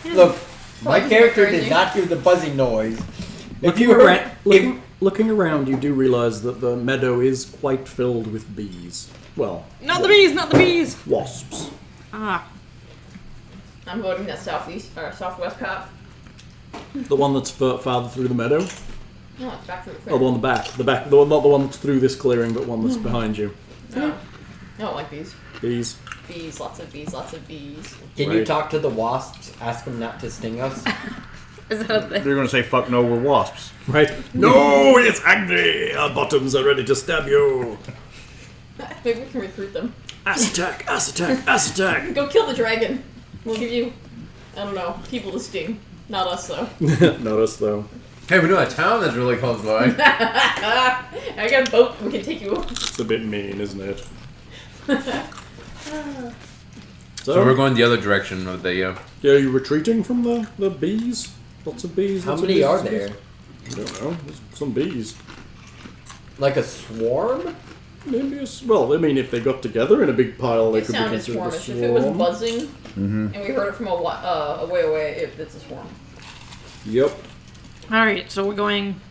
Look, my Oh, character crazy. did not hear the buzzing noise. If Looking you heard, around, looking around, you do realize that the meadow is quite filled with bees. Well, Not the bees, not the bees! wasps. Ah, I'm voting that southeast or southwest cop. The one that's farther through the meadow. No, it's back to the Oh, the one in the back. The one, not the one that's through this clearing, but one that's behind you. No. I don't like bees. Bees. Bees, lots of bees, lots of bees. can you Right. talk to the wasps? Ask them not to sting us. is that a thing? They're gonna say, "Fuck no, we're wasps." Right? No, it's angry. Our bottoms are ready to stab you. Maybe we can recruit them. Ass attack! Ass attack! Ass attack! Go kill the dragon. We'll give you, I don't know, people to sting. Not us, though. Not us though. Hey, we know a town that's really close by. I got a boat. We can take you. It's a bit mean, isn't it? So we're going the other direction of the. Yeah, are you retreating from the bees? Lots of bees. How lots of many bees, are lots of there? bees. I don't know. There's some bees. Like a swarm? Maybe well, I mean, if they got together in a big pile, they It could be sounded considered a swarmish. swarm. If it was buzzing and we heard it from a way away, it's a swarm. Yep. Alright, so we're going.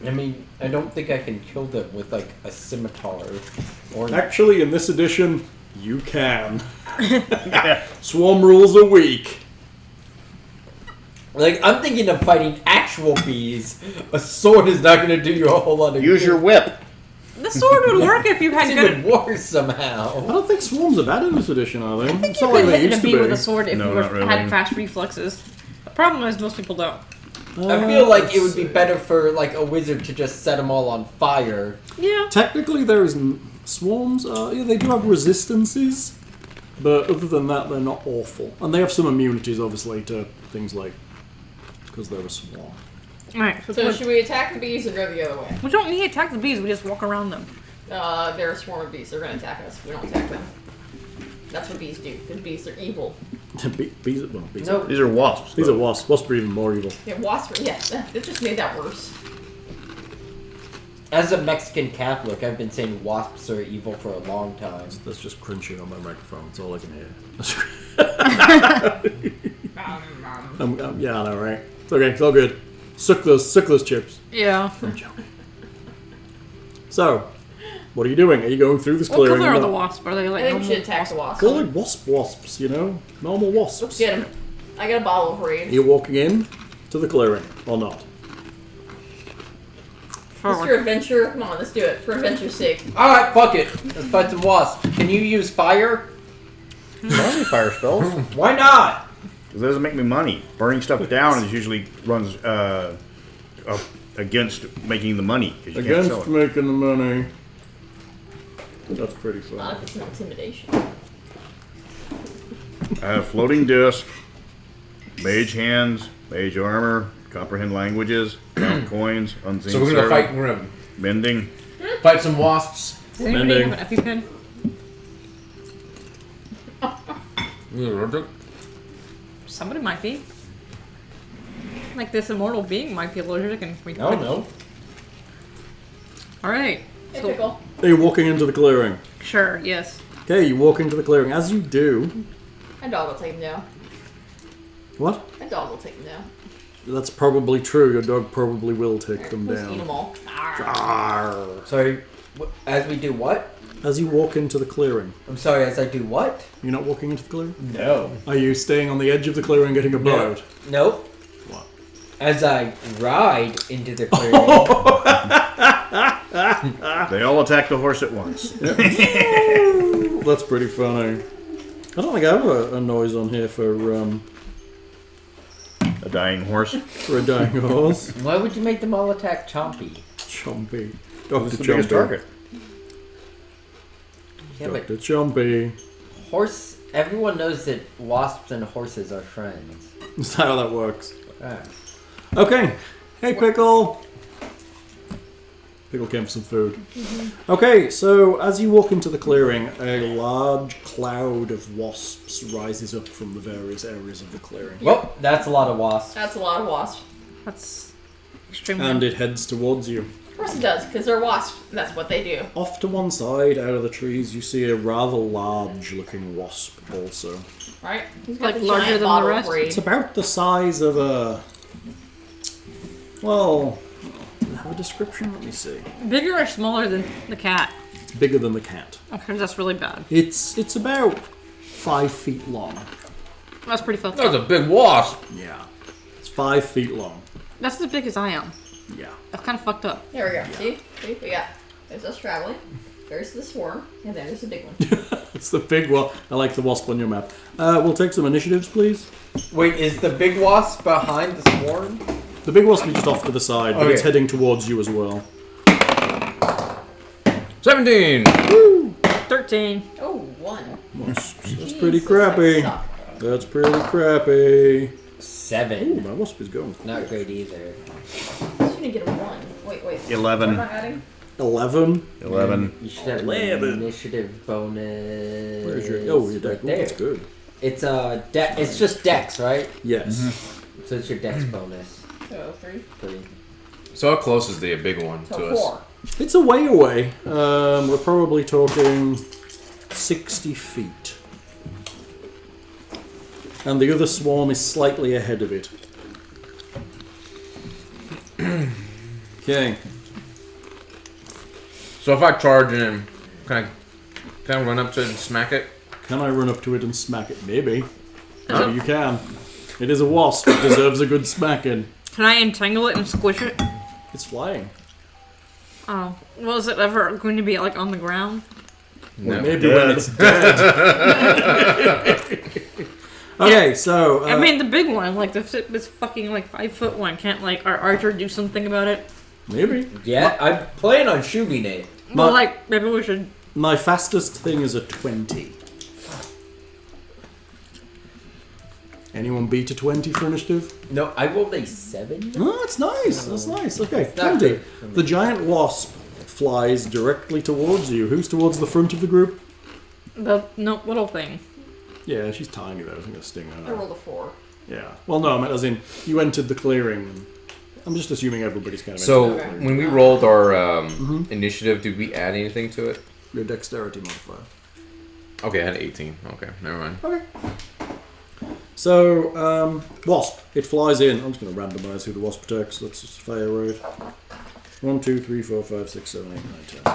I mean, I don't think I can kill them with like a scimitar. Or Actually, in this edition, you can. Swarm rules are weak. like I'm thinking of fighting actual bees. A sword is not going to do you a whole lot of Use good. your whip. The sword would work if you It's had even good. worse I somehow. don't think swarms are bad in this edition, are they? It's You not like could they hit used a to bee be. with a sword if No, you not really. had fast reflexes. The problem is most people don't. I feel like it would be better for like a wizard to just set them all on fire. Yeah. Technically, there is swarms. Yeah, they do have resistances, but other than that, they're not awful. And they have some immunities, obviously, to things like because they're a swarm. Alright, So should we attack the bees or go the other way? we don't need to attack the bees, we just walk around them. They're a swarm of bees. They're going to attack us. We don't attack them. That's what bees do. Because bees are evil. Bees, well, bees. No. These are wasps. These though. are wasps. Wasps are even more evil. Yeah, wasps. Yes, it just made that worse. As a Mexican Catholic, I've been saying wasps are evil for a long time. That's just crunching on my microphone. That's all I can hear. Yeah, I know, right? It's okay. It's all good. Suck those chips. Yeah. I'm joking. So, what are you doing? Are you going through this What clearing? color or are the not? wasps? Are they I like think we normal should attack the wasps. They're like wasps, you know? Normal wasps. Let's get him. I got a bottle of Are raid. you walking in to the clearing or not? Mr. Adventure, come on, let's do it for adventure's sake. Alright, fuck it. Let's fight some wasps. Can you use fire? I don't have any fire spells. Why not? It doesn't make me money. Burning stuff down is usually runs up against making the money because you can't sell Against it. making the money. That's pretty fun. Not if it's an intimidation. I have floating disc, mage hands, mage armor, comprehend languages, count coins, unseen So we're gonna servant, fight. We're gonna mending. fight some wasps. Does anybody Mending. have an EpiPen? Somebody might be. Like this immortal being might be allergic and we No, no. Alright. Hey, So, Pickle. Are you walking into the clearing? sure, yes. Okay, you walk into the clearing. As you do, My dog will take him down. what? My dog will take him down. That's probably true. Your dog probably will take them Let's eat them down. all. Arr. Sorry, as we do what? As you walk into the clearing, I'm sorry, as I do what? you're not walking into the clearing? No. Are you staying on the edge of the clearing getting a boat? Nope. What? As I ride into the clearing. They all attack the horse at once. That's pretty funny. I don't think I have a noise on here for A dying horse. a dying horse. Why would you make them all attack Chompy? Chompy. It's Dr. the biggest Chompy. target. Yeah, but Dr. Chompy. horse. Everyone knows that wasps and horses are friends. That's how that works. Ah. Okay. Hey, Pickle. Pickle came for some food. Okay, so as you walk into the clearing, a large cloud of wasps rises up from the various areas of the clearing. Well, that's a lot of wasps. That's a lot of wasps. That's extremely. And it heads towards you. Of course it does, because they're wasps. And that's what they do. Off to one side, out of the trees, you see a rather large-looking wasp also. Right? He's Like the larger giant than the bottle rest? braid. It's about the size of a... Well, do I have a description? Let me see. Bigger or smaller than the cat? It's bigger than the cat. Okay, that's really bad. It's about 5 feet long. That's pretty fucked That was up. a big wasp. Yeah. It's 5 feet long. That's as big as I am. Yeah. That's kind of fucked up. There we go. See? We got. There's us traveling. There's the swarm. And then there's the big one. It's the big one. I like the wasp on your map. We'll take some initiatives, please. Wait, is the big wasp behind the swarm? The big wasp is just off to the side, but it's Okay. heading towards you as well. 17. 13. Oh, one. That's Jesus, pretty that crappy. sucked. That's pretty crappy. 7. My wasp is going. Not great either. You didn't get a one. Wait. 11. What am I adding? 11. 11. You should have an 11. initiative bonus. Where's your... Oh, your deck. right Oh, there. that's good. It's it's just dex, right? Yes. So it's your dex bonus. So 3. 3. So how close is the big one So to us? 4. It's a way away. We're probably talking 60 feet. And the other swarm is slightly ahead of it. Okay. So if I charge in, can I run up to it and smack it? Can I run up to it and smack it? Maybe. Maybe you can. It is a wasp. It deserves a good smacking. Can I entangle it and squish it? It's flying. Oh. Well, is it ever going to be like on the ground? Well, No. maybe when it's dead. Okay, so... I mean, the big one, like this fucking like 5 foot one, can't like our archer do something about it? maybe. Yeah, I'm planning on shooting it. Well, My- like maybe we should. My fastest thing is a 20. Anyone beat a 20 for initiative? No, I rolled a 7. Oh, that's nice. That's nice. Okay, not 20. good for me. The giant wasp flies directly towards you. Who's towards the front of the group? The little thing. Yeah, she's tiny though. I think it's sting I her. rolled a 4. Yeah. Well, no, I meant as in you entered the clearing. And I'm just assuming everybody's kind of So entered the clearing. when we rolled our initiative, did we add anything to it? Your dexterity modifier. Okay, I had 18. Okay, never mind. Okay. So, wasp. It flies in. I'm just going to randomize who the wasp attacks. Let's just fire rate. 1, 2, 3, 4, 5, 6, 7, 8, 9,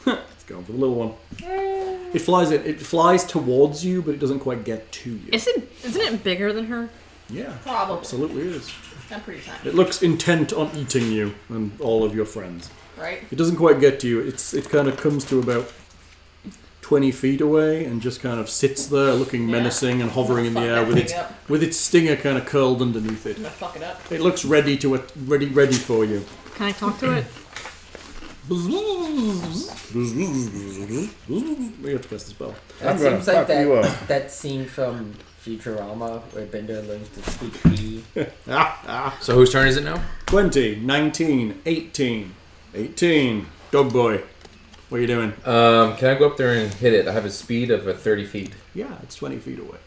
10. It's going for the little one. It flies in. It flies towards you, but it doesn't quite get to you. Isn't it bigger than her? Yeah, Probably. absolutely is. I'm pretty tiny. It looks intent on eating you and all of your friends. Right? It doesn't quite get to you. It kind of comes to about 20 feet away and just kind of sits there looking menacing and hovering in the Fuck air that with thing its up. with its stinger kind of curled underneath it. I'm gonna fuck it up. It looks ready for you. Can I talk to it? We have to cast the spell. That I'm gonna seems like fuck you up. that scene from Futurama where Bender learns to speak bee. So whose turn is it now? 20, 19, 18. 18. Dog boy. What are you doing? Can I go up there and hit it? I have a speed of 30 feet. Yeah, it's 20 feet away.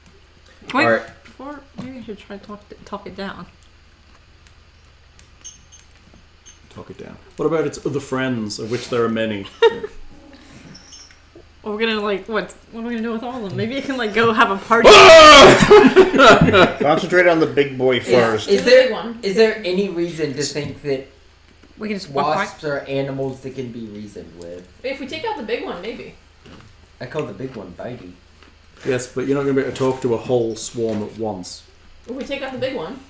Wait, All right. before maybe I should try to talk it down. Talk it down. What about its other friends, of which there are many? Or we're gonna like what are we gonna do with all of them? Maybe I can like go have a party. Concentrate on the big boy first. Is Do the big there one. is there any reason to think that We can just walk by. Wasps are animals that can be reasoned with. If we take out the big one, maybe. I call the big one bitey. Yes, but you're not going to be able to talk to a whole swarm at once. If we take out the big one,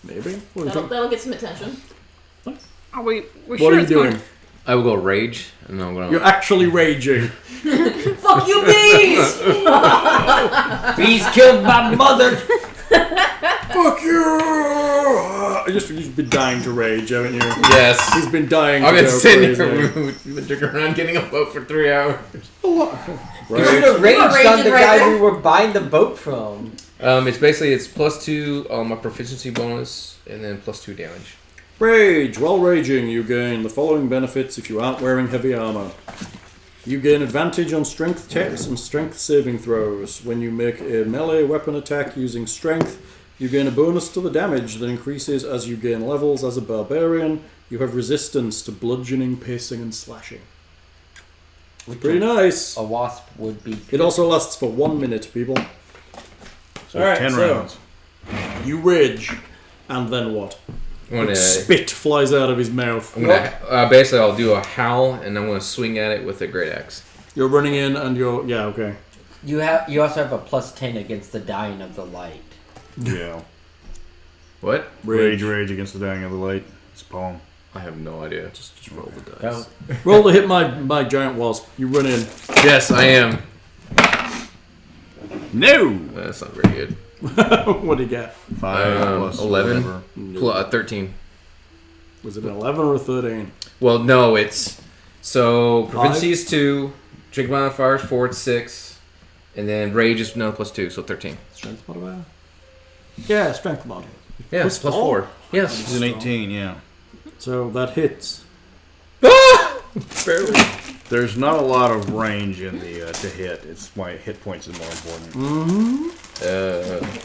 Maybe. What are you, that'll get some attention. Are we what sure are you it's going doing? I will go rage, and then I'm gonna. You're actually raging. Fuck you, bees! Bees killed my mother! Fuck you! You've been dying to rage, haven't you? Yes. He's been dying to I've been go sitting crazy. here. We've been drinking around, getting a boat for 3 hours. You Right. should have raged on raging the right guy there. we were buying the boat from. It's basically +2 on my proficiency bonus, and then +2 damage. Rage. While raging, you gain the following benefits if you aren't wearing heavy armor. You gain advantage on strength checks and strength saving throws. When you make a melee weapon attack using strength, you gain a bonus to the damage that increases as you gain levels as a barbarian. You have resistance to bludgeoning, piercing, and slashing. Pretty nice. A wasp would be. It also lasts for 1 minute, people. So Alright, 10 so- rounds. You rage, and then what? I'm gonna, Spit flies out of his mouth. basically I'll do a howl, and I'm gonna swing at it with a great axe. You're running in, and you're okay. You also have a +10 against the dying of the light. Yeah. What? Rage against the dying of the light. It's a poem. I have no idea. Just roll the dice. Oh. Roll to hit my giant wasp. You run in. Yes, I am. No! That's not very good. What do you get? 5 plus 11. whatever. 13. Was it an 11 or a 13? Well, no, it's so proficiency is 2, drink modifier is 4, it's 6, and then rage is no +2, so 13. Strength modifier? Yeah, strength modifier. Yeah, Plus plus four? 4. Yes. It's an 18, yeah. So that hits. Barely. There's not a lot of range in the to hit. It's my hit points is more important.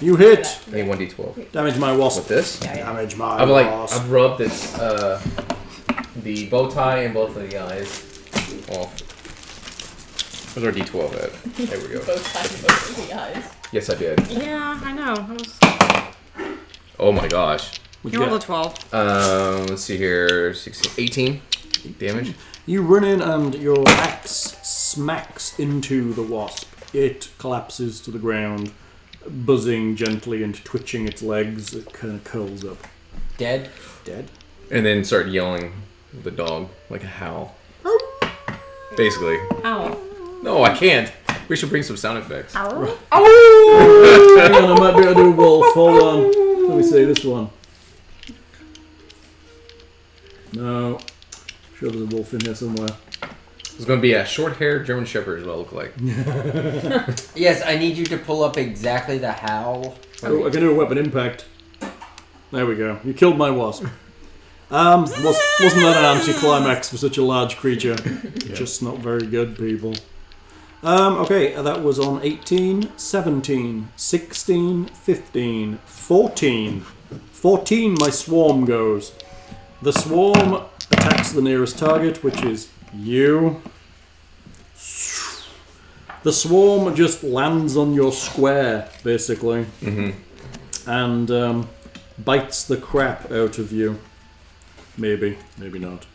You hit. I need 1d12. Damage my wasp. With this, Damage my I've wasp. I've rubbed this the bow tie and both of the eyes off. Where's our d12 at? There we go. Both times, both of the eyes. Yes, I did. Yeah, I know. Oh my gosh. What'd You you rolled get? a 12. Let's see here. 16, 18 damage. You run in and your axe smacks into the wasp. It collapses to the ground, buzzing gently and twitching its legs. It kind of curls up. Dead? Dead. And then start yelling with the dog like a howl. Basically. Ow. No, I can't. We should bring some sound effects. Hang on, I might be able to do a wolf. Hold on. Let me see this one. No. Sure there's a wolf in here somewhere. It's going to be a short-haired German Shepherd is what I look like. Yes, I need you to pull up exactly the howl. Oh, I can do a weapon impact. There we go. You killed my wasp. Wasn't that an anticlimax for such a large creature? Just not very good, people. Okay, that was on 18, 17, 16, 15, 14. 14, my swarm goes. The swarm attacks the nearest target, which is you. The swarm just lands on your square, basically, and bites the crap out of you. Maybe, maybe not.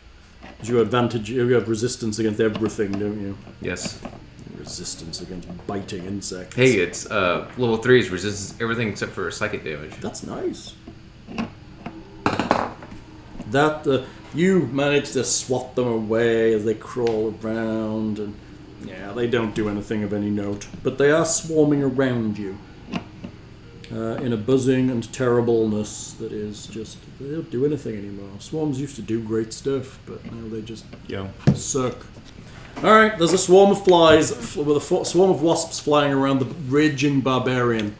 'Cause you have resistance against everything, don't you? Yes. Resistance against biting insects. Hey, it's level 3 is resistance everything except for psychic damage. That's nice. That you manage to swat them away as they crawl around, and yeah, they don't do anything of any note, but they are swarming around you in a buzzing and terribleness that is just, they don't do anything anymore. Swarms used to do great stuff, but now they just suck. Alright, there's a swarm of flies with a swarm of wasps flying around the raging barbarian.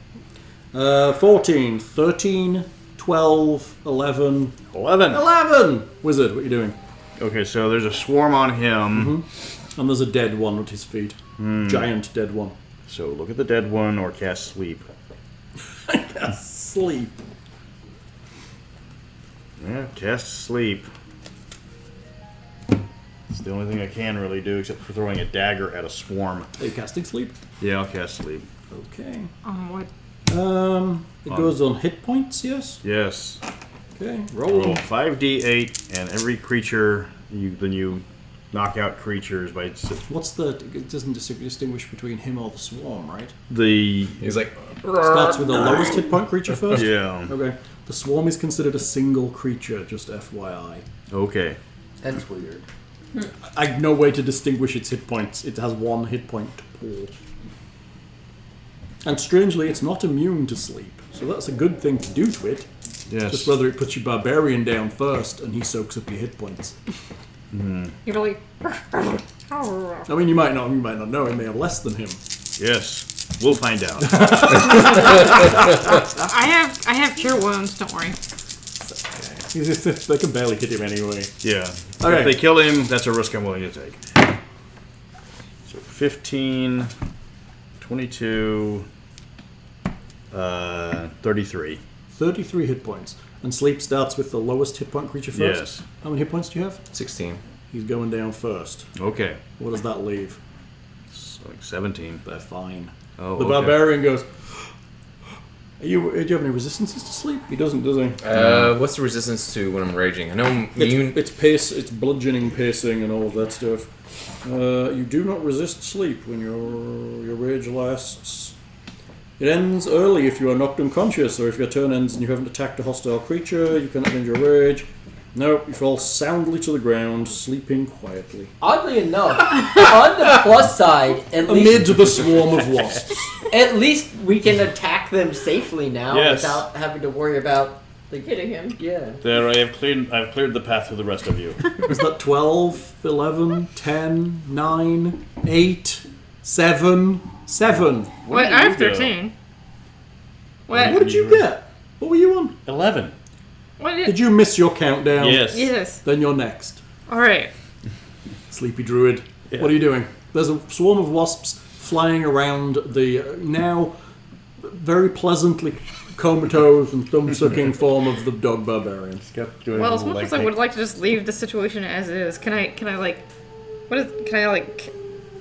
14, 13, 12, 11. 11! Wizard, what are you doing? Okay, so there's a swarm on him. And there's a dead one at his feet. Giant dead one. So look at the dead one or cast sleep. Sleep. Yeah, cast sleep. It's the only thing I can really do except for throwing a dagger at a swarm. Are you casting sleep? Yeah, I'll cast sleep. Okay. What? It goes on hit points, yes? Yes. Okay, roll. Roll 5d8, and every creature you knock out creatures by What's the? It doesn't distinguish between him or the swarm, right? He's like, Starts with the lowest hit point creature first. Yeah. Okay. The swarm is considered a single creature, just FYI. Okay. That's weird. I have no way to distinguish its hit points. It has one hit point pool. And strangely, it's not immune to sleep. So that's a good thing to do to it. Yes. Just whether it puts your barbarian down first and he soaks up your hit points. You're like. I mean, you might not know. He may have less than him. Yes. We'll find out. I have cure wounds. Don't worry. They can barely hit him anyway. Yeah. Okay. If they kill him, that's a risk I'm willing to take. So 15, 22, 33. 33 hit points. And sleep starts with the lowest hit point creature first? Yes. How many hit points do you have? 16. He's going down first. Okay. What does that leave? It's like 17. They're fine. Oh, The okay. barbarian goes, do you have any resistances to sleep? He doesn't, does he? What's the resistance to when I'm raging? I know I'm immune. It's pace, it's bludgeoning, pacing, and all of that stuff. You do not resist sleep when your rage lasts. It ends early if you are knocked unconscious, or if your turn ends and you haven't attacked a hostile creature, you cannot end your rage. No, you fall soundly to the ground, sleeping quietly. Oddly enough, on the plus side, Amid the swarm of wasps. at least we can attack them safely now Yes. without having to worry about Hitting him. yeah. There, I've cleared the path for the rest of you. Was that 12, 11, 10, 9, 8, 7, 7? Wait, did I you have go? 13. What What? did you get? What were you on? 11. What Did you miss your countdown? Yes. Yes. Then you're next. All right. Sleepy Druid. Yeah. What are you doing? There's a swarm of wasps flying around the now very pleasantly comatose and thumb-sucking form of the dog barbarian. Well, as much as I would like to just leave the situation as is, can I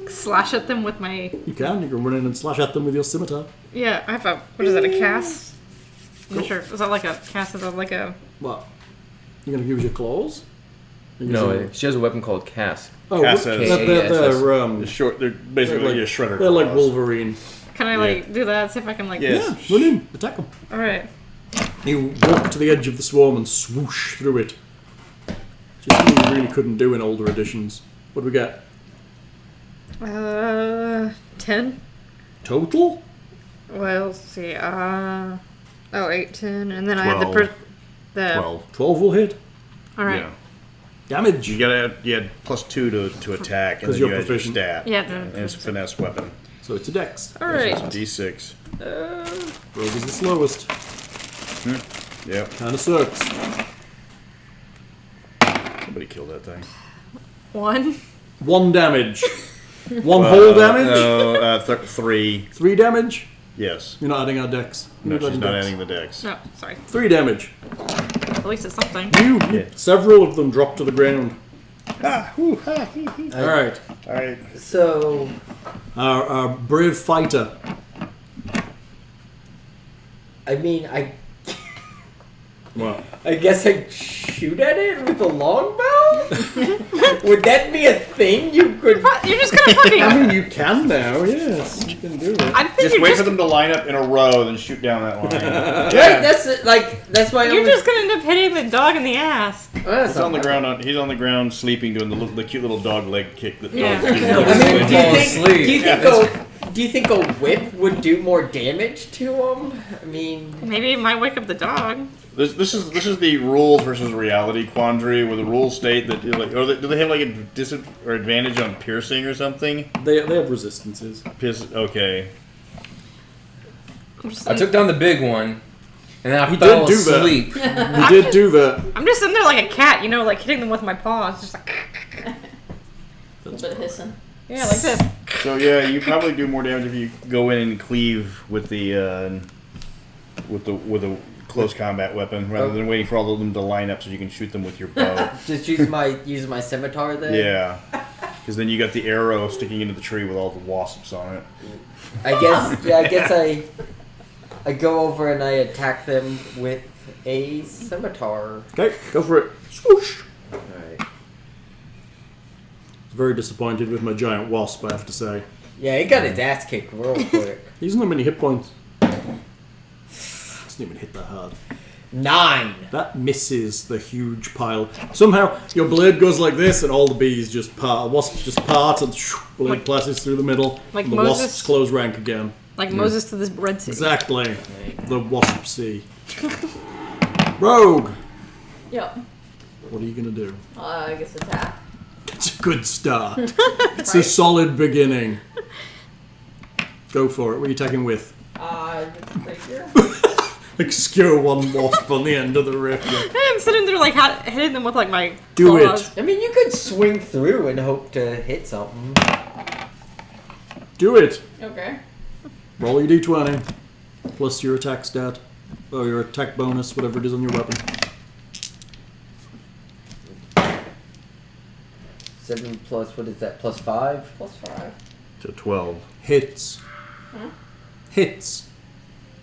slash at them with my? You can run in and slash at them with your scimitar. Yeah, I have a. What is that? A cast? I'm not sure. Is that like a cast? Is that like a? What? You're going to use your claws? No, she has a weapon called Cast. Oh, Cast they're, has- they're basically like- a shredder. they're like claws. Wolverine. Can I do that? See if I can like. Yes. Yeah, run in, attack them. All right. You walk to the edge of the swarm and swoosh through it. Just something you really couldn't do in older editions. What do we get? 10. Total? Well, let's see. 8, 10, and then I had the 12. 12 will hit. All right. Yeah. Damage. You had +2 to attack, and 'Cause then you're you had your proficient. stat. Yeah, And it's a finesse weapon. So it's a dex. All right. D6. Rogue is the slowest. Yep. Kinda sucks. Somebody killed that thing. 1. 1 damage. One whole damage? No, 3. 3 damage? Yes. You're not adding our dex. No, You're she's not dex. adding the dex. No, sorry. 3 damage. At least it's something. Several of them drop to the ground. Alright. Alright. So Our brave fighter. I mean, Well, I guess I'd shoot at it with a longbow? Would that be a thing you could... You're just gonna fucking. I mean, you can now, yes. You can do it. I think Just you're wait just, for them to line up in a row, then shoot down that line. Right, that's my you're only... just gonna end up hitting the dog in the ass. That's He's not on the my- ground. He's on the ground sleeping, doing the cute little dog leg kick that Yeah. dogs do. I mean, Fall do you think a whip would do more damage to him? I mean... Maybe it might wake up the dog. This is the rules versus reality quandary, where the rules state that do they have like a advantage on piercing or something? They have resistances. Okay. I took down the big one, and then I He fell did do that. asleep. You did do that. I'm just sitting there like a cat, like hitting them with my paws, just like. A little bit of hissing. Yeah, like this. So yeah, you probably do more damage if you go in and cleave with the close combat weapon rather than waiting for all of them to line up so you can shoot them with your bow. Just use my scimitar then? Yeah, because then you got the arrow sticking into the tree with all the wasps on it. I guess I go over and I attack them with a scimitar. Okay, go for it. Swoosh. Alright. Very disappointed with my giant wasp, I have to say. Yeah, he got his ass kicked real quick. He doesn't have many hit points. Doesn't even hit that hard. 9. That misses the huge pile. Somehow, your blade goes like this, and all the bees just part. Wasps just part, and blade passes through the middle. Like and the Moses? wasps close rank again. Like Moses to this Red Sea. Exactly. The wasp sea. Rogue! Yep. What are you gonna do? I guess attack. It's a good start. It's a solid beginning. Go for it. What are you attacking with? Right here. Like skewer one wasp on the end of the rip. I'm sitting there like hitting them with like my Do claws. it. I mean, you could swing through and hope to hit something. Do it. Okay. Roll your d20. Plus your attack stat. Or your attack bonus, whatever it is on your weapon. 7 plus, what is that, plus 5? +5. To 12. Hits. Huh? Hits.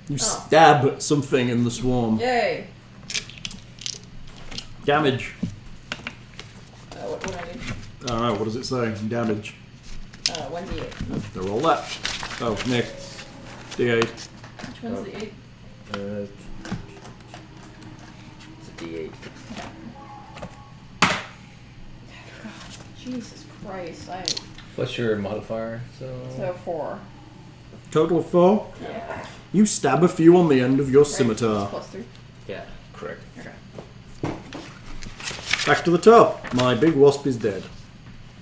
You stab something in the swarm. Yay. Damage. What do I need? I don't know, what does it say? Damage. 1d8. So roll that. Oh, Nick. D8. Which one's the 8? It's a D8. Jesus Christ. What's your modifier? So 4. Total of 4. Yeah. You stab a few on the end of your Right? scimitar. +3. Yeah. Correct. Okay. Back to the top. My big wasp is dead.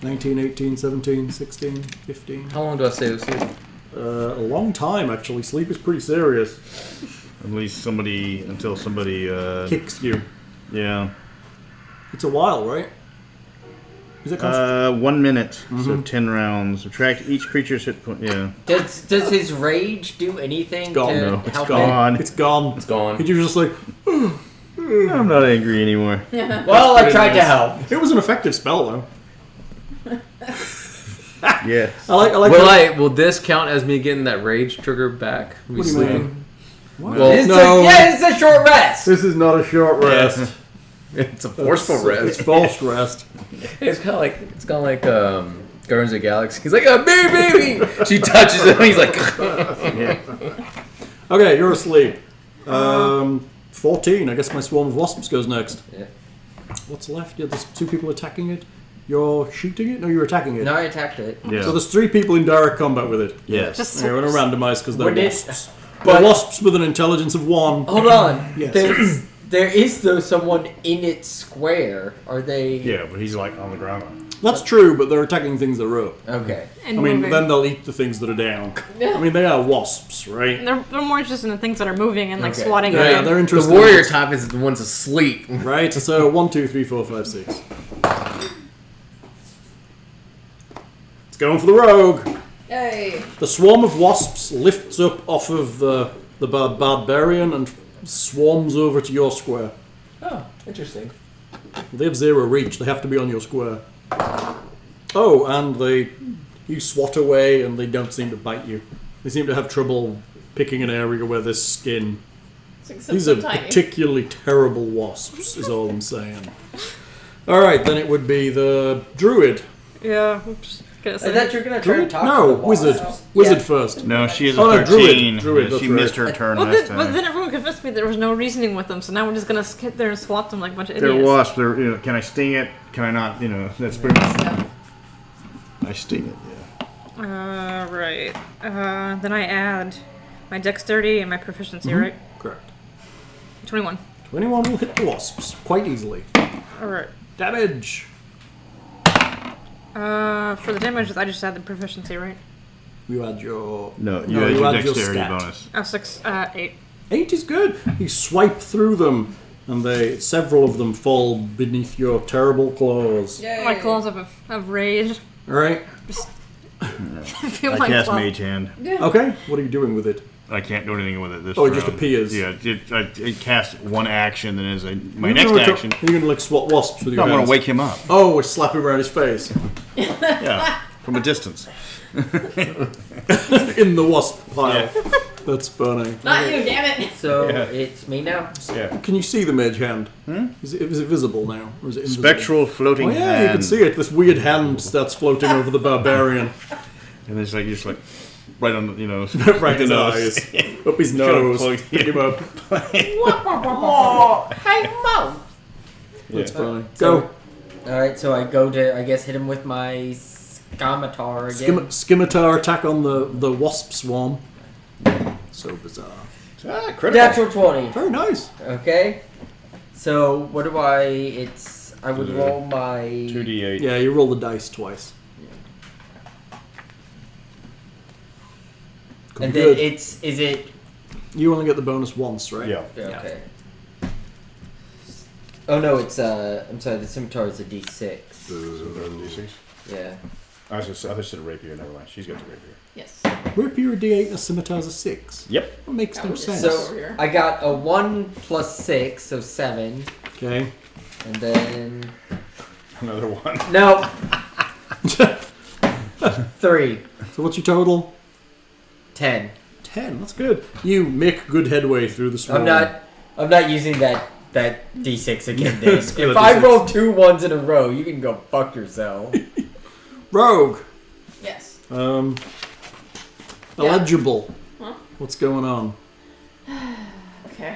19, 18, 17, 16, 15. How long do I stay asleep? A long time, actually. Sleep is pretty serious. At least until somebody, Kicks you. yeah. It's a while, right? Is it 1 minute, so 10 rounds. Subtract each creature's hit point, yeah. Does his rage do anything gone. to No, help it's him? gone. It's gone. It's gone. And you're just like, I'm not angry anymore. Well, I tried to help. it was an effective spell, though. Yes. I like Will this count as me getting that rage trigger back? What do you mean? What? Well, It's a short rest. This is not a short rest. It's a forceful rest. It's forced rest. It's kind of like Guardians of the Galaxy. He's like, baby. She touches him. He's like, Okay, you're asleep. 14. I guess my swarm of wasps goes next. Yeah. What's left? Yeah, there's 2 people attacking it. You're shooting it? No, you're attacking it. No, I attacked it. Yeah. So there's 3 people in direct combat with it. Yes. Just They're going to randomize because they're Would it- wasps. but- They're wasps with an intelligence of 1. Hold on. Yes. There is though someone in its square. Are they? Yeah, but he's like on the ground. That's true, but they're attacking things that are up. Okay. And I mean, moving. then they'll eat the things that are down. I mean, they are wasps, right? They're more interested in the things that are moving and like Okay. swatting Yeah, at they're the interested. warrior type is the one's asleep. Right, so 1, 2, 3, 4, 5, 6. It's going for the rogue. Yay. The swarm of wasps lifts up off of the barbarian and swarms over to your square. Oh, interesting. They have 0 reach. They have to be on your square. Oh, and you swat away and they don't seem to bite you. They seem to have trouble picking an area where there's skin. It's like so, These so are tiny. particularly terrible wasps, is all I'm saying. Alright, then it would be the druid. Yeah. Oops. I thought you were gonna try to Druid? talk No, to the wizard. wasp. Wizard Yeah. first. No, she is a Oh, no, 13. Druid, that's she missed right. her turn Well, last then, time. then everyone convinced me there was no reasoning with them, so now we're just gonna sit there and swat them like a bunch of They're idiots. wasps. They're, can I sting it? Can I not? That's pretty much. Yeah. I sting it, yeah. Right. Then I add my dexterity and my proficiency, right? Correct. 21. 21 will hit the wasps quite easily. Alright. Damage. For the damage, I just add the proficiency, right? You add your... No, No, you you add add your your dexterity stat. bonus. Oh, 6, 8. 8 is good. You swipe through them, and several of them fall beneath your terrible claws. Yay. My claws have rage. Alright. I feel I like cast claw- Mage Hand. Okay, what are you doing with it? I can't do anything with it this Oh, it round. just appears. Yeah, it casts one action, then as my You're next gonna action. You're going to like swat wasps with No, your I'm hands. going to wake him up. Oh, slap him around his face. Yeah, from a distance. In the wasp pile. That's funny. Not you, damn it! So Yeah. it's me now. Yeah. Can you see the mage hand? Is it visible now? Or is it invisible? Spectral floating Oh yeah, hand. you can see it. This weird hand starts floating over the barbarian. And it's like, just like, right on the, Right in his the nose. eyes. Up his nose. Plug- Pick him up. Hey, Mo! That's funny. So- Go. Alright, so I go to, I guess, hit him with my Scimitar again. Scimitar attack on the wasp swarm. So bizarre. Ah, critical. Natural 20. Very nice. Okay. So what do I would roll my 2d8. Yeah, you roll the dice twice. Could and be then good. is it You only get the bonus once, right? Yeah. okay. Oh no, it's I'm sorry, the scimitar is a D6. D6. Yeah. I just said a rapier, never mind. She's got the rapier. Yes. Rapier a D8 and a scimitar's a 6. Yep. That makes no was sense. over So here. I got a 1 plus 6, so 7. Okay. And then Another one. no 3. So what's your total? 10. 10. That's good. You make good headway through the swarm. I'm not using that D6 again, Dave. Still If a I D6. roll 2 1s in a row, you can go fuck yourself. Rogue. Yes. Ellyjobell. Huh? What's going on? Okay.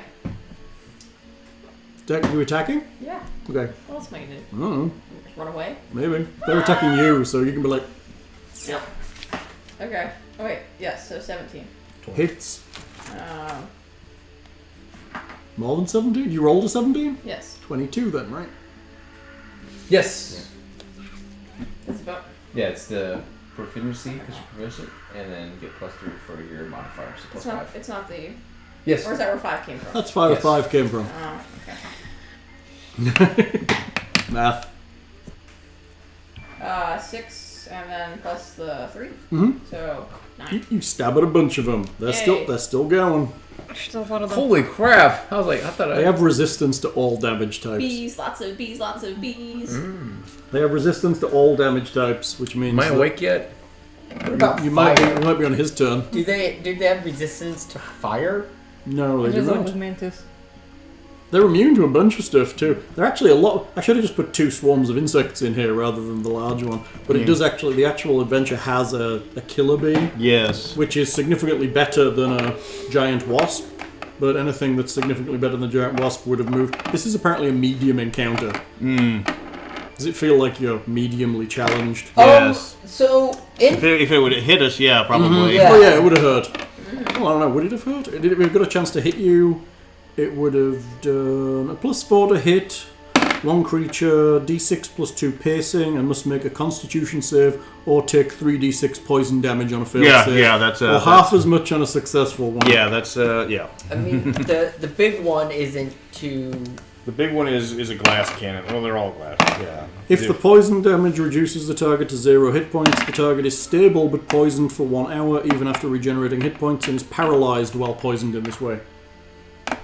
You attacking? Yeah. Okay. What else am I gonna do? I don't know. Run away? Maybe. They're attacking you, so you can be like, Yep. Okay. Oh wait. Yes. So 17. hits. Um. More than 17? You rolled a 17? Yes. 22 then, right? Yes. That's about. Yeah, it's the proficiency because you're proficient, and then get +3 for your modifier, so It's +5. not. It's not the. Yes. Or is that where 5 came from? That's 5 Yes. or 5 came from. Oh. Okay. Math. 6 and then plus the 3. Mhm. So 9. You stab at a bunch of them. They're Yay. still going. Still a lot of them. Holy crap! I was like, I thought They have resistance to all damage types. Bees, lots of bees, lots of bees. They have resistance to all damage types, which means Am I that awake yet? What about you might fire? be on his turn. Do they have resistance to fire? No, they do Just like not. with Mantis. They're immune to a bunch of stuff too. They're actually a lot. I should have just put 2 swarms of insects in here rather than the large one. But it does actually. The actual adventure has a killer bee, Yes. which is significantly better than a giant wasp. But anything that's significantly better than the giant wasp would have moved. This is apparently a medium encounter. Does it feel like you're mediumly challenged? Yes. So If it would hit us, yeah, probably. Yeah. Oh yeah, it would have hurt. Well, I don't know. Would it have hurt? Did it have got a chance to hit you? It would have done a +4 to hit. One creature, D6 +2 piercing, and must make a Constitution save or take 3d6 poison damage on a failed Yeah, save. yeah, that's or half as much on a successful one. Yeah, that's yeah. I mean, the big one isn't too. The big one is a glass cannon. Well, they're all glass. Yeah. If the poison damage reduces the target to 0 hit points, the target is stable but poisoned for 1 hour, even after regenerating hit points, and is paralyzed while poisoned in this way.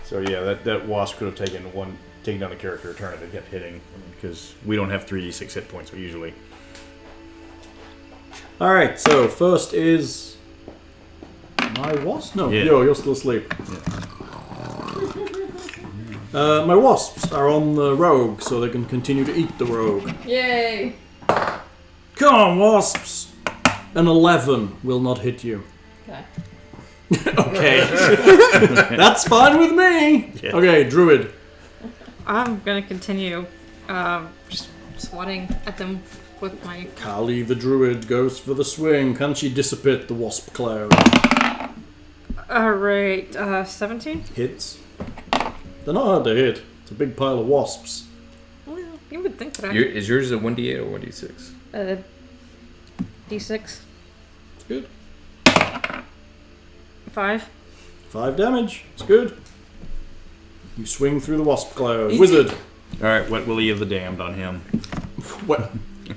So yeah, that wasp could have taken down a character a turn if it kept hitting, because we don't have 3d6 hit points usually. Alright, so first is my wasp? No, Yeah. you're still asleep. My wasps are on the rogue, so they can continue to eat the rogue. Yay! Come on, wasps! An 11 will not hit you. Okay. Okay. That's fine with me! Yeah. Okay, Druid. I'm gonna continue just swatting at them with my. Kali the Druid goes for the swing. Can she dissipate the wasp cloud? Alright, 17? Hits. They're not hard to hit. It's a big pile of wasps. Well, you would think that Is yours a 1d8 or 1d6? D6. It's good. 5. 5 damage. It's good. You swing through the wasp cloud. Is Wizard. All right, what will you of the damned on him? What?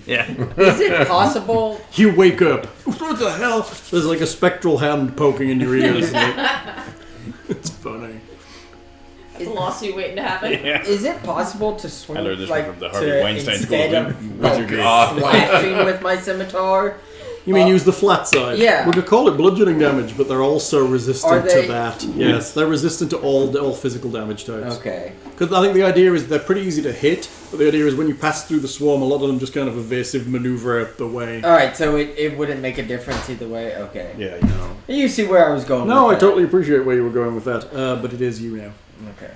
Yeah. Is it possible? You wake up. What the hell? There's like a spectral hand poking in your ears. It's funny. It's a lawsuit waiting to happen. Is it possible to swing I learned this like from the Harvey to Weinstein instead School of of like Wizardry. slashing with my scimitar, You mean use the flat side? Yeah. We could call it bludgeoning damage, but they're also resistant Are they? to that. Yes, they're resistant to all physical damage types. Okay. Because I think the idea is they're pretty easy to hit, but the idea is when you pass through the swarm, a lot of them just kind of evasive maneuver out the way. Alright, so it wouldn't make a difference either way? Okay. Yeah, you know. You see where I was going No, I with that. totally appreciate where you were going with that, but it is you now. Okay.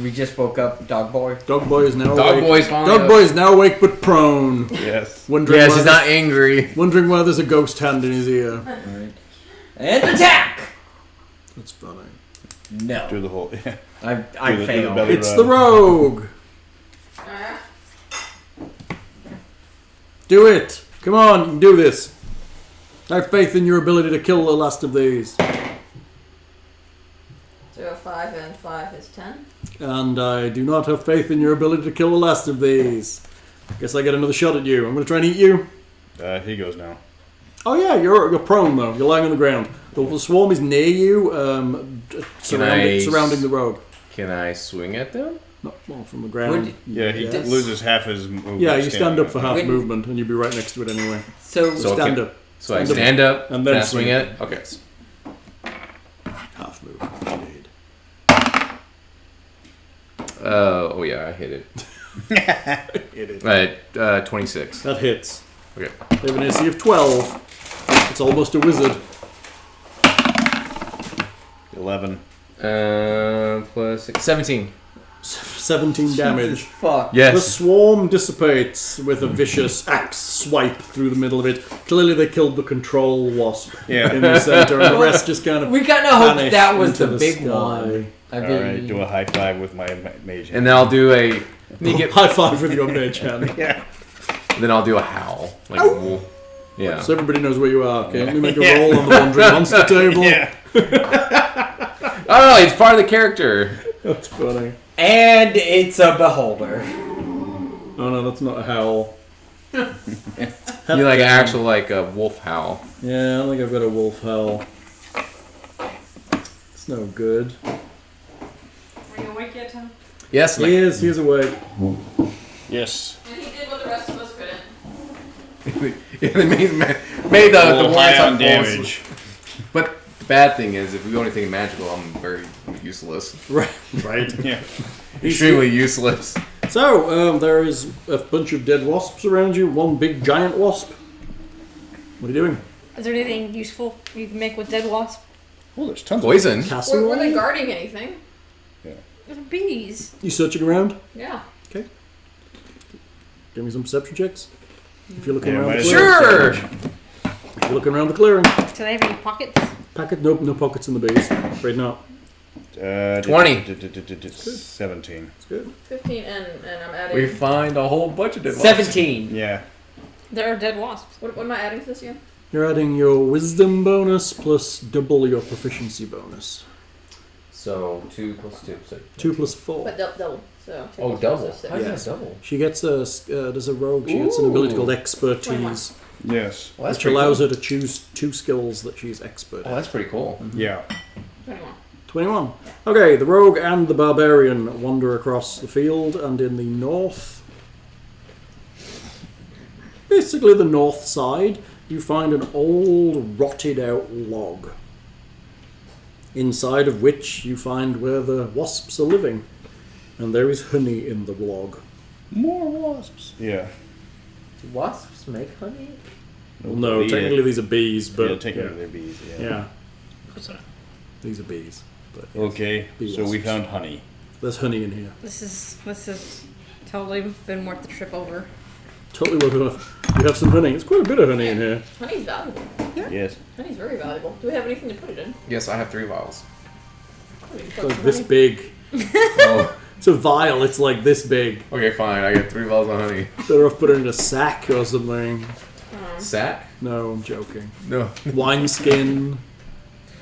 We just woke up, dog boy. Dog boy is now Dog awake. boy's finally Dog up. boy is now awake but prone. Yes. Wondering Yes, why he's not angry. wondering why there's a ghost hand in his ear. Alright. And attack! That's funny. No. Do the whole. Yeah. I Do the failed. belly It's rub. the rogue. Do it. Come on, you can do this. I have faith in your ability to kill the last of these. 0, 5, and 5 is 10. And I do not have faith in your ability to kill the last of these. Guess I get another shot at you. I'm going to try and eat you. He goes now. Oh yeah, you're prone though. You're lying on the ground. The swarm is near you, surrounding the rogue. Can I swing at them? Not well, from the ground. Yeah, he Yes. loses half his movement. Yeah, you stand up for half Wait. movement, and you'd be right next to it anyway. So, So Stand okay. up. So I stand up and then can I swing swing. at it? Okay. Half movement, indeed. Oh yeah, I hit it. It is. Right, 26. That hits. Okay. They have an AC of 12. It's almost a wizard. 11. Plus 6, 17. 17 damage. Jesus fuck. The Yes. swarm dissipates with a vicious axe swipe through the middle of it. Clearly they killed the control wasp Yeah. in the center, and the rest just kind of We kind of hoped vanish that was into the big sky. one. I All mean, right, do a high five with my mage. And then I'll do a. You get, High five with your mage hand. Yeah. then I'll do a howl. Like, woo. Yeah. So everybody knows where you are. Okay, let me make a roll on the Wandering Monster table. Yeah. Oh, it's part of the character. That's funny. and it's a beholder. Oh no, that's not a howl. You like actual like a wolf howl. Yeah, I don't think I've got a wolf howl. It's no good. Are you awake yet, Tom? Yes. He is awake. Yes. And he did what the rest of us couldn't. Yeah, they made the Roll ones high on on damage. But the bad thing is, if we go anything magical, I'm very useless. Right. Right? Yeah. Extremely useless. So, there is a bunch of dead wasps around you. One big giant wasp. What are you doing? Is there anything useful you can make with dead wasp? Oh, there's tons Poison. Castle? Were they guarding anything? They're bees. You searching around? Yeah. Okay. Give me some perception checks. If you're looking Yeah, around might the as clearing. Sure. If you're looking around the clearing. Do they have any pockets? Packet, nope, no pockets in the bees. Afraid not. 20. 17. It's good. 15, and I'm adding. We find a whole bunch of dead wasps. 17. Yeah. There are dead wasps. What am I adding to this again? You're adding your wisdom bonus plus double your proficiency bonus. So 2 plus 2. So 2 plus 4. But double. So two oh, plus double. four, so How is Yes. that double? She gets there's a rogue, she gets an ability called expertise, Yes. Well, that's which pretty allows cool. her to choose 2 skills that she's expert Oh, at. that's pretty cool. Yeah. 21. 21. Okay, the rogue and the barbarian wander across the field, and in the north, basically the north side, you find an old rotted out log, inside of which you find where the wasps are living, and there is honey in the log. More wasps. Yeah. Do wasps make honey? Well, no, technically these are bees, but yeah, technically they're bees. Yeah. yeah, What's that? these are bees. But Okay, Bee so we wasps. found honey. there's honey in here. This is totally been worth the trip over. Totally worth it. You have some honey. It's quite a bit of honey in here. Honey's valuable. Yes. Honey's very valuable. Do we have anything to put it in? Yes, I have 3 vials. We can It's put like some this honey. big. Oh, It's a vial. It's like this big. okay, fine. I get 3 vials of honey. Better off putting it in a sack or something. Sack? No, I'm joking. No. Wineskin.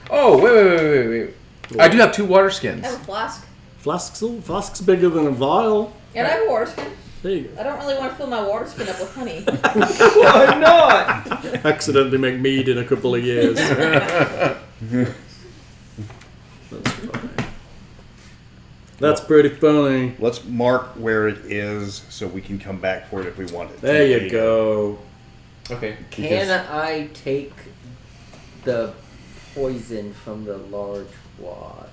Oh, wait. I do have 2 water skins. I have a flask. Flask's bigger than a vial. And I have a water skin. There you I don't really want to fill my water skin up with honey. Why not? go. Accidentally make mead in a couple of years. That's funny. That's pretty funny. Let's mark where it is so we can come back for it if we want it. There you go. Okay. Can I take the poison from the large wasp?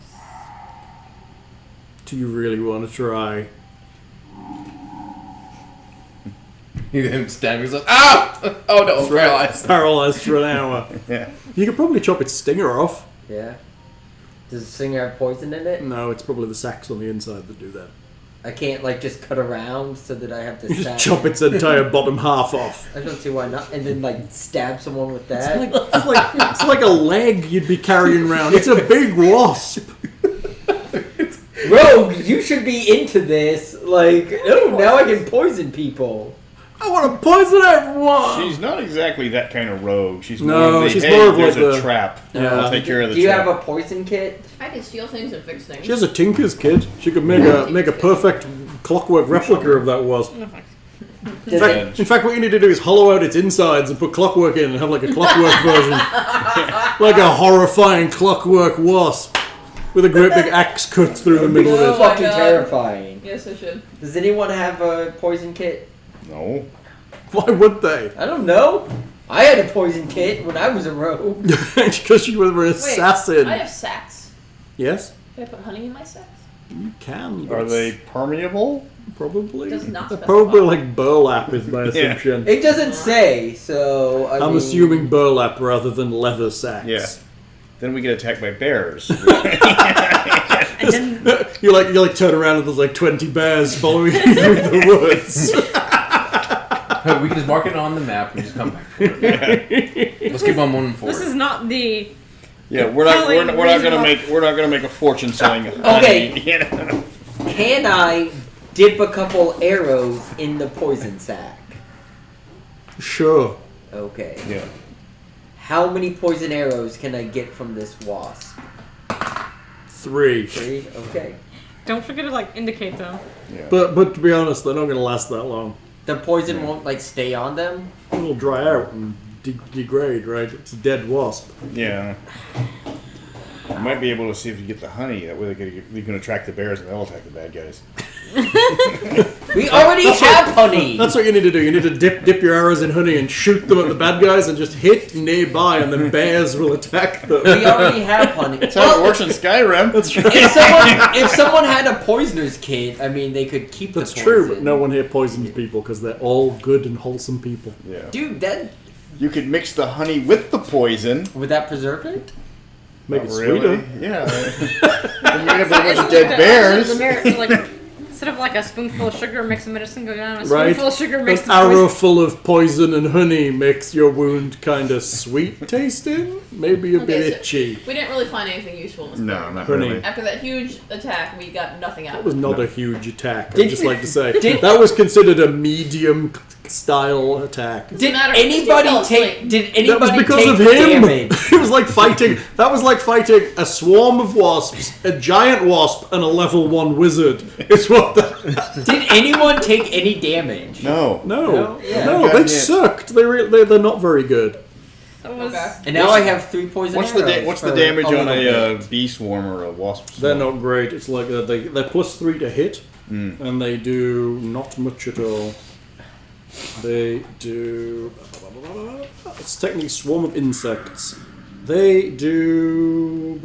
Do you really want to try? Him stabbing himself. Ah! Oh no, I'm paralyzed. Paralyzed for an hour. Yeah. You could probably chop its stinger off. Yeah. Does the stinger have poison in it? No, it's probably the sacs on the inside that do that. I can't like just cut around so that I have to You stab. just chop its entire bottom half off. I don't see why not. And then like stab someone with It's that. it's like a leg you'd be carrying around. It's a big wasp. Rogue, you should be into this. Like, oh, now I can poison people. I want to poison everyone. She's not exactly that kind of rogue. She's No, more of the, she's hey, more of there's like a the- trap. Yeah. I'll take care of the Do you trap. have a poison kit? I can steal things and fix things. She has a Tinker's kit. She could make a perfect clockwork replica of that wasp. Does it, In fact, what you need to do is hollow out its insides and put clockwork in and have like a clockwork version. Like a horrifying clockwork wasp with a great big axe cut through the middle it's of it. my fucking God. terrifying. Yes, I should. Does anyone have a poison kit? No. Why would they? I don't know. I had a poison kit when I was a rogue. Because you were an Wait, assassin. I have sacks. Yes, Can I put honey in my sacks? you can. Are but they permeable? probably? Does not They're specify. probably like burlap, is my assumption. It doesn't say, so I I'm mean, assuming burlap rather than leather sacks. Yeah. Then we get attacked by bears. And then you like turn around and there's like 20 bears following you through the woods. We can just mark it on the map and just come back for it. Let's keep on moving forward. this is not the. Yeah, we're not Probably gonna make a fortune selling. Okay. honey, you know? can I dip a couple arrows in the poison sack? Sure. Okay. Yeah. How many poison arrows can I get from this wasp? 3. 3? Okay. Don't forget to like indicate them. Yeah. But to be honest, they're not going to last that long. The poison won't like stay on them? It'll dry out and degrade, right? It's a dead wasp. Yeah. You might be able to see if you get the honey. That way you can attract the bears and they'll attack the bad guys. We already have honey! That's what you need to do. You need to dip your arrows in honey and shoot them at the bad guys and just hit nearby, and then bears will attack them. We already have honey. That's how it works in Skyrim. That's true. If someone had a poisoner's kit, I mean, they could keep That's the true, poison. but no one here poisons people because they're all good and wholesome people. Yeah. Dude, that You could mix the honey with the poison. would that preserve it? Make it Not really. sweeter. Yeah. Then you end up with a bunch of Isn't dead like bears. like, instead of like a spoonful of sugar makes the medicine go down, a Right. spoonful of sugar makes An the arrow poison. full of poison and honey makes your wound kind of sweet tasting, maybe a bit Okay, so- itchy. We didn't really find anything useful in this No, game. not Honey. really. After that huge attack, we got nothing out That of was it. not a huge attack. I'd Did- just like to say did- that was considered a medium style attack. Did matter. anybody He fell take? asleep. Did That was anybody because take of him. damage? It was like fighting. That was like fighting a swarm of wasps, a giant wasp, and a level 1 wizard. It's what the. Did anyone take any damage? No. No, Yeah. no, Okay. they sucked. They're not very good. That was, Okay. And now I have 3 poison What's arrows. the for damage on little a bit. bee swarm or a wasp They're swarm? not great. It's like they're +3 to hit, and they do not much at all. They do. It's technically swarm of insects. They do.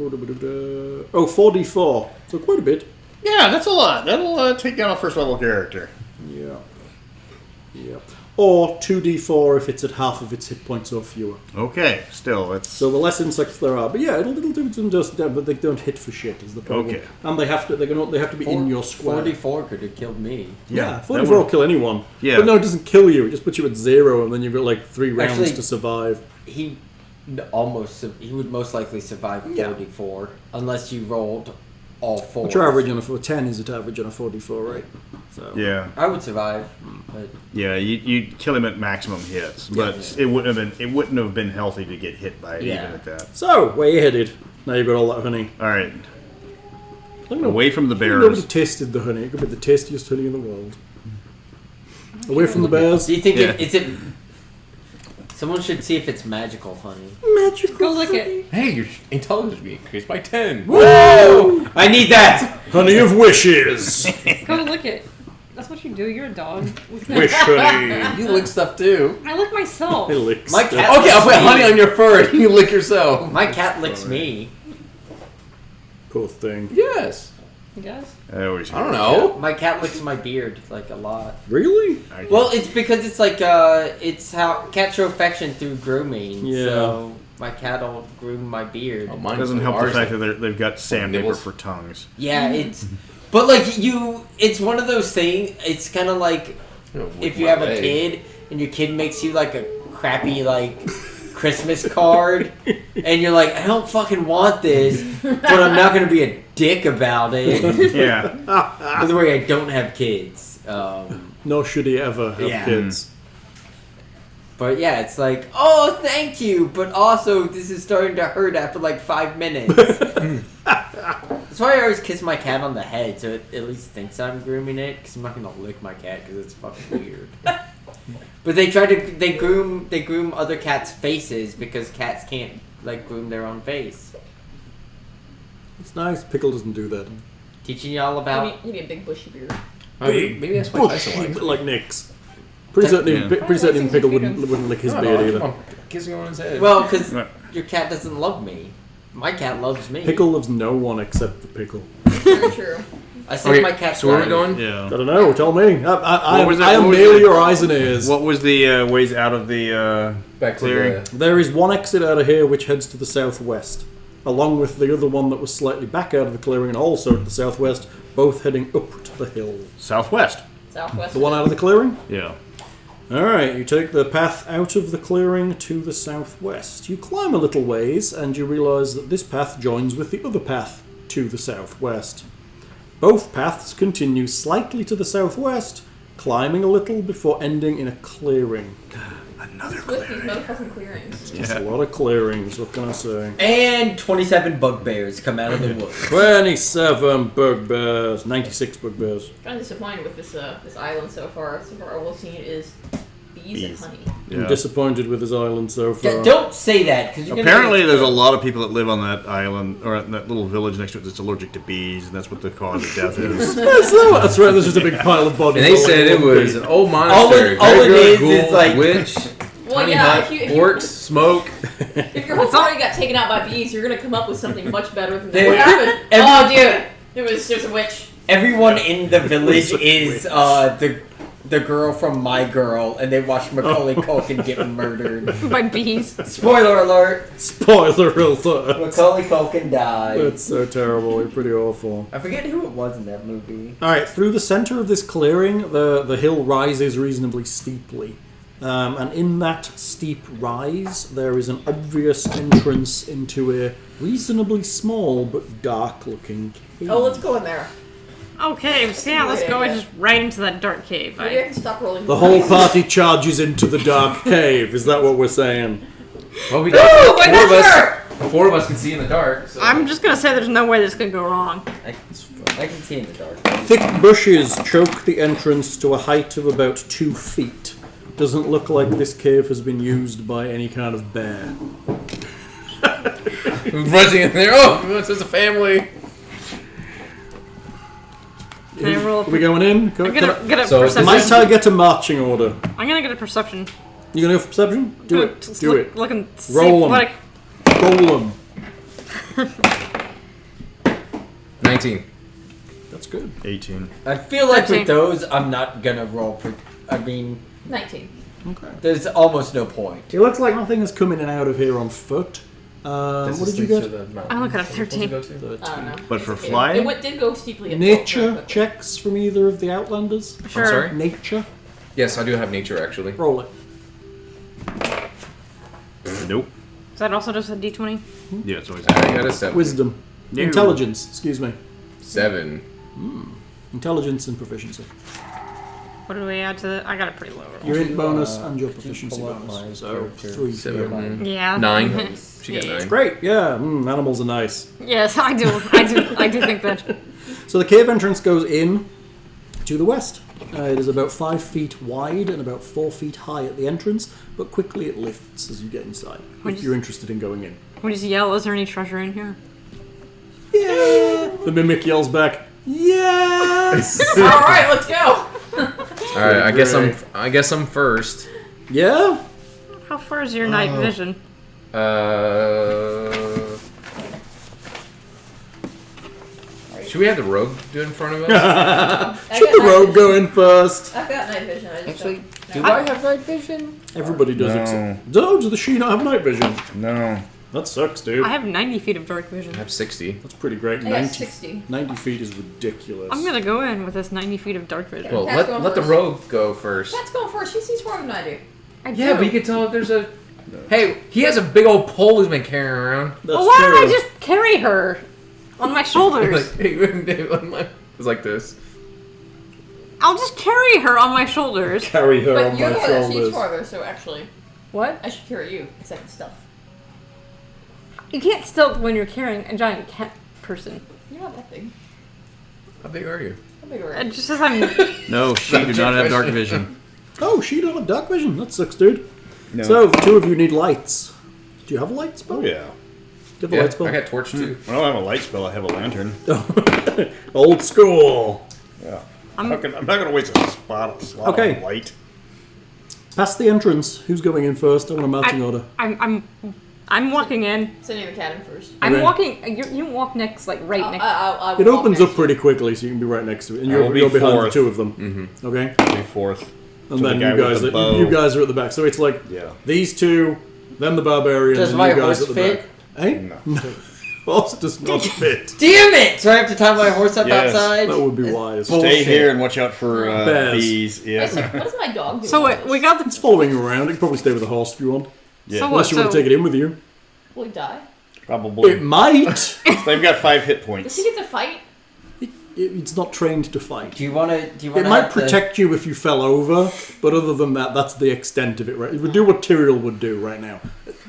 4d4. So quite a bit. Yeah, that's a lot. That'll take down a first level character. Yeah. Yeah. Or 2d4 if it's at half of its hit points or fewer. Okay, still, that's... So the less insects there are, but yeah, it'll do some dust down, but they don't hit for shit. Is the problem? Okay. And they have to be in your square. 44 could have killed me. Yeah, that 44 will would- kill anyone. Yeah. But no, it doesn't kill you. It just puts you at 0, and then you've got like 3 rounds Actually- to survive. He he would most likely survive Yeah. 44 unless you rolled all 4. What's your average on a 10 is it average on a 44, right? So Yeah. I would survive, but Yeah, you'd kill him at maximum hits, but it wouldn't have been healthy to get hit by it Yeah. even at that. So where you headed? Now you've got all that honey. All right, I don't know. away from the Nobody bears. tasted the honey. It could be the tastiest honey in the world. Away from the bears. do you think Yeah. it's someone should see if it's magical honey. Magical. go look it. Hey, your intelligence will be increased by 10. Whoa! I need that. Honey of wishes. Go look it. That's what you do. You're a dog. Wishly. You lick stuff too. I lick myself. He licks My stuff. cat- Okay, I'll put honey on your fur and you lick yourself. My cat licks me. Poor thing. Yes. You guys? I don't know. My cat licks my beard like a lot. Really? Well, it's because it's like it's how cats show affection through grooming. Yeah. So my cat will groom my beard. Oh, It mine doesn't was help the ours. fact that they've got sandpaper nibbles. for tongues. Yeah, it's. But like it's one of those things. It's kind of like if you have a kid and your kid makes you like a crappy like Christmas card, and you're like, I don't fucking want this, but I'm not gonna be a dick about it. Yeah. By the way, I don't have kids. Nor should he ever have Yeah. kids. But yeah, it's like, oh, thank you, but also this is starting to hurt after like 5 minutes. That's why I always kiss my cat on the head, so it at least thinks I'm grooming it. Because I'm not gonna lick my cat because it's fucking weird. But they groom other cats' faces because cats can't like groom their own face. It's nice. Pickle doesn't do that. Teaching you all about. Maybe a big bushy beard. Maybe that's why Tyson likes it. like Nick's. Pretty certain, Yeah. pretty certain Pickle wouldn't lick his I beard don't know, either. I'm kissing on his head. Well, because Right. your cat doesn't love me. My cat loves me. Pickle loves no one except the Pickle. Very true. I said Okay, my cat's so where are we lying. going? Yeah. I don't know. Tell me. I What was it- am what was merely it? your eyes and ears. What was the ways out of the Back to clearing? the... There is one exit out of here which heads to the southwest, along with the other one that was slightly back out of the clearing and also to the southwest, both heading up to the hill. Southwest. Southwest. The one out of the clearing? Yeah. Alright, you take the path out of the clearing to the southwest. You climb a little ways and you realise that this path joins with the other path to the southwest. Both paths continue slightly to the southwest, climbing a little before ending in a clearing. Another With these motherfucking clearings. Just a lot of clearings, what can I say? And 27 bugbears come out of the woods. 27 bugbears, 96 bugbears. Kind of disappointed with this island so far. So far, all we've seen is bees and honey. I'm Yeah. disappointed with this island so far. Don't say that because you're Apparently, gonna there's a lot of people that live on that island or in that little village next to it that's allergic to bees, and that's what the cause of death is. That's right, there's just a big pile of bodies. And they said it was an old monastery. all it Very is good, is ghoul, like- witch, Well, honey yeah, hut, if orcs, smoke. If your whole party got taken out by bees, you're gonna come up with something much better than that. They- What happened? Oh, dude, there's a witch. Everyone in the village is the girl from My Girl, and they watch Macaulay Culkin get murdered. By bees. Spoiler alert: Spoiler alert. Macaulay Culkin died. That's so terrible, you're pretty awful. I forget who it was in that movie. Alright, through the centre of this clearing, the hill rises reasonably steeply. And in that steep rise, there is an obvious entrance into a reasonably small but dark-looking cave. Oh, let's go in there. Okay, so yeah, let's go just right into that dark cave. Maybe I can stop rolling. The whole party charges into the dark cave. Is that what we're saying? Well, we Ooh, got my four of us. picture! 4 of us can see in the dark. So. I'm just gonna say there's no way this could go wrong. I can see in the dark. Thick bushes choke the entrance to a height of about 2 feet. Doesn't look like this cave has been used by any kind of bear. Rushing in there. Oh, it's just a family. Can I roll Are we going in? Can I'm gonna get a So- perception. Might I get a marching order? I'm gonna get a perception. You gonna go for perception? Do it. Just Do it. Look and see Roll 'em. what Roll them. 19. That's good. 18. I feel like 13. with those, I'm not gonna roll. I mean, 19. Okay. there's almost no point. It looks like nothing is coming in and out of here on foot. What did you get? I look at a 13. I don't know. But for It's okay. flying? It did go steeply. Nature checks from either of the Outlanders? Sure. sorry? Nature? Yes, I do have nature actually. Roll it. Nope. Is that also just a d20? Yeah, it's always. I got a 7. Wisdom. No. Intelligence, excuse me. 7. Intelligence and proficiency. What do we add to the? I got a pretty low roll. Your int bonus uh, and your could you proficiency pull up my bonus. So character? 3 for 7. you. Yeah. 9. She got Yeah. 9. Great, yeah. Animals are nice. Yes, I do. I do think that. So the cave entrance goes in to the west. It is about 5 feet wide and about 4 feet high at the entrance, but quickly it lifts as you get inside, if you're interested in going in. We just yell, is there any treasure in here? Yeah! The mimic yells back, yes! All right, let's go. All right, Great. I guess I'm first. Yeah? How far is your night vision? Should we have the rogue do it in front of us? Should the rogue go in first? I've got night vision. I just Actually, don't- do I have night vision? Everybody does No. except... Does the she not have night vision? No. That sucks, dude. I have 90 feet of dark vision. I have 60. That's pretty great. I got 60. 90 feet is ridiculous. I'm gonna go in with this 90 feet of dark vision. Well, Cat's going let the first. rogue go first. Cat's going first. She sees more than I do. I Yeah, do. but you can tell if there's a. Hey, he has a big old pole he's been carrying around. That's Well, why true. don't I just carry her on my shoulders? It's like this. I'll just carry her on my shoulders. Carry her But on you're my the one that sees shoulders. farther, so actually, What? I should carry you because I can stealth. You can't stealth when you're carrying a giant cat person. You're not that big. How big are you? How big are It you? just says I'm. No, she do not have dark vision. Oh, she don't have dark vision. That sucks, dude. No. So, the two of you need lights. Do you have a light spell? Oh, yeah. Do you have a Yeah, light spell? I got torch too. I don't have a light spell, I have a lantern. Old school. Yeah. I'm- I'm not gonna waste a slot Okay. on light. Past the entrance. Who's going in first? I want a marching order. I'm walking in. Sending the cat in first. I'm Okay. walking. You walk next, like right next. I It will walk opens next up pretty quickly, so you can be right next to it. And I will you're, be you're behind the fourth. two of them. Mm-hmm. Okay? I'll be fourth. And So the then guy you with guys, the are, bow. you guys are at the back. So it's like Yeah. these two, then the barbarian, Does and my you guys horse at the fit? back. Hey? No. Horse does not fit. Damn it! So I have to tie my horse up Yes. outside? That would be wise. bull- Stay Bullshit. here and watch out for Bears. bees. Yeah. What does my dog do? So we got the. It's following you around. You can probably stay with the horse if you want. Yeah. So what? Unless you want to take it in with you. Will he die? Probably. It might. They've got 5 hit Does points. he get to fight? It's not trained to fight. Do you want to? It might protect you if you fell over, but other than that, that's the extent of it. Right? It would do what Tyrell would do right now.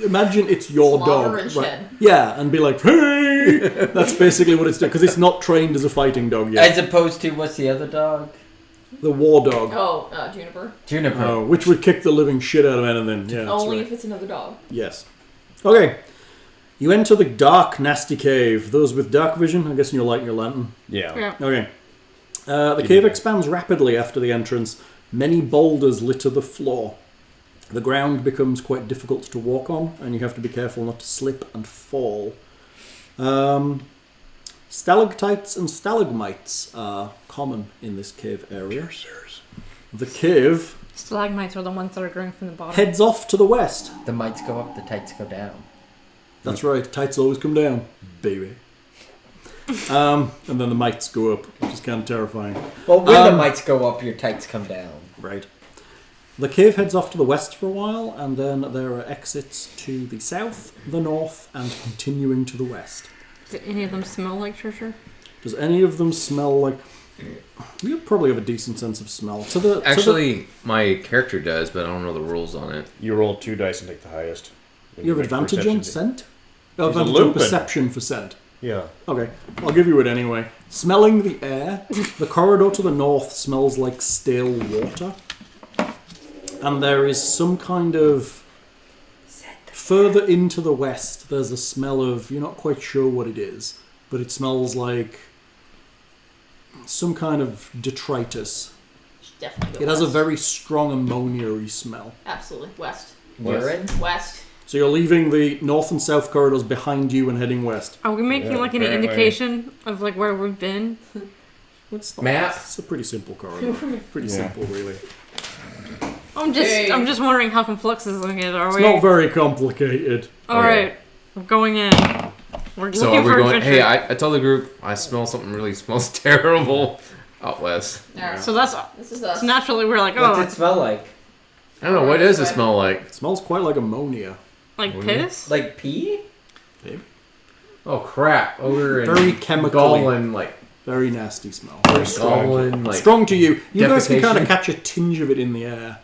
Imagine it's your Slaughter dog, and right? shed. Yeah, and be like, "Hey!" That's basically what it's doing because it's not trained as a fighting dog yet. As opposed to what's the other dog? The war dog, Oh, Juniper. Juniper. which would kick the living shit out of anything. Yeah, that's Only right. if it's another dog. Yes. Okay. You enter the dark, nasty cave. Those with dark vision, I'm guessing you're lighting your lantern. Yeah. Yeah. Okay. The cave expands rapidly after the entrance. Many boulders litter the floor. The ground becomes quite difficult to walk on, and you have to be careful not to slip and fall. Stalactites and stalagmites are common in this cave area. The cave Stalagmites are the ones that are growing from the bottom. heads off to the west. The mites go up, the tights go down. That's right, tights always come down, baby. And then the mites go up, which is kind of terrifying. Well, when the mites go up, your tights come down. Right. The cave heads off to the west for a while, and then there are exits to the south, the north, and continuing to the west. Do any of them smell like treasure? Does any of them smell like... You probably have a decent sense of smell. Actually, my character does, but I don't know the rules on it. You roll 2 dice and take the highest. When You have make advantage perception on check. scent? a Advantage on Lupin. perception for scent. Yeah. Okay, I'll give you it anyway. Smelling the air, the corridor to the north smells like stale water. And there is some kind of... Further into the west, there's a smell of... You're not quite sure what it is, but it smells like some kind of detritus. Should definitely go It has a west. very strong ammonia-y smell. Absolutely. West. Urine? West. So you're leaving the north and south corridors behind you and heading west. Are we making Yeah, like any apparently. indication of like where we've been? It's not- Map? It's a pretty simple corridor. Pretty Yeah. simple, really. I'm just Hey. I'm just wondering how complex this thing is. Are It's we? not very complicated. All right, we're going in. We're So looking are we for going? adventure. Hey, I told the group I smell something really smells terrible out west. Alright. So that's This is us. so naturally we're like, What's oh, it smell like? I don't know what does it smell like. It smells quite like ammonia. like piss. Like pee? Oh crap! Ogre and Very chemical. Goblin like Very nasty smell. Very strong. Goblin like. Strong to you. You guys can defecation. kind of catch a tinge of it in the air.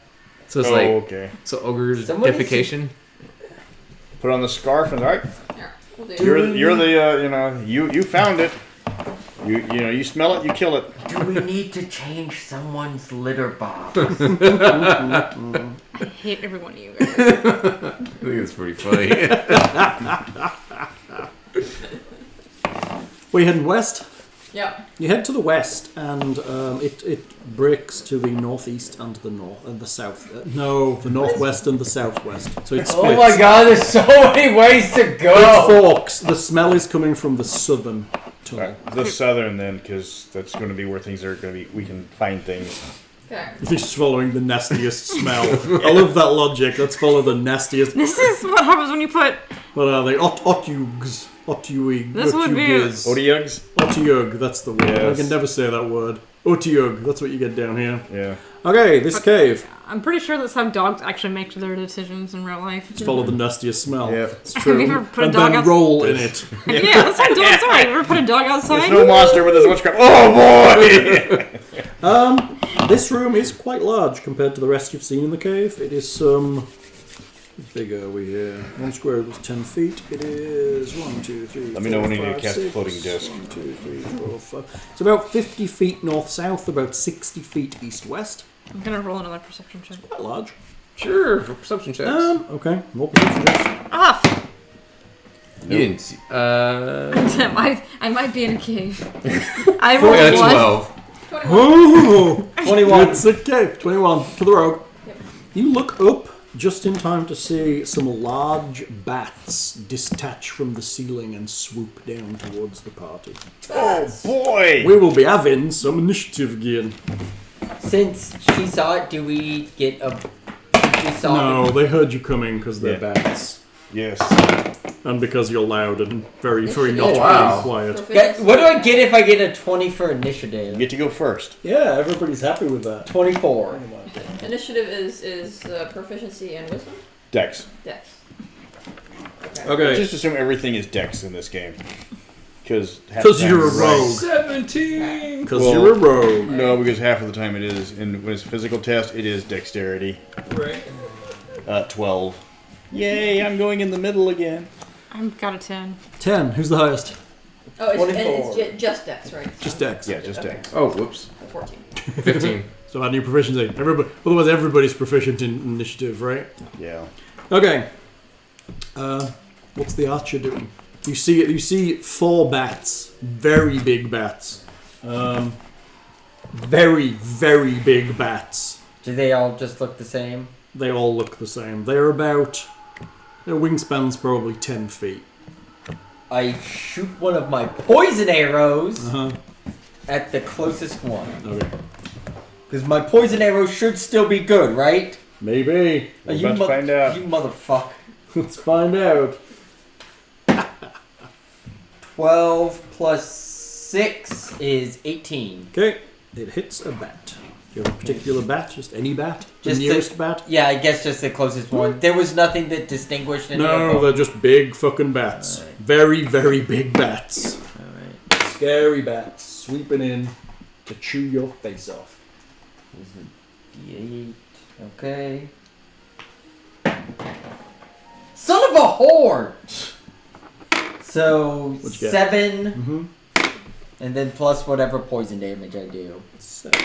So it's Oh, like okay. so ogre's Somebody defecation. Put on the scarf and alright. Here, we'll do. You're the you found it. You smell it, you kill it. Do we need to change someone's litter box? I hate every one of you guys. I think it's pretty funny. We're heading west. Yep. You head to the west, and it bricks to the northeast and the north and the south. No, the northwest and the southwest. So it splits. Oh my god, there's so many ways to It go! forks. The smell is coming from the southern tunnel. Right, the southern then, because that's going to be where things are going to be. We can find things. Okay. He's following the nastiest smell. I love that logic. Let's follow the nastiest. This is what happens when you put. What are they? Otyugs. Otyug. This would be- Odiugs? Otyug, that's the word. Yes. I can never say that word. Otyug, that's what you get down here. Yeah. Okay, this cave. I'm pretty sure that's how dogs actually make their decisions in real life. Let's follow the nastiest smell. Yeah. It's true. Have you ever put a and dog then outs- roll in it. Yeah, that's how dogs are. You ever put a dog outside? There's no monster, but there's witchcraft. Oh boy! This room is quite large compared to the rest you've seen in the cave. It is some... How big are we here? 1 square was 10 feet. It is 1, 2, 3, Let me know when you need to 5, cast a 6, floating disc. 1, 2, 3, 4, 5. It's about 50 feet north-south, about 60 feet east-west. I'm gonna roll another perception check. Quite large. Sure, for perception checks. Okay. More perception checks. Off! You didn't see. I might be in a cave. I I rolled got a 1. 12. 21. Oh! 21. It's a cave. 21. To the rogue. You look up just in time to see some large bats detach from the ceiling and swoop down towards the party. Oh boy! We will be having some initiative again. Since she saw it, do we get a... We saw No, they heard you coming because they're Yeah. bats. Yes. And because you're loud and very, very not Oh, wow. being quiet. Get, what do I get if I get a 20 for initiative? You get to go first. Yeah, everybody's happy with that. 24. Initiative is proficiency and wisdom. Dex. Dex. Okay. Just assume everything is Dex in this game. Because you're a rogue. 17! Because Well, you're a rogue. No, because half of the time it is, and when it's a physical test, it is dexterity. Right. 12. Yay, I'm going in the middle again. I've got a 10. 10. Who's the highest? Oh, it's, and 24. it's just Dex, right? Just Dex. Yeah, just Okay. Dex. Oh, whoops. 14. 15. So add new proficiency. Otherwise, everybody's proficient in initiative, right? Yeah. Okay. What's the archer doing? You see 4 bats. Very big bats. Very, very big bats. Do they all just look the same? They all look the same. They're about... Their wingspan's probably 10 feet. I shoot one of my poison arrows Uh-huh. at the closest one. Okay. Because my poison arrow should still be good, right? Maybe. We're about to find out. You motherfucker. Let's find out. 12 plus 6 is 18. Okay. It hits a bat. Do you have a particular bat? Just any bat? The Just nearest bat? Yeah, I guess just the closest one. There was nothing that distinguished any of No, them. they're just big fucking bats. Alright. Very, very big bats. Alright. Scary bats sweeping in to chew your face off. D8. Okay. Son of a whore! So, What'd you get? 7, Mm-hmm. and then plus whatever poison damage I do. 7.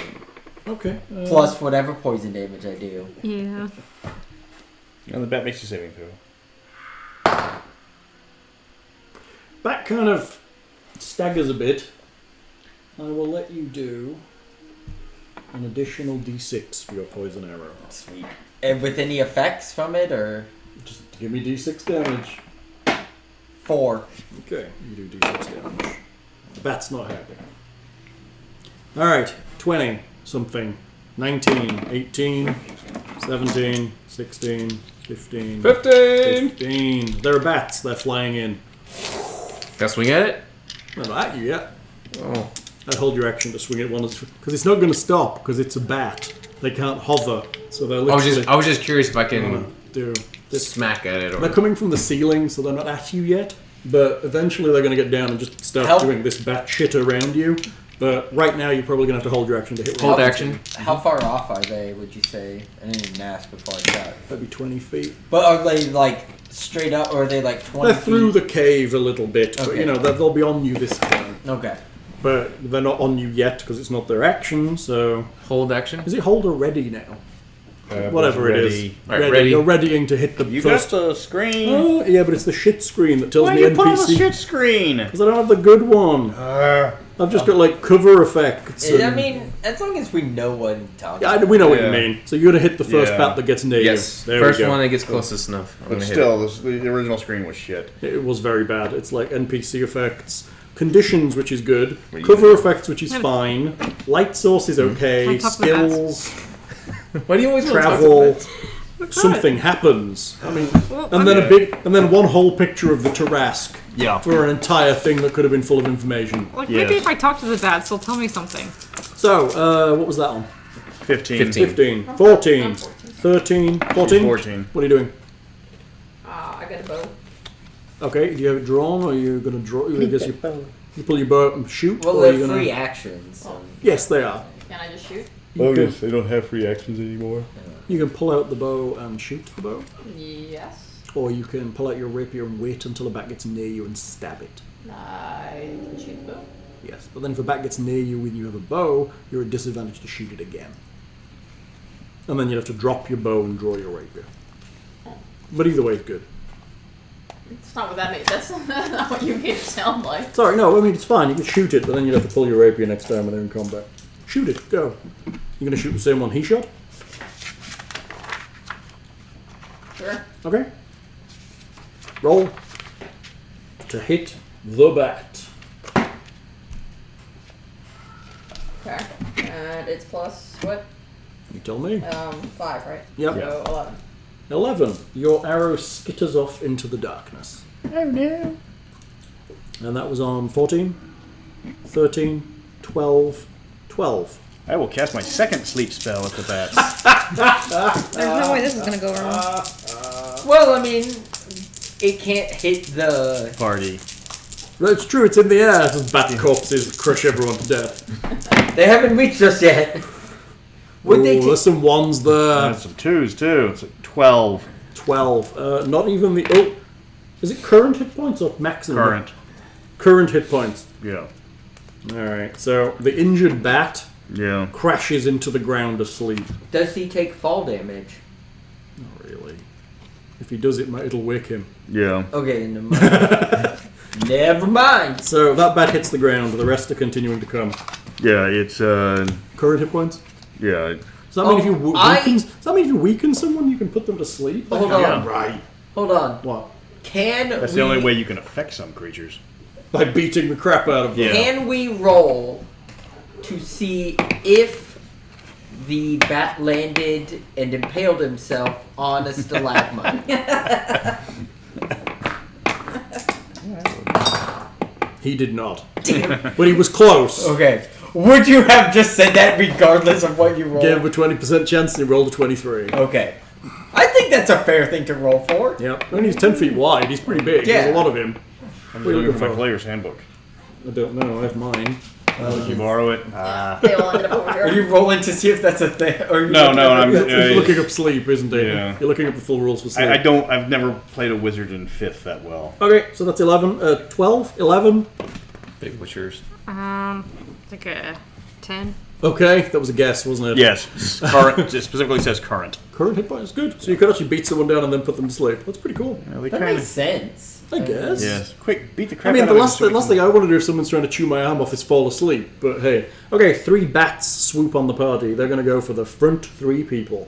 Okay. Plus whatever poison damage I do. Yeah. And the bat makes you saving throw. Bat kind of staggers a bit. I will let you do an additional d6 for your poison arrow. Sweet. And with any effects from it, or? Just give me d6 damage. 4. Okay, you do d6 damage. The bat's not happy. Alright, 20 something. 19, 18, 17, 16, 15. 15. They're bats, they're flying in. Got swing at it? Not at you yet. Oh. I'd hold your action to swing at one because it's not going to stop because it's a bat. They can't hover, so they're literally I was just curious if I can gonna do this. smack at it or. They're coming from the ceiling, so they're not at you yet. But eventually they're going to get down and just start doing this bat shit around you. But right now you're probably going to have to hold your action to hit one. Hold action. How far off are they, would you say? I didn't even ask before I shot. Maybe 20 feet. But are they like straight up, or are they like 20 They're through feet? the cave a little bit, but Okay. you know they'll be on you this time. Okay. But they're not on you yet because it's not their action. So Hold action. is it hold or ready now? Whatever it is. ready. Alright, ready. You're readying to hit the You first. got the screen. Oh yeah, but it's the shit screen that tells Why me you put on the NPC shit screen? because I don't have the good one. I've just got like cover effects. I and- mean, as long as we know what we're talking Yeah, about. we know what you Yeah. mean. So you're gonna hit the first Yeah. bat that gets near Yes. you. There First we go. one that gets closest enough. I'm But gonna still, the original screen was shit. It was very bad. It's like NPC effects, conditions, which is good, What you cover effects, which is fine, light source is Can okay, I talk to the bats? skills, hit it. Why do you always want to talk travel, about that? something happens. I mean, Well, and then and then one whole picture of the Tarrasque Yeah. for an entire thing that could have been full of information. Like Yes. maybe if I talk to the bats, they'll tell me something. So, what was that on? 15. 15, 14, 13, 14? 14. What are you doing? I got a bow. Okay, do you have it drawn, or are you going to draw? I guess you pull your bow and shoot, Well, or are you they're gonna... free actions. Yes, they are. Can I just shoot? You can, they don't have free actions anymore. you can pull out the bow and shoot the bow, Yes. or you can pull out your rapier and wait until a bat gets near you and stab it. I can shoot the bow. Yes, but then if a bat gets near you when you have a bow, you're at disadvantage to shoot it again. And then you have to drop your bow and draw your rapier. But either way is good. That's not what that means. That's not what you made it sound like. Sorry, no, I mean, it's fine. You can shoot it, but then you'd have to pull your rapier next time when they're in combat. Shoot it, go. You're going to shoot the same one he shot? Sure. Okay. Roll to hit the bat. Okay. And it's plus what? You tell me. 5, right? Yep. So 11. 11. Your arrow skitters off into the darkness. Oh no. And that was on 14, 13, 12, 12. I will cast my second sleep spell at the bats. There's no way this is gonna go wrong. Well, I mean, it can't hit the. Party. That's true, it's in the air. Just bat corpses crush everyone to death. They haven't reached us yet. Would they? There's some ones there. And some twos too. It's like 12 12. Not even the... Oh, is it current hit points or maximum? current. Current hit points. Yeah. Alright, so the injured bat Yeah. crashes into the ground asleep. Does he take fall damage? Not really. If he does it, it'll wake him. Yeah. Okay, never mind. Never mind. So that bat hits the ground, the rest are continuing to come. Yeah, it's Current hit points? yeah. Does that mean if you weaken? Does that mean if you weaken someone, you can put them to sleep? Hold on. Yeah. Right. Hold on. What? Can That's we? the only way you can affect some creatures. By beating the crap out of them. Yeah. Can we roll to see if the bat landed and impaled himself on a stalagmite? He did not. But he was close. Okay. Would you have just said that regardless of what you rolled? Gave him a 20% chance and he rolled a 23. Okay. I think that's a fair thing to roll for. Yep. And he's 10 feet wide. He's pretty big. Yeah. There's a lot of him. I'm What are you looking looking for my for? player's handbook. I don't know. I have mine. Did you borrow it? They all ended up over Are here. you rolling to see if that's a thing? Or are you No, looking no, at- I'm- He's looking up sleep, isn't he? Yeah. You're looking up the full rules for sleep. I've never played a wizard in 5th that well. Okay, so that's 11. 12? 11? Big butchers. Like a 10. Okay, that was a guess, wasn't it? Yes. Current. It specifically says current. Current hit point is good. So you could actually beat someone down and then put them to sleep. That's pretty cool. Yeah, they That kind makes of. sense. I guess. Yes. Quick, beat the I crap mean, out the of last thing I want to do if someone's trying to chew my arm off is fall asleep. But hey. Okay, 3 bats swoop on the party. They're going to go for the front 3 people.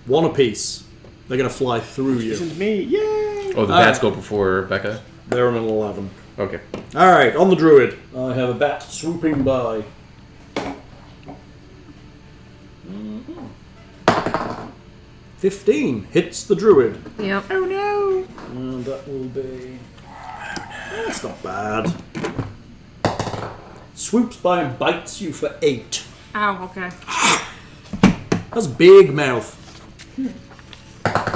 1 apiece. They're going to fly through This you. is me. Yay! Oh, the bats go before Becca? They're on an 11. Okay. Alright, on the druid. I have a bat swooping by. 15 hits the druid. Yep. Oh no! And that will be... That's not bad. Swoops by and bites you for 8. Ow, okay. That's big mouth.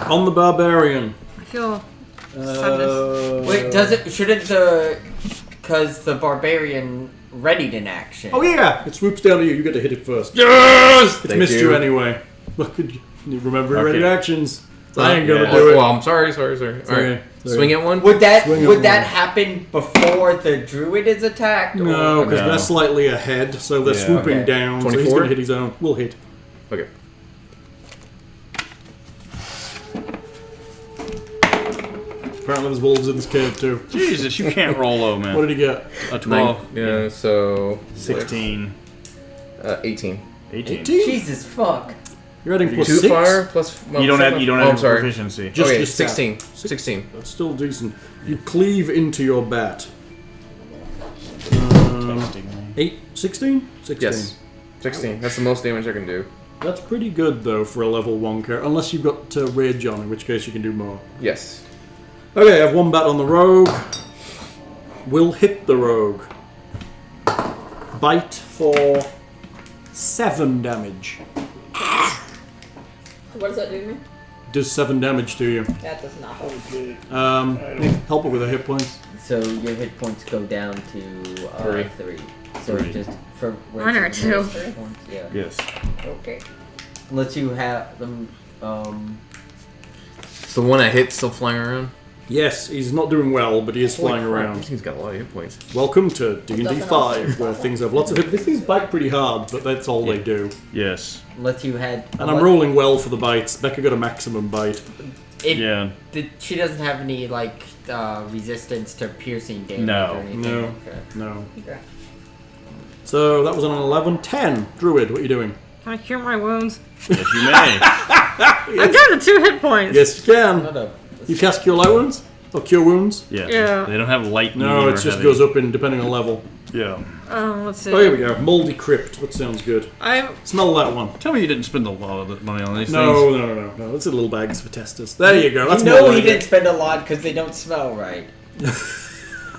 On the barbarian. I feel sadness. Wait, shouldn't because the barbarian readied in action. Oh yeah! It swoops down to you. You get to hit it first. Yes! It's missed you anyway. Look, you remember your Okay. ready actions. I ain't gonna Yeah. do it. Well, I'm sorry. Alright. Okay. Swing at one? Would that Swing would at that one. happen before the druid is attacked? or- No, because No. they're slightly ahead, so they're Yeah. swooping Okay. down. So he's 24? gonna hit his own. We'll hit. Okay. Apparently there's wolves in this cave too. Jesus, you can't roll low, man. What did he get? A 12. Yeah, so 16. 18. 18. Jesus fuck. You're adding plus 2 6? fire plus. You don't have I'm any sorry. proficiency. Just Okay, your stat. 16. 16. That's still decent. You cleave into your bat. Texting me. 8, 16? 16. Yes. 16. That's the most damage I can do. That's pretty good though for a level 1 character, unless you've got rage on, in which case you can do more. Yes. Okay, I have 1 bat on the rogue. Will hit the rogue. Bite for 7 damage. What does that do to me? Does 7 damage to you. That does not help. Help her with her hit points. So your hit points go down to 3. So 3. just for One or two. hit points, yeah. Yes. Okay. Unless you have them. So the one I hit still flying around? Yes, he's not doing well, but he is flying Holy crap, around. This thing's got a lot of hit points. Welcome to D&D Nothing 5, where things have lots of hit. These things bite pretty hard, but that's all they do. Yes. Unless you had. And I'm rolling well for the bites. Becca got a maximum bite. Yeah. She doesn't have any like resistance to piercing damage No. or anything. No. Okay. No. Okay. So that was on an 11. 10. Druid, what are you doing? Can I cure my wounds? Yes, you may. I'm down to 2 hit points. Yes, you can. Not a- You cast Cure Light Wounds? Or Cure Wounds? Yeah. Yeah. They don't have light. No, medium, it or just heavy. goes up in depending on level. Yeah. Let's see. Oh, here we go. Moldy Crypt. That sounds good. I'm Smell that one. Tell me you didn't spend a lot of the money on these No, things. no. It's in little bags for testers. There you go. That's You know more he like didn't it. spend a lot because they don't smell right.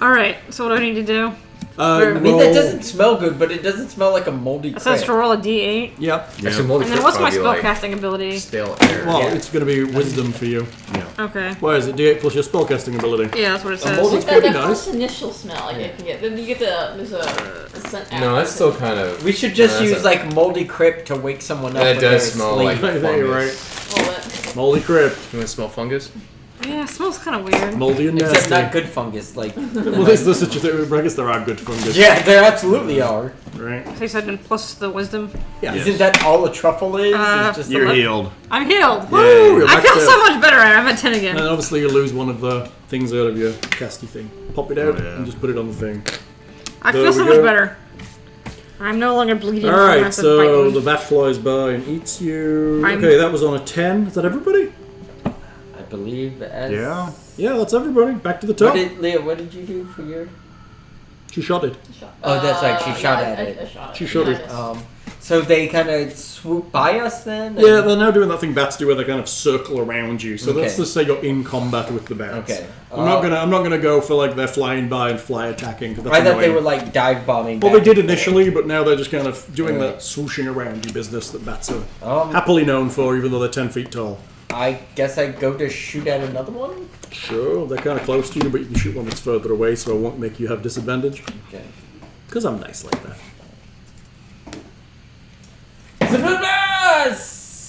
alright. So what do I need to do? I mean, roll- that doesn't smell good, but it doesn't smell like a moldy It says to crit. roll a d8. Yep. Actually, Moldy And then Crypt what's my probably like spellcasting ability? stale air. Well, Yeah. it's going to be Wisdom for you. Okay. Why is it? D8 plus your spellcasting ability. Yeah, that's what it says. moldy- That, pretty that nice. first initial smell I can get. Then you get there's a scent No, that's still kind of. We should just that's use like moldy crypt to wake someone up. That when does they're smell asleep. like I think you're right. fungus. all that. Moldy Crypt. You want to smell fungus? Yeah, it smells kind of weird. Moldy and Except nasty. not good fungus. Like Well, is there such a thing? I guess there are good fungus. yeah, there absolutely are. Right? So you said and plus the wisdom. Yeah. Isn't that all a truffle is? It's just You're a healed. I'm healed. Woo! You're I back feel to- so much better. I'm at 10 again. And obviously you lose one of the things out of your casty thing. Pop it out Oh, yeah. and just put it on the thing. I There feel so we much go. better. I'm no longer bleeding. from Alright, massive so bite the wound. bat flies by and eats you. I'm- Okay, that was on a 10. Is that everybody? I believe as Yeah. Yeah, that's everybody. Back to the top. Leah, what did you do for your? She shot it. Oh, that's right, she shot yeah, at I it. shot She shot Yeah, it. I missed. So they kind of swoop by us then. Yeah, they're now doing that thing bats do where they kind of circle around you. So Okay. let's just say you're in combat with the bats. Okay. I'm not gonna go for like they're flying by and fly attacking. 'Cause that's I thought they annoying. were like dive bombing. Well, back they did and forth. initially, but now they're just kind of doing Right. that swooshing around you business that bats are Um, happily known for, even though they're 10 feet tall. I guess I go to shoot at another one. Sure, they're kind of close to you, but you can shoot one that's further away, so I won't make you have disadvantage. Okay. Because I'm nice like that.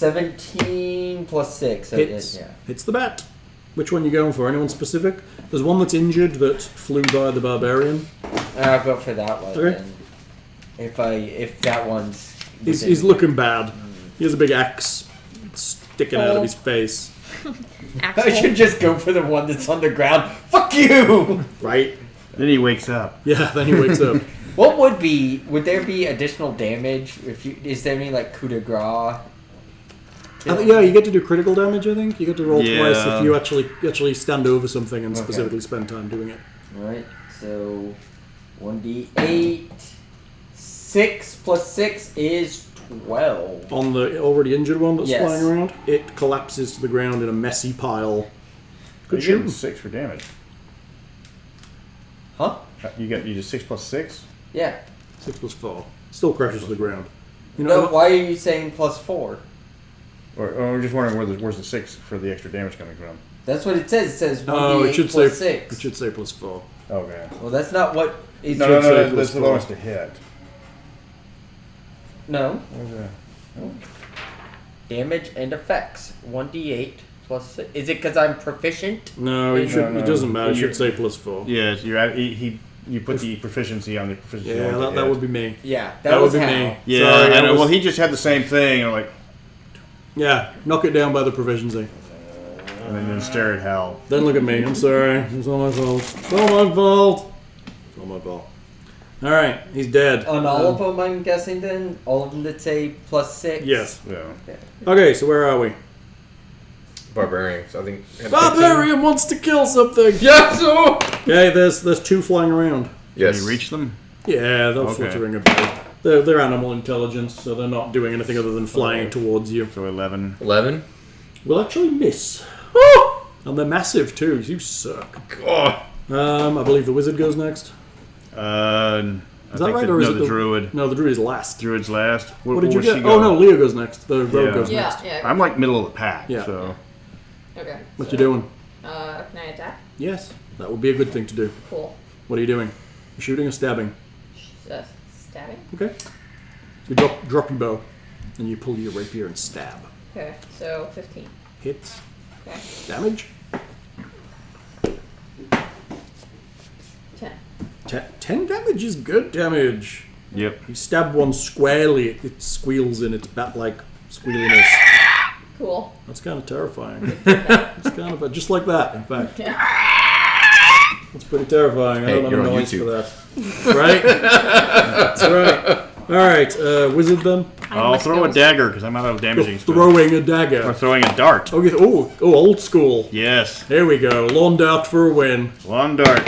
17 plus 6. So Hits. yeah. Hits the bat. Which one you going for? Anyone specific? There's one that's injured that flew by the Barbarian. I'll go for that one. Okay. Then. If that one's. He's looking bad. He has a big axe sticking out of his face. I should just go for the one that's on the ground. Fuck you! Right? Then he wakes up. Yeah, then he wakes up. What would there be additional damage if you? Is there any like coup de grace? I think, yeah, you get to do critical damage, I think. You get to roll Yeah. twice if you actually stand over something and Okay. specifically spend time doing it. Alright, so 1d8. 6 plus 6 is 12. On the already injured one that's Yes. flying around, it collapses to the ground in a messy pile. Good You're getting shooting. 6 for damage. Huh? You just 6 plus 6. Yeah. 6 plus 4. Still crashes to the ground. You No, know, why are you saying plus 4? Or I'm just wondering where's the 6 for the extra damage coming from. That's what it says. It says 1d8 oh, it should plus say 6. it should say plus 4. Okay. Well, that's not what it No, should say. plus that's the 4. lowest to hit. No. Where's that? Damage and effects. 1d8 plus 6. Is it because I'm proficient? No, it should. no. It doesn't matter. It You're- should say plus 4. Yes, you're at, you put the proficiency on the proficiency. Yeah, on the that hit. would be me. Yeah, That was would be how. me. Yeah, Sorry, I know. was- Well, he just had the same thing. I'm like, Yeah, knock it down by the proficiency. And then stare at Hal. Don't look at me. I'm sorry. It's all my fault. It's all my fault. It's all my fault. All right, he's dead. On all of them, I'm guessing then? All of them that say +6? Yes. Yeah. Okay, so where are we? Barbarian. So I think. Barbarian wants to kill something. Yes. Oh! Okay, there's 2 flying around. Yes. Can you reach them? Yeah, they're Okay. fluttering about. They're animal intelligence, so they're not doing anything other than flying towards you. So 11. 11. We'll actually miss. And they're massive too. You suck. Oh. I believe the wizard goes next. Is that right, or is it the the- druid? No, the druid is last. Druid's last. What did you was get? she Oh go? no, Leah goes next. The rogue Yeah. goes next. Yeah. I'm like middle of the pack. Yeah. So Okay. What you doing? Can I attack? Yes, that would be a good thing to do. Cool. What are you doing? Shooting or stabbing? Stabbing. Okay. So you drop your bow, and you pull your rapier and stab. Okay. So 15. Hits. Okay. Damage. 10. 10 damage is good damage. yep. You stab one squarely, it squeals in its bat-like squealiness. Cool. That's kind of terrifying. It's kind of just like that, in fact. That's pretty terrifying. I Hey, don't have you're a on noise for YouTube. that. Right? That's right. Alright, wizard then. I'll throw a dagger because I'm out of damaging spells. Throwing a Or dagger. throwing a dart. Oh, old school. Yes. Here we go. Lawn dart for a win. One dart.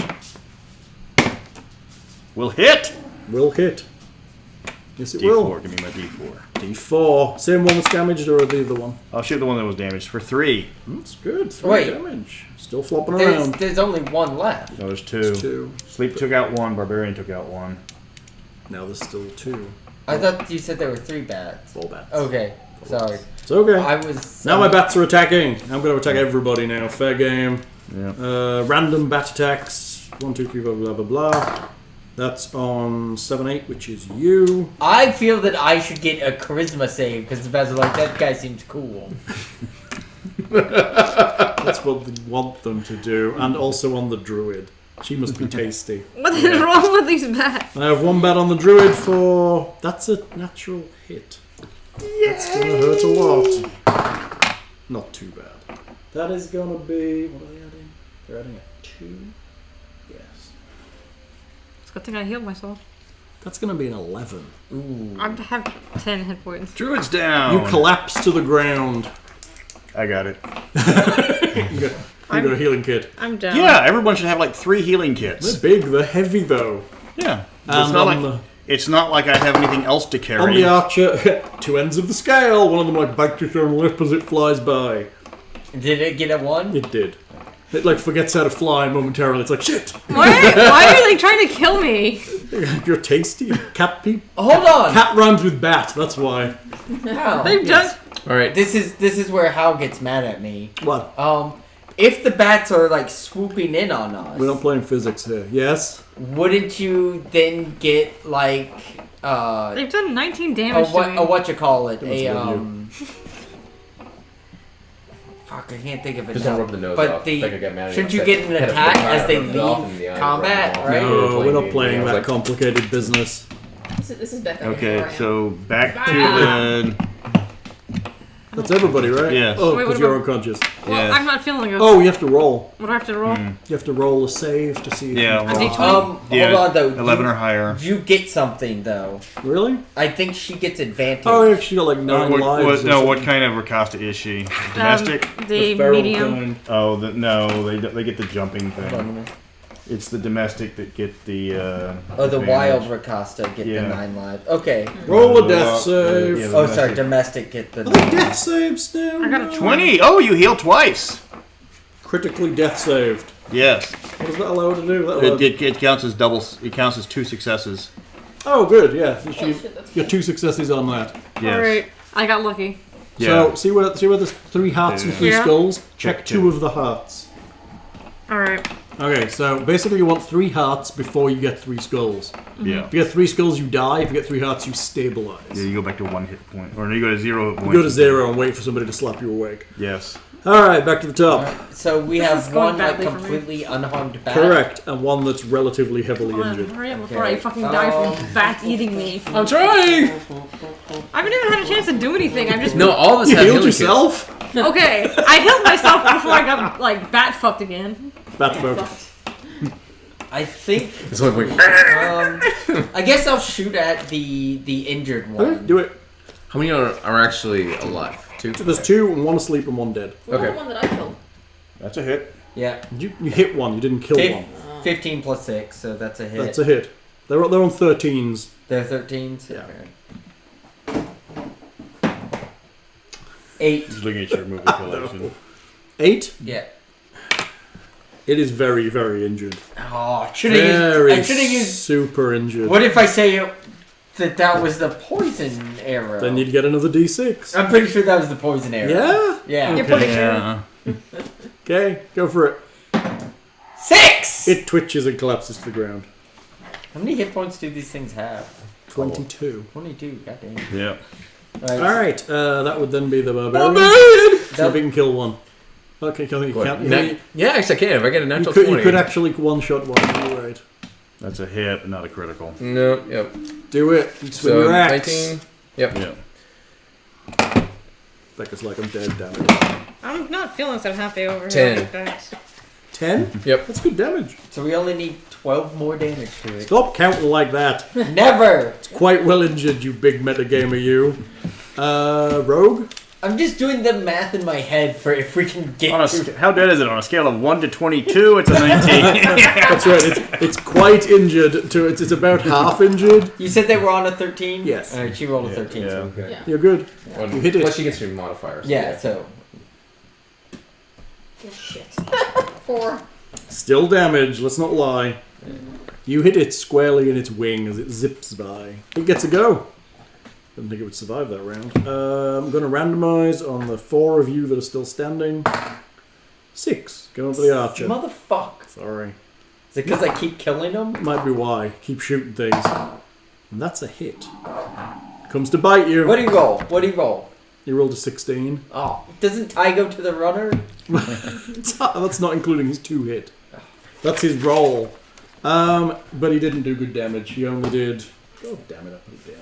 Will hit. Will hit. Yes, it D4. will. Give me my D4. D4. Same one that's damaged or the other one? I'll shoot the one that was damaged for 3. That's good. 3 Wait. damage. Still flopping There's, around. there's only one left. No, there's 2. It's 2. Sleep took out 1. Barbarian took out 1. Now there's still 2. I thought you said there were 3 bats. 4 bats. Okay, sorry. It's okay. I was. Now my bats are attacking. I'm going to attack everybody now. Fair game. Yeah. Random bat attacks. 1, 2, 3, 4, blah, blah, blah. That's on 7, 8, which is you. I feel that I should get a charisma save because the bats are like, that guy seems cool. That's what we want them to do. And also on the druid. She must be tasty. What is wrong with these bats? I have 1 bat on the druid for... That's a natural hit. That's going to hurt a lot. Not too bad. That is going to be... What are they adding? They're adding a 2. Yes. It's a good thing I healed myself. That's going to be an 11. Ooh. I have 10 hit points. Druid's down. You collapse to the ground. I got it. You got a healing kit. I'm down. Yeah, everyone should have like 3 healing kits. They're big, they're heavy though. Yeah. And It's not like I have anything else to on carry. the archer, 2 ends of the scale. One of them like bites your own lip as it flies by. Did it get a 1? It did. It like forgets how to fly momentarily. It's like, shit! Why are they trying to kill me? You're tasty. Cat people. Hold on! Cat rhymes with bat, that's why. Hal, They've done. All right. this is where Hal gets mad at me. What? If the bats are like swooping in on us, We're not playing physics here. Yes? wouldn't you then get like They've done 19 damage to me. whatchamacallit? It must be Fuck, I can't think of it Just now. don't rub the nose But off. the Becca got mad at shouldn't me. you get an Had a attack fire, as they rubbed it off in the leave eye, combat, rubbed it off. right? No, we're not I playing was that like- complicated business. This is Becca. Okay, Barbarian. so back to the. That's everybody, right? Yes. Oh, Wait, because what you're about- unconscious. Well, Yes. I'm not feeling good. Oh, you have to roll. What do I have to roll? You have to roll a save to see if Yeah, you A die. D20? Yeah, Hold on though. 11 or higher. You get something though. Really? I think she gets advantage. Oh, yeah, she got like 9 lives. or No, what something. kind of Rakasta is she? Domestic? The feral medium. kind. Oh, no, they get the jumping Hold on a thing. minute. It's the domestic that get the. Oh, the advantage. wild Rakasta get Yeah. the 9 lives. Okay. Roll a death save. Yeah, Oh, sorry, domestic get the. Are they death saves now? I got a 20! Oh, you heal twice! Critically death saved. Yes. What is that allowed to do? That allowed- It counts as doubles. It counts as 2 successes. Oh, good, yeah. You Oh, shit, that's got 2 successes on that. Yes. Alright. I got lucky. Yeah. So, see where there's 3 hearts and 3 Yeah. skulls? Check Check 2 two. of the hearts. Alright. Okay, so basically you want 3 hearts before you get 3 skulls. Yeah. If you get 3 skulls, you die. If you get 3 hearts, you stabilize. Yeah, you go back to 1 hit point. Or you go to 0 hit You points. go to 0 and wait for somebody to slap you awake. Yes. Alright, back to the top. So we This is have going one like badly for me. completely unharmed bat. Correct, and one that's relatively heavily Come on, injured. hurry up before I fucking die from bats eating me. I'm trying. I haven't even had a chance to do anything. I've just No, all of us You have healed healing kits. yourself? Okay, I healed myself before I got like bat fucked again. Bat focus. I think. It's like wait. I guess I'll shoot at the injured one. Okay, do it. How many are actually alive? 2? So there's 2, and 1 asleep and 1 dead. What Okay. about the one that I killed? That's a hit. Yeah. You hit 1, you didn't kill 1. 15 plus 6, so that's a hit. That's a hit. They're on 13s. They're 13s? Yeah. Okay. 8. Just looking at your movie collection. 8? Yeah. It is very, very injured. Oh, I should Very have used. super injured. What if I say that was the poison arrow? Then you'd get another D6. I'm pretty sure that was the poison arrow. Yeah? Yeah. You're pretty sure. Yeah. Okay, go for it. 6! It twitches and collapses to the ground. How many hit points do these things have? 22. 22, goddamn. Yeah. Alright, that would then be the Barbarian. So if he can kill 1. Okay, I think you can't. Yeah, actually I can. If I get a natural You 20. could actually one-shot 1, you're right. That's a hit, but not a critical. No, yep. Do it. You swing So your axe. 19. Yep. Yeah. Becca's like, I'm dead, damn it. I'm not feeling so happy over 10. here like that. 10? Yep. That's good damage. So we only need 12 more damage to it. Stop counting like that. Never! Quite well injured, you big metagamer, you. Rogue? I'm just doing the math in my head for if we can get to... How dead is it? On a scale of 1 to 22, it's a 19. That's right, it's quite injured. It's about half injured. You said they were on a 13? Yes. Alright, she rolled a 13, yeah. so we're good. Yeah. You're good. One- You hit it. Plus she gets your modifiers. Yeah, so... Oh, shit. 4. Still damage, let's not lie. You hit it squarely in its wing as it zips by. It gets a go. Didn't think it would survive that round. I'm going to randomise on the 4 of you that are still standing. 6. Going for the archer. Motherfuck. Sorry. Is it because I keep killing them? Might be why. Keep shooting things. And that's a hit. Comes to bite you. What do you roll? What do you roll? You rolled a 16. Oh, doesn't Ty go to the runner? That's not including his 2 hit. That's his roll. But he didn't do good damage. He only did... Oh, damn it, I put it down.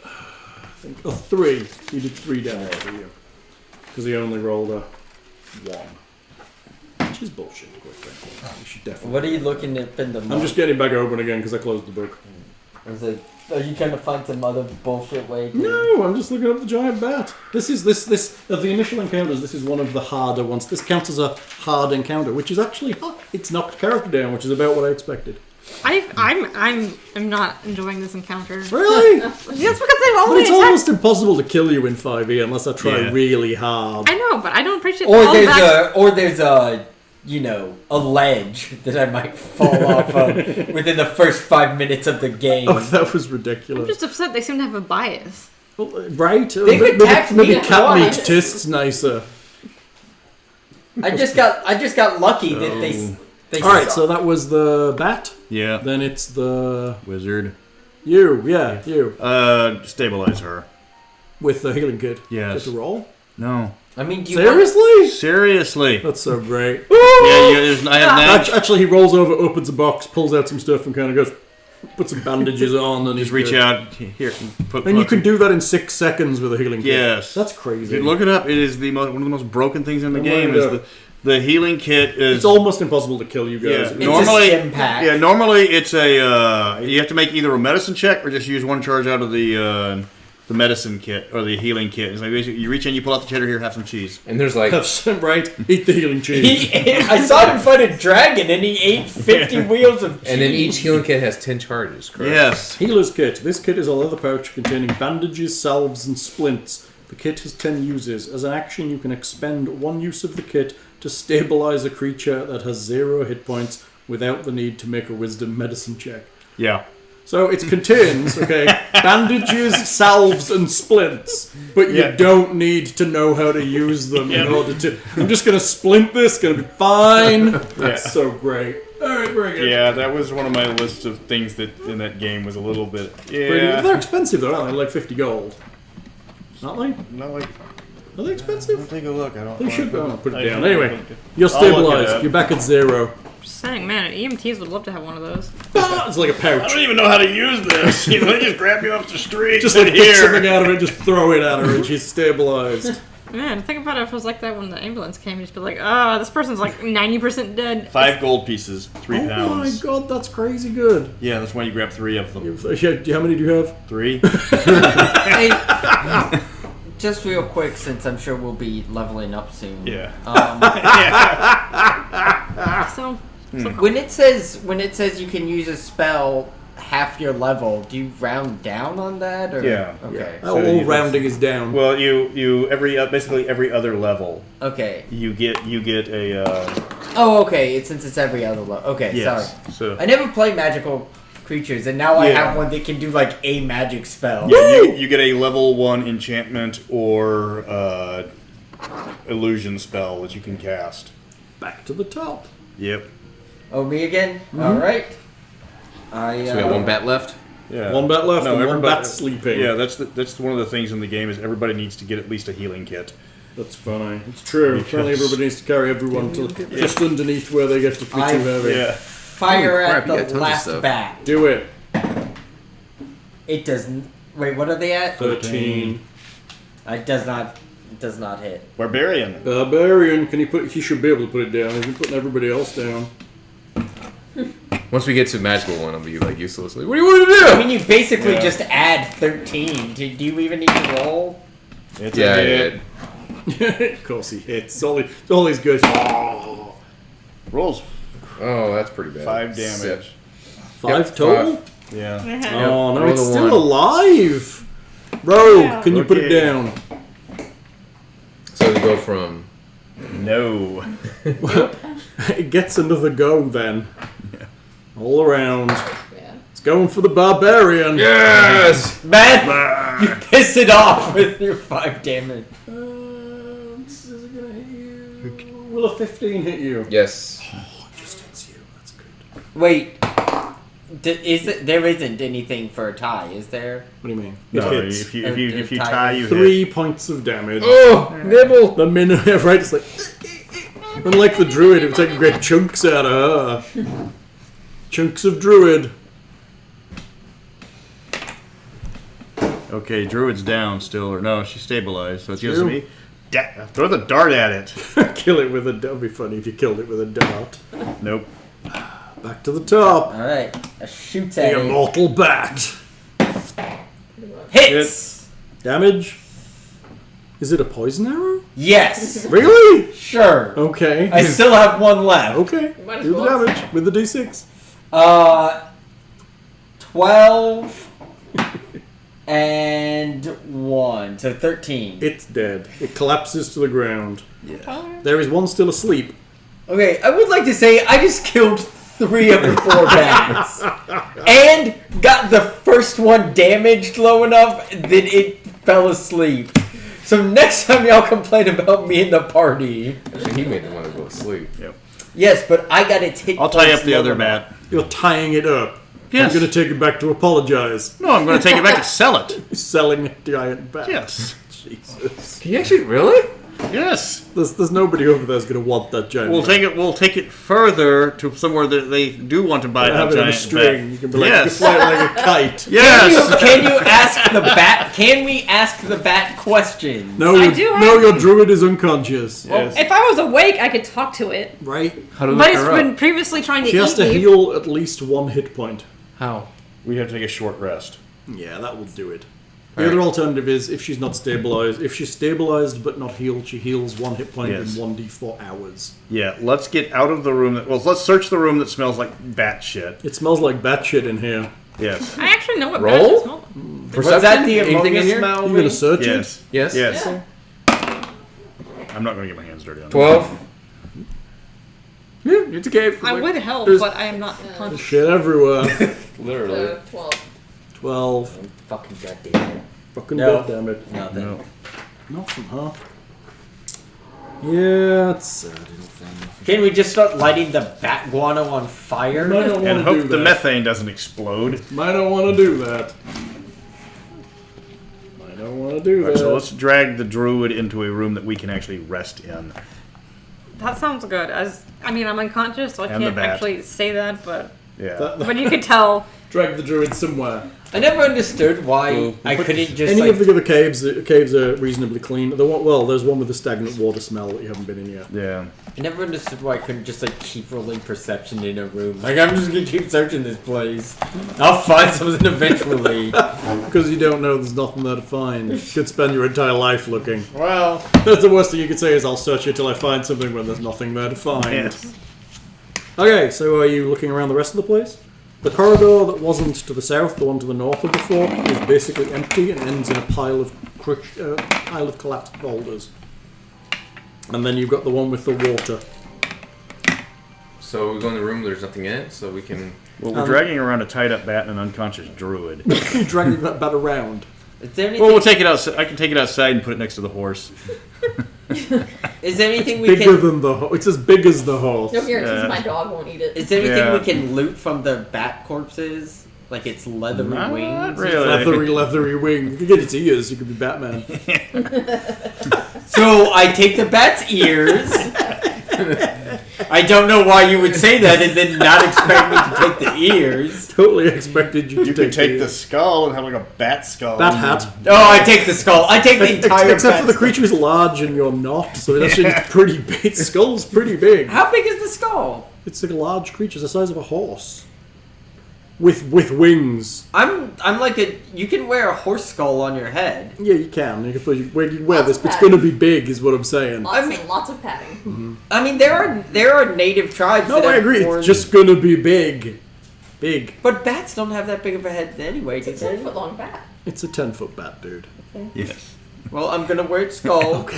I think... Oh, 3. He did 3 damage for you. Because he only rolled a 1. Which is bullshit, quite frankly. You should definitely... What are you looking at in the I'm just getting back open again because I closed the book. Are you trying to find some other bullshit way to... No, I'm just looking up the giant bat. This of the initial encounters, this is one of the harder ones. This counts as a hard encounter, which is actually it's knocked character down, which is about what I expected. I'm not enjoying this encounter. Really? Just because they've But already it's attacked. almost impossible to kill you in 5e unless I try Yeah. really hard. I know, but I don't appreciate Or all there's a a ledge that I might fall off of within the first 5 minutes of the game. Oh, that was I'm ridiculous. just upset they seem to have a bias. Well, right? They've attacked me maybe cat meat twice. tastes nicer. I just got lucky that they All right, so that was the bat. Yeah. Then it's the Wizard. you, Stabilize her. with the healing kit. Yes. Get the roll. No. I mean, do you Seriously? Seriously. That's so great. I have Actually, he rolls over, opens a box, pulls out some stuff, and kind of goes, put some bandages on, and Just he's reach good. out here. And put. And you can do that in 6 seconds with a healing kit. Yes. That's crazy. Dude, look it up. It is one of the most broken things in the game. Look it Is up. the healing kit is It's almost impossible to kill you guys. Yeah. Normally, a stim pack. Yeah, normally it's a you have to make either a medicine check or just use one charge out of the medicine kit or the healing kit. It's like basically you reach in, you pull out the cheddar, here, have some cheese. And there's like Have some, right? Eat the healing cheese. I saw him fight a dragon and he ate 50 wheels of cheese. and then each healing kit has 10 charges, correct? Yes. Healer's kit. This kit is a leather pouch containing bandages, salves, and splints. The kit has 10 uses. As an action, you can expend 1 use of the kit to stabilize a creature that has 0 hit points without the need to make a wisdom medicine check. Yeah. So it contains, bandages, salves, and splints, but you don't need to know how to use them in order to... I'm just going to splint this, going to be fine. That's so great. All right, very good. Yeah, that was one of my lists of things that in that game was a little bit. Pretty- Yeah. They're expensive though, aren't they? Like 50 gold. Aren't they? Not like. Are they expensive? Take a look. I don't. They should go. Put it I down. don't Anyway, look at- you're I'll look it stabilized. up. You're back at 0. Just saying, man, EMTs would love to have one of those. It's like a I pouch. don't even know how to use this. You know, they just grab you off the street. Just and like pick here. something out of it, just throw it at her, and she's stabilized. Man, think about it. If it was like that when the ambulance came, you'd just be like, "Oh, this person's like 90% dead." 5 gold pieces, 3 Oh pounds. my god, that's crazy good. Yeah, that's why you grab 3 of them. How many do you have? 3. Hey, just real quick, since I'm sure we'll be leveling up soon. Yeah. So, When it says you can use a spell half your level, do you round down on that? Or? Yeah. Okay. All rounding is down. Well, you basically every other level Okay. you get a Oh, okay. Since it's every other level. Okay, yes. sorry. So I never play magical creatures, and now I Yeah. have one that can do like a magic spell. yeah, you get a level 1 enchantment or illusion spell that you can cast. Back to the top. Yep. Oh, me again? All right. So we have 1 bat left. Yeah. One bat left and one everybody- bat sleeping. Yeah, that's one of the things in the game is everybody needs to get at least a healing kit. That's funny. It's true. Apparently everybody needs to carry everyone to just underneath where they get to be too heavy. Yeah. Fire Holy crap, at you got tons the of last stuff. bat. Do it. It doesn't. Wait, what are they at? 13. It does not hit. Barbarian. Barbarian, can you put? He should be able to put it down. He's been putting everybody else down. Once we get to magical one, I'll be like useless. Like, what do you want to do? I mean, you basically Yeah. just add 13. Do you even need to roll? It's Yeah, a I hit. did. Of course he hits. It's all he's good. Oh. Rolls Oh, that's pretty bad. 5 damage. 5 Yep, total? 5. Yeah. Oh no, Roll it's the still one. alive. Rogue, can you put it Okay. down? So we go from No. It gets another go then. All around. Yeah. It's going for the barbarian. yes. Man, you piss it off with your 5 damage. Is it gonna hit you? Will a 15 hit you? Yes. Oh, it just hits you. That's good. Wait, there isn't anything for a tie, is there? What do you mean? No, It hits. if you tie- tie, you hit. 3 points of damage. Oh, nibble. The minute, right? It's like, unlike the druid, it would take great chunks out of her. Chunks of druid. Okay, Druid's down still, or no, she's stabilized, so it's just True. me. Throw the dart at it. Kill it with a. That'd be funny if you killed it with a dart. Nope. Back to the top. Alright, a shoot at The it. immortal bat. Hits! Damage. Is it a poison arrow? Yes! Really? Sure. Okay. I still have one left. Okay. Might as Do the well. damage with the d6. 12 and 1. So 13. It's dead. It collapses to the ground. There is one still asleep. Okay, I would like to say I just killed 3 of the 4 bats. And got the first one damaged low enough that it fell asleep. So next time y'all complain about me in the party. Actually, he made the one to go to sleep. Yes, but I got its hit I'll tie points up the low other enough. bat. You're tying it up. Yes. I'm going to take it back to apologize. No, I'm going to take it back and sell it. You're selling a giant bat. Yes. Jesus. Can you actually really? Yes. There's nobody over there's going to want that giant We'll bat. take it further to somewhere that they do want to buy Have that it in a giant string. bat. You can be like, Yes. you can fly it like a kite. Yes. Can you ask the bat? Can we ask the bat questions? No, I your, do have- no, your druid is unconscious. Yes. if I was awake, I could talk to it. Right? How do we But look it's her been up? previously trying to She has eat to me. heal at least 1 hit point. How? We have to take a short rest. Yeah, that will do it. The other alternative is if she's not stabilized. If she's stabilized but not healed, she heals 1 hit point Yes. in 1d4 hours. Yeah, let's get out of the room. Let's search the room that smells like bat shit. It smells like bat shit in here. Yes. I actually know what Roll? bats smell like. Was that the Anything ammonia in here? smell? You gonna search it? Yes. Yes. Yes. Yeah. I'm not going to get my hands dirty on that. 12. Yeah, it's okay. I would help, There's- but I am not conscious. Shit everywhere. Literally. So 12. 12. Fucking goddamn. Fucking No. goddammit. Nothing. No. Nothing, huh? Yeah, it's sad. It'll find nothing. Can we just start lighting the bat guano on fire? Might not And want to hope do the that. methane doesn't explode. Might not want to do that. Might not want to do Alright, that. so let's drag the druid into a room that we can actually rest in. That sounds good. I'm unconscious, so I And the can't bat. actually say that, but Yeah. But you could tell. Drag the druid somewhere. I never understood why I couldn't just Any like... of the other caves are reasonably clean. There's one with the stagnant water smell that you haven't been in yet. Yeah. I never understood why I couldn't just like keep rolling perception in a room. Like I'm just gonna keep searching this place. I'll find something eventually. Because you don't know there's nothing there to find. You could spend your entire life looking. Well, That's the worst thing you could say is I'll search it till I find something when there's nothing there to find. Yes. Okay, so are you looking around the rest of the place? The corridor that wasn't to the south, the one to the north of the fork, is basically empty and ends in a pile of collapsed boulders. And then you've got the one with the water. So we go in the room. There's nothing in it, so we can. Well, we're dragging around a tied up bat and an unconscious druid. You're dragging that bat around. is there anything? Well, we'll take it outside. I can take it outside and put it next to the horse. Is there anything we Bigger can? than the horse. It's as big as the horse. No guarantees Yeah. my dog won't eat it. Is there anything Yeah. we can loot from the bat corpses? Like its leathery Not wings? really. Leathery wing. You could get its ears. You could be Batman. So I take the bat's ears. I don't know why you would say that and then not expect me to take the ears. Totally expected you to You could take the the skull and have like a bat skull. bat hat. Oh, I take the skull. I take the entire Except for the bat creature is large and you're not, so it's actually pretty big. Its skull's pretty big. How big is the skull? It's a large creature, the size of a horse, with wings. I'm like a. You can wear a horse skull on your head. Yeah, you can. You can wear Lots this, of but it's padding. going to be big, is what I'm saying. Lots of padding. I mean, there are native tribes. No, that I have agree. horns. It's just going to be big, big. But bats don't have that big of a head anyway, do It's a they? 10-foot long bat. It's a 10-foot bat, dude. Yes. Well, I'm gonna wear its skull.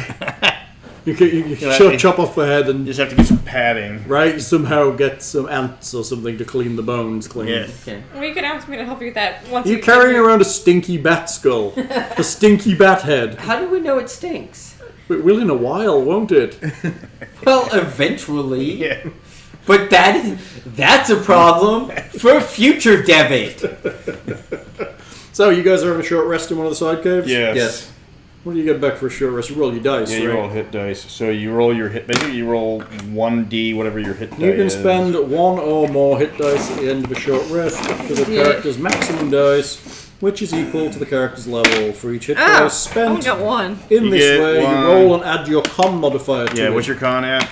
You can Yeah, chop off the head You and just have to get some padding. somehow get some ants or something to clean the bones clean. Yes. Okay. Well, you could ask me to help you with that once You're you carrying around a stinky bat skull, a stinky bat head. How do we know it stinks? It will in a while, won't it? Well, eventually. Yeah. But that's a problem for future Devitt. So you guys are having a short rest in one of the side caves? Yes. Yes. What do you get back for a short rest? You roll your dice, Yeah, you right? roll hit dice. So you roll your hit. Basically, you roll 1d, whatever your hit dice You can is. spend one or more hit dice at the end of a short rest for the character's maximum dice, which is equal to the character's level. For each hit Oh, dice I spent only got one. in You this get way, one. you roll and add your con modifier to Yeah, it. what's your con at?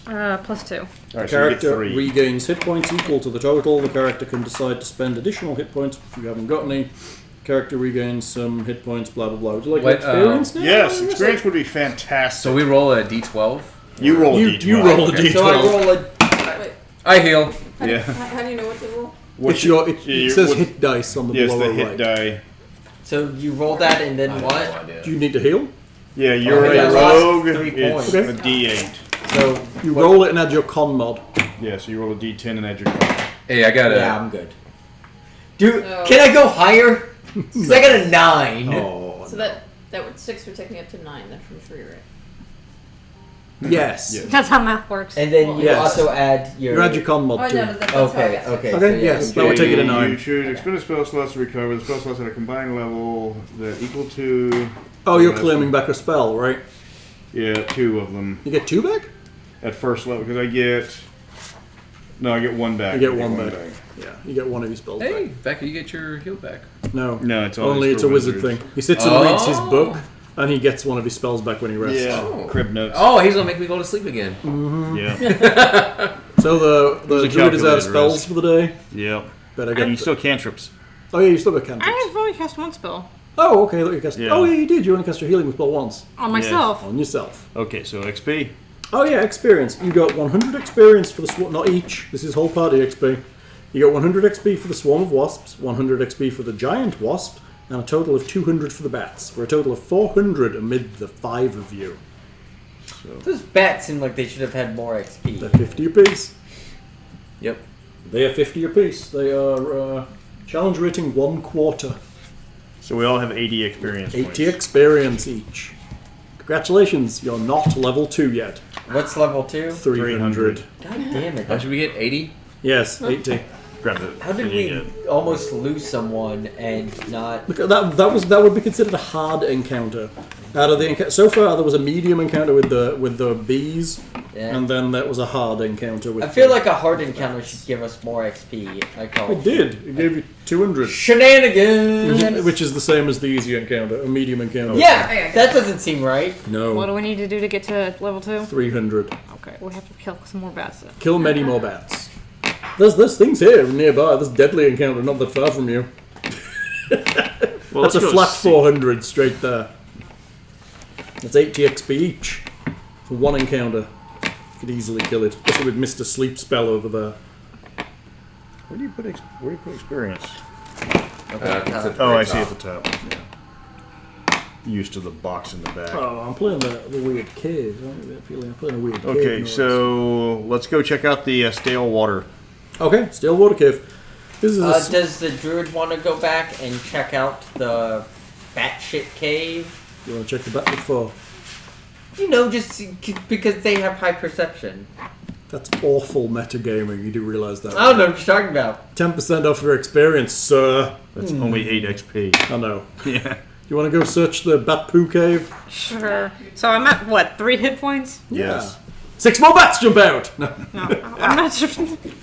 +2. Alright, The so you get character 3. regains hit points equal to the total. The character can decide to spend additional hit points if you haven't got any. Character regains some hit points, blah blah blah. Would you like What, experience now? Yes, experience would be fantastic. So we roll a d12. You roll a You, d12. you roll a Okay. d12. So I roll a. Wait, I heal. Yeah. how do you know what to roll? It's your, it Yeah, says what- hit dice on the Yes, lower the hit right. die. So you roll that and then what? Do you need to heal? Yeah, you're Okay, I a lost rogue. 3 It's points. Okay. a d8. So You roll it and add your con mod. Yeah, so you roll a d10 and add your con. Hey, I got a. yeah, I'm good. Dude, No. can I go higher? 'Cause I got a 9. Oh, So that would 6 would take me up to 9 then from 3, right? yes. Yeah. That's how math works. And then you Yes. also add your. You add your con mod Oh, to no, it. that's how I Okay, guess it. okay. Okay, so yes, yeah, that would take it a 9. You should expend a spell slot to recover. The spell slots at a combined level that equal to. Oh, you're claiming back a spell, right? Yeah, 2 of them You get 2 back? at first level because I get. No, I get 1 back. You get I one back. Yeah, you get one of your spells Hey, Becca, you get your heal back. back. No, No, it's only it's a for wizard wizards. thing. He sits and reads his Oh. book, and he gets one of his spells back when he rests. Yeah, Oh. crib notes. Oh, he's gonna make me go to sleep again. Yeah, So the There's a druid is out of calculated spells rest. for the day. yeah. Better And you get. still cantrips. Oh yeah, you still got cantrips. I've only cast one spell Oh, okay. Look, you cast. Yeah. Oh yeah, you did. You only cast your healing spell once on myself. on yourself. Okay, so XP. Oh yeah, experience. You got 100 experience for the swarm. Not each. This is whole party XP. You got 100 XP for the swarm of wasps, 100 XP for the giant wasp, and a total of 200 for the bats, for a total of 400 amid the 5 of you. Those bats seem like they should have had more XP. They're 50 apiece. Yep. They are 50 apiece. They are challenge rating 1/4. So we all have 80 experience 80 points. experience each. Congratulations, you're not level 2 yet. What's level 2? 300. God damn it. How should we get 80? Yes, 80. Grab the. How did thing you we get. almost lose someone and not... Look, that would be considered a hard encounter. Out of the so far, there was a medium encounter with the bees, Yeah. and then there was a hard encounter with. I feel like a hard encounter should give us more XP. I call It did. It gave you 200, shenanigans. which is the same as the easy encounter, a medium encounter. Yeah, that doesn't seem right. What No, do we need to do to get to level 2? 300. Okay, we have to kill some more bats then. Kill many more bats. There's things here nearby. There's deadly encounter not that far from you. Well, That's a let's go flat see. 400 straight there. That's 80 XP each for one encounter. You could easily kill it, especially with Mr. Sleep Spell over there. Where do you put experience? It's at the Oh, very I see top. at the top. Used to the box in the back. Oh, I'm playing the weird cave. I don't get that feeling I'm playing a weird cave. Okay, noise. so let's go check out the stale water. Okay, still water cave. This is a Does the druid want to go back and check out the batshit cave? You want to check the back before? You know, just because they have high perception. That's awful metagaming. You do realise that? I don't know what you're talking about. 10% off your experience, sir. That's only 8 XP. I know. Yeah. You want to go search the Bat Poo Cave? Sure. So I'm at, what, 3 hit points? Yes. 6 more bats jump out! No. No, I'm not sure.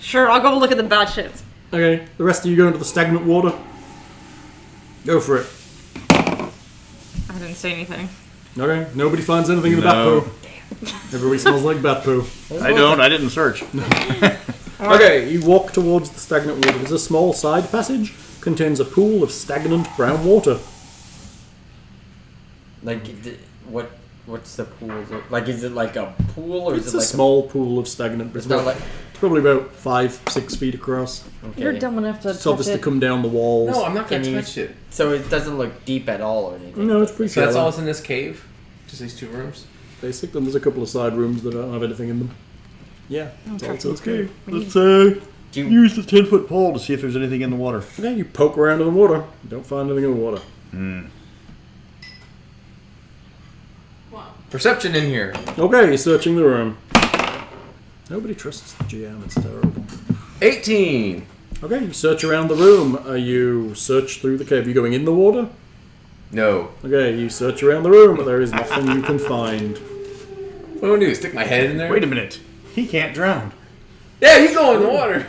Sure, I'll go look at the bat shits. Okay, the rest of you go into the stagnant water. Go for it. I didn't say anything. Okay, nobody finds anything in the bat No. poo. Everybody smells like bat poo. I didn't search. Okay, you walk towards the stagnant water. There's a small side passage. Contains a pool of stagnant brown water. Like, what's the pool? Like, is it like a pool or It's is a it like small pool of stagnant. It's not like. It's probably about 5-6 feet across. Okay. You're dumb enough to It's obvious touch to it. come down the walls. No, I'm not gonna Can you- touch it. So it doesn't look deep at all or anything. No, it's pretty So that's shallow. all that's in this cave? Just these 2 rooms? Basic. Then there's a couple of side rooms that don't have anything in them. Yeah, that's all it's Okay, We let's Do you- use the 10-foot pole to see if there's anything in the water. Okay, you poke around in the water. Don't find anything in the water. Perception in here. Okay, you're searching the room. Nobody trusts the GM. It's terrible. 18! Okay, you search around the room. You search through the cave. Are you going in the water? No. Okay, you search around the room, but there is nothing you can find. What do I do? Stick my head in there? Wait a minute. He can't drown. Yeah, you go in the water!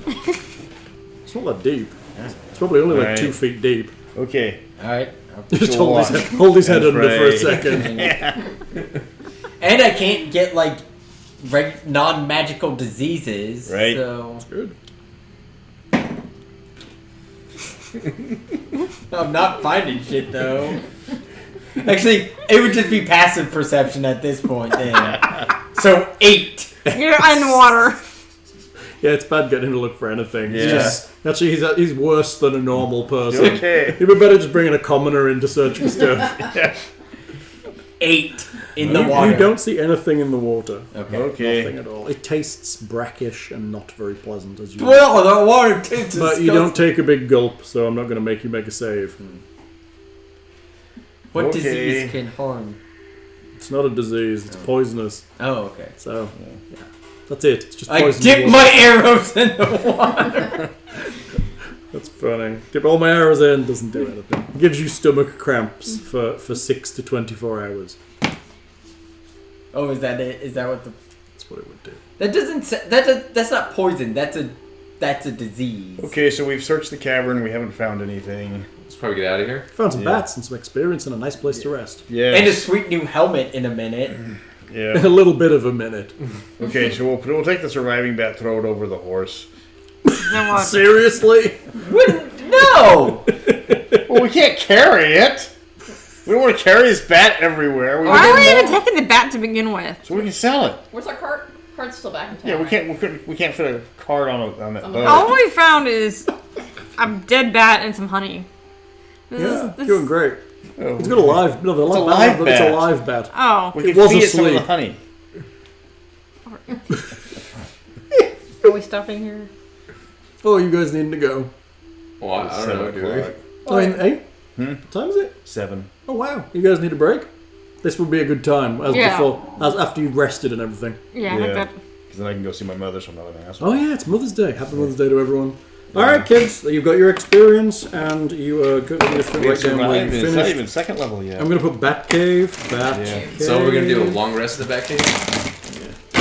It's not that deep. It's probably only like Right. 2 feet deep. Okay. Alright. Just Go hold his head and under for a pray. second. And I can't get, like, non-magical diseases. Right. So. Good. I'm not finding shit, though. Actually, it would just be passive perception at this point, then. So, 8. You're in water. Yeah, it's bad getting him to look for anything. It's Yeah. just, actually, he's worse than a normal person. Okay. You'd be better just bringing a commoner in to search for stuff. 8 in the water. You don't see anything in the water. Okay. Nothing at all. It tastes brackish and not very pleasant as you. Well, the water tastes But you don't take a big gulp, so I'm not going to make you make a save. What Okay. disease can harm? It's not a disease. It's poisonous. Oh, okay. So, yeah, that's it. It's just I poison. dip my arrows in the water. That's funny. Dip all my arrows in, doesn't do anything. It gives you stomach cramps for 6 to 24 hours. Oh, is that it? Is that what the? That's what it would do. That doesn't. That's not poison. That's a disease. Okay, so we've searched the cavern. We haven't found anything. Let's probably get out of here. Found some Yeah. bats and some experience and a nice place to rest. Yeah. And a sweet new helmet in a minute. A Yeah. little bit of a minute. Okay, so we'll take the surviving bat, throw it over the horse. Then what? Seriously? No. Well, we can't carry it. We don't want to carry this bat everywhere. Why are we get even more, taking the bat to begin with? so we can sell it. Where's our cart? Cart's still back in town. Yeah, we right? can't fit a card on that On boat. the- All we found is a dead bat and some honey. Yeah, This doing great. Oh, It's got a live. No, It's a live It's a bat. live bat. Oh. we It can was feed it some of the asleep. honey. Are we stopping here? Oh, you guys need to go. Well, I don't know, do we? I mean, hey, what time is it? 7. Oh wow, you guys need a break. This would be a good time as Yeah. before, as after you've rested and everything. Yeah, I think that. Because then I can go see my mother, so I'm not an asshole. Oh yeah, it's Mother's Day. Happy Mother's Day to everyone. Alright, kids, you've got your experience, and you go to We right down where you survived, and it's not finished. even second level yet. I'm going to put Batcave. Batcave. So we're gonna do a long rest in the back cave.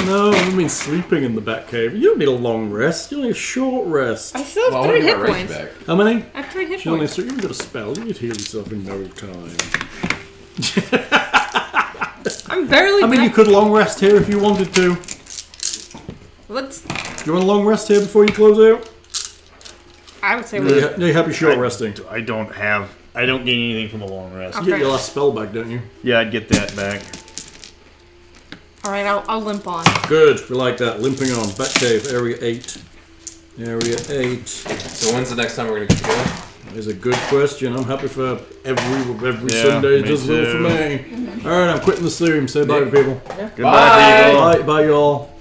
No, I mean sleeping in the Batcave. You don't need a long rest, you need a short rest. I still Well, have I 3 want to hit get my rage points. back. How many? I have 3 hit You only points. so you've got a spell. You need to heal yourself in no time. I'm barely I mean, you back. could long rest here if you wanted to. Let's. You want a long rest here before you close out? I would say No, you have your short resting. I don't gain anything from a long rest. You get your last spell back, don't you? Yeah, I'd get that back. Alright, I'll limp on. Good, we like that. Limping on. Batcave, area 8. Area 8. So when's the next time we're gonna get together? That is a good question. I'm happy for every Yeah, Sunday. It me does well for too. me. Alright, I'm quitting the stream. Say bye to people. Goodbye, people. Bye, y'all.